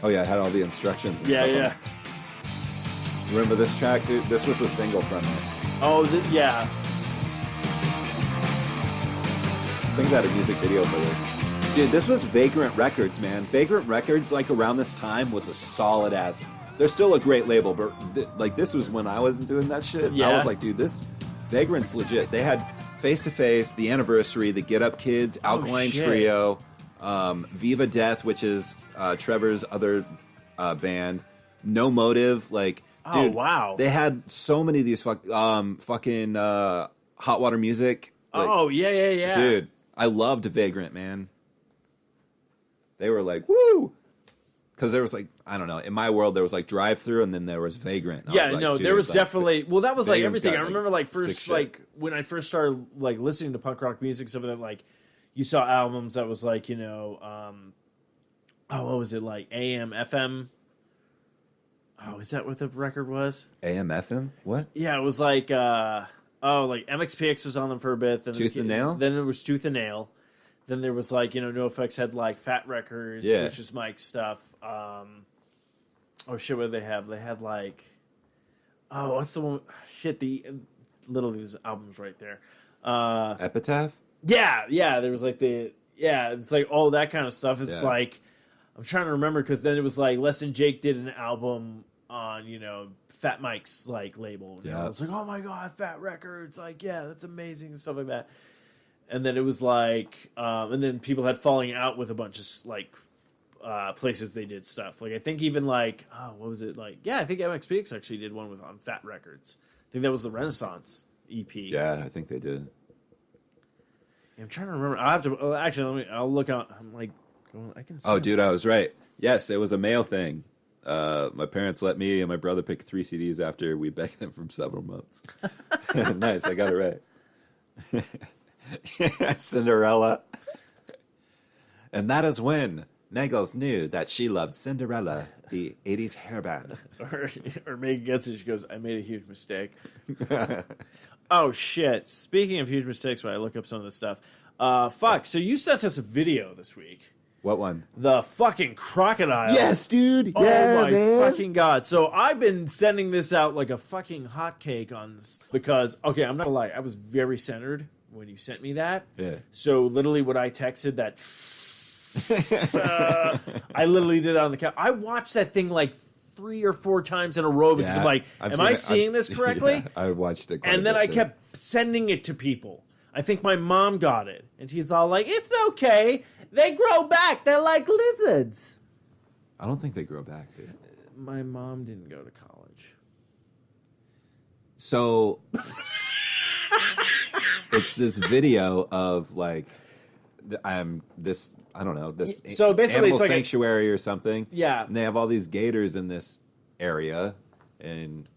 Oh yeah, it had all the instructions. And Yeah, stuff on yeah. it. Remember this track, dude? This was the single from it. Oh, yeah. think they had a music video for this. Dude, this was Vagrant Records, man. Vagrant Records, like around this time, was a solid ass. They're still a great label, but like this was when I wasn't doing that shit. Yeah. I was like, dude, this Vagrant's legit. They had Face to Face, The Anniversary, The Get Up Kids, Alkaline shit. Trio, Viva Death, which is Trevor's other band, No Motive, like. Oh, Dude, wow. They had so many of these fucking Hot Water Music. Like, Oh, yeah. dude, I loved Vagrant, man. They were like, woo! Because there was like, I don't know, in my world there was like Drive Through and then there was Vagrant. And I Yeah, was like, no, dude, there was like, definitely. Well, that was like Vagrant's everything. got, I remember like sick first, shit. like when I first started like listening to punk rock music, some of that like you saw albums that was like, what was it, like AM, FM? Oh, is that what the record was? AM FM? What? Yeah, it was like like MXPX was on them for a bit. Then Tooth and Nail? Then it was Tooth and Nail. Then there was like, NoFX had like Fat Records, Yeah. which is Mike's stuff. Oh shit, what did they have? They had like, what's the one? Shit, literally these albums right there. Epitaph? Yeah. There was like it's like all that kind of stuff. It's Yeah. like, I'm trying to remember because then it was like Less Than Jake did an album on, Fat Mike's like label. Yeah. I was like, oh my God, Fat Records. Like, yeah, that's amazing and stuff like that. And then it was like, and then people had falling out with a bunch of like places they did stuff. Like I think even like, what was it like? Yeah, I think MXPX actually did one on Fat Records. I think that was the Renaissance EP. Yeah, I think they did. I'm trying to remember. I have to actually. I'll look out. I'm like, I can. Oh, dude, I was right. Yes, it was a mail thing. My parents let me and my brother pick 3 CDs after we begged them for several months. Nice, I got it right. Cinderella. And that is when Nagels knew that she loved Cinderella, the 80s hairband. or Megan gets it. She goes, "I made a huge mistake." Oh shit! Speaking of huge mistakes, when I look up some of this stuff, fuck. So you sent us a video this week. What one? The fucking crocodile. Yes, dude. Oh Yeah, my man. fucking God. So I've been sending this out like a fucking hotcake on this because, okay, I'm not gonna lie, I was very centered when you sent me that. Yeah. So literally what I texted that, I literally did it on the couch. I watched that thing like 3 or 4 times in a row because I'm like, am I seeing this correctly? Yeah, I watched it quite And a then bit, I too. kept sending it to people. I think my mom got it. And she's all like, it's okay. They grow back. They're like lizards. I don't think they grow back, dude. My mom didn't go to college. So it's this video of like this I don't know, this So basically animal it's like sanctuary or something. Yeah. And they have all these gators in this area and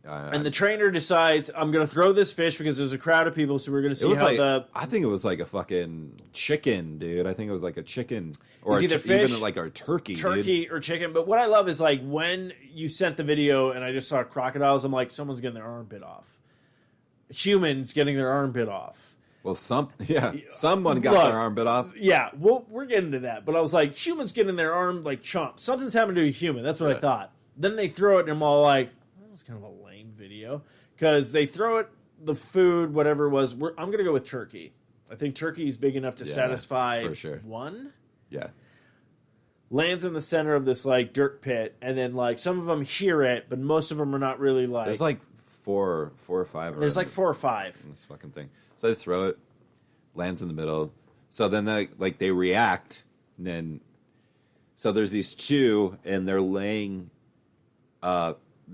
And the trainer decides, I'm going to throw this fish because there's a crowd of people, so we're going to see it was how like I think it was like a fucking chicken, dude. I think it was like a chicken or It's either fish, even like a turkey, dude. turkey or chicken. But what I love is like when you sent the video and I just saw crocodiles, I'm like, someone's getting their arm bit off. Humans getting their arm bit off. Well, someone got Look, their arm bit off. Yeah, well, we're getting to that. But I was like, humans getting their arm like chomped. Something's happened to a human. That's what I thought. Then they throw it and I'm all like, this is kind of a lame video. Because they throw it, the food, whatever it was. I'm going to go with turkey. I think turkey is big enough to satisfy for sure. one. Yeah. Lands in the center of this like dirt pit, and then like some of them hear it, but most of them are not really like. There's like four or five. There's like 4 or 5. In this fucking thing. So they throw it, lands in the middle. So then they react, and then so there's these 2, and they're laying,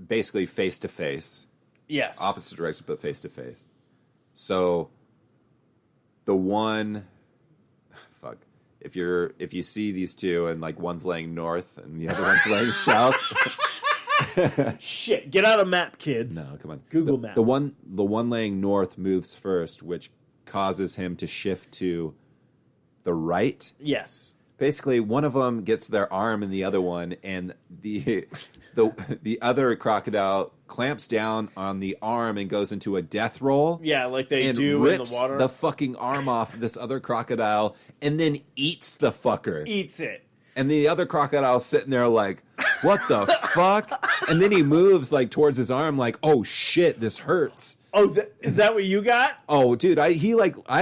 basically face to face, Yes. opposite direction, but face to face. So the one, fuck. If you see these 2 and like one's laying north and the other one's laying south. Shit, get out of map, kids. No, come on. Google the, Maps. The one laying north moves first, which causes him to shift to the right. Yes. Basically, one of them gets their arm in the other one, and the other crocodile clamps down on the arm and goes into a death roll. Yeah, like they and do rips in the water. the fucking arm off this other crocodile, and then eats the fucker. Eats it. And the other crocodile's sitting there like, what the fuck? and then he moves like towards his arm, like, oh shit, this hurts. Oh, is that what you got? Oh, dude, I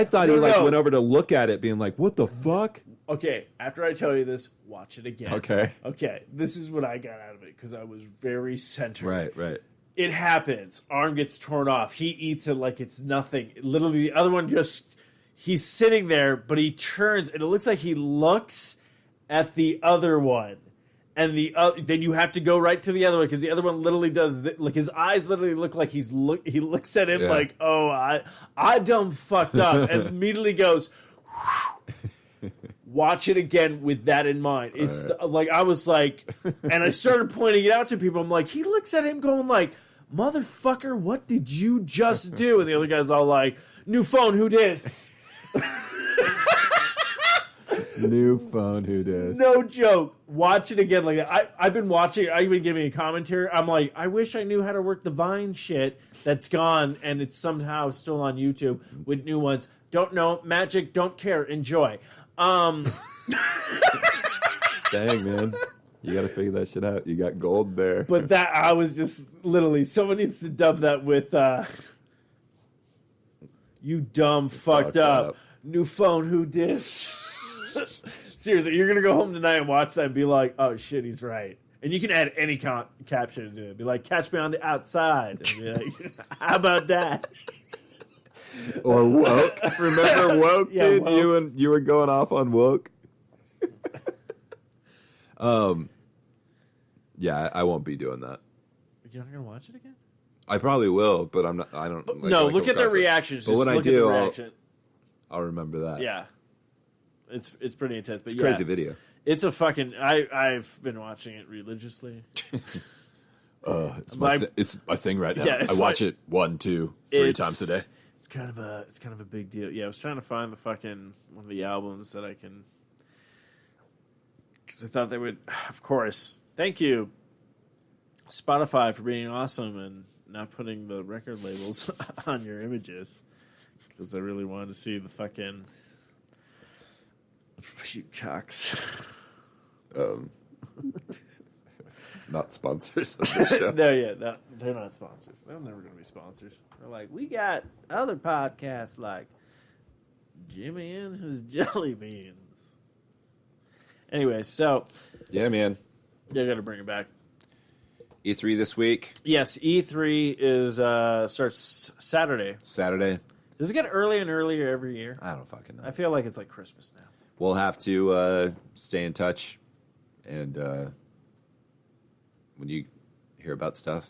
thought he No. went over to look at it, being like, what the fuck? Okay, after I tell you this, watch it again. Okay. Okay, this is what I got out of it because I was very centered. Right. It happens. Arm gets torn off. He eats it like it's nothing. Literally, the other one he's sitting there, but he turns, and it looks like he looks at the other one. And then you have to go right to the other one because the other one literally does like his eyes literally look like he looks at him like, oh, I done fucked up, and immediately goes. Watch it again with that in mind. It's like I was like, and I started pointing it out to people. I'm like, he looks at him going like, motherfucker, what did you just do? And the other guy's all like, new phone, who dis? New phone, who dis? No joke. Watch it again. Like I've been watching. I've been giving a commentary. I'm like, I wish I knew how to work the Vine shit that's gone and it's somehow still on YouTube with new ones. Don't know. Magic. Don't care. Enjoy. Dang, man. You got to figure that shit out. You got gold there. But that I was just literally someone needs to dub that with you dumb fucked up. New phone, who dis? Seriously, you're gonna go home tonight and watch that and be like, oh shit, he's right. And you can add any caption to it. Be like, catch me on the outside. And be like, how about that? Or woke. Remember woke, Yeah, dude? woke. You were going off on woke. Yeah, I won't be doing that. You're not gonna watch it again? I probably will, but I'm not. I don't. No, look at their reactions. But Just when I look at do, the reaction. I'll remember that. Yeah, it's pretty intense. But It's a crazy video. It's a fucking. I've been watching it religiously. It's My- it's my thing right now. Yeah, it's I watch my- it 1, 2, 3 times a day. It's kind of a big deal. Yeah, I was trying to find the fucking one of the albums that I can, because I thought they would. Of course, thank you, Spotify, for being awesome and not putting the record labels on your images, because I really wanted to see the fucking you cocks. Not sponsors of the show. No, they're not sponsors. They're never going to be sponsors. They're like, we got other podcasts like Jimmy and his Jelly Beans. Anyway, so Yeah, man. they're going to bring it back. E3 this week, Yes, E3 is starts Saturday. Saturday. Does it get earlier and earlier every year? I don't fucking know. I feel like it's like Christmas now. We'll have to stay in touch, and when you hear about stuff,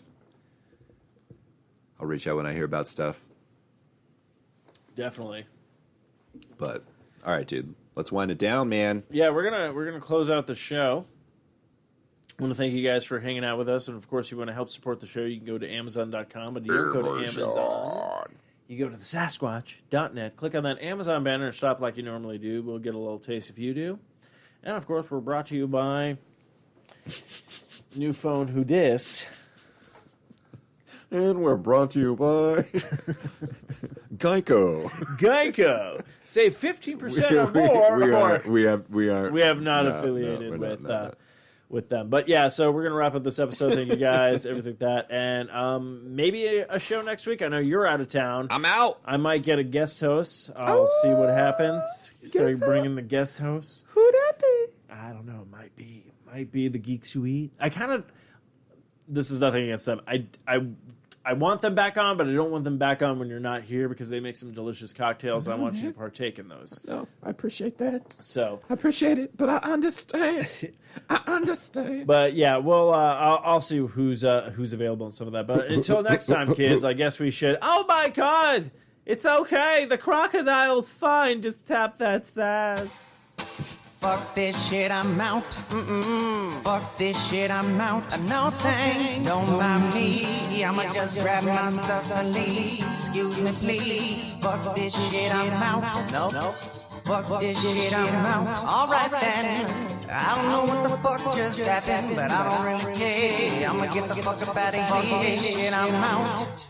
I'll reach out when I hear about stuff. Definitely. But all right, dude, let's wind it down, man. Yeah, we're gonna close out the show. I want to thank you guys for hanging out with us, and of course, if you want to help support the show, you can go to Amazon.com, but you don't go to Amazon. You go to the Sasquatch.net, click on that Amazon banner, and shop like you normally do. We'll get a little taste if you do. And of course, we're brought to you by New Phone Who Dis. And we're brought to you by Geico. Geico. Save 15% or more. We We have not no, affiliated no, we're with not. with them. But yeah, so we're gonna wrap up this episode. Thank you guys, everything like that, and maybe a show next week. I know you're out of town. I'm out. I might get a guest host. I'll see what happens. Start bringing the guest hosts. Who'd that be? I don't know. Might be the Geeks Who Eat. I kind of. This is nothing against them. I want them back on, but I don't want them back on when you're not here because they make some delicious cocktails. And I want you to partake in those. No, I appreciate that. So, I appreciate it, but I understand. I understand. but yeah, well, I'll see who's available and some of that. But until next time, kids, I guess we should. Oh my God, it's okay. The crocodile's fine. Just tap that sass. Fuck this shit, I'm out. Fuck this shit, I'm out. No thanks, don't mind me. I'ma just grab my stuff and leave. Excuse me, please. Fuck this shit, I'm out. Nope. Fuck this shit, I'm out. Alright then. I don't know what the fuck just happened, but I don't really care. I'ma get the fuck up out of here. Shit, I'm out.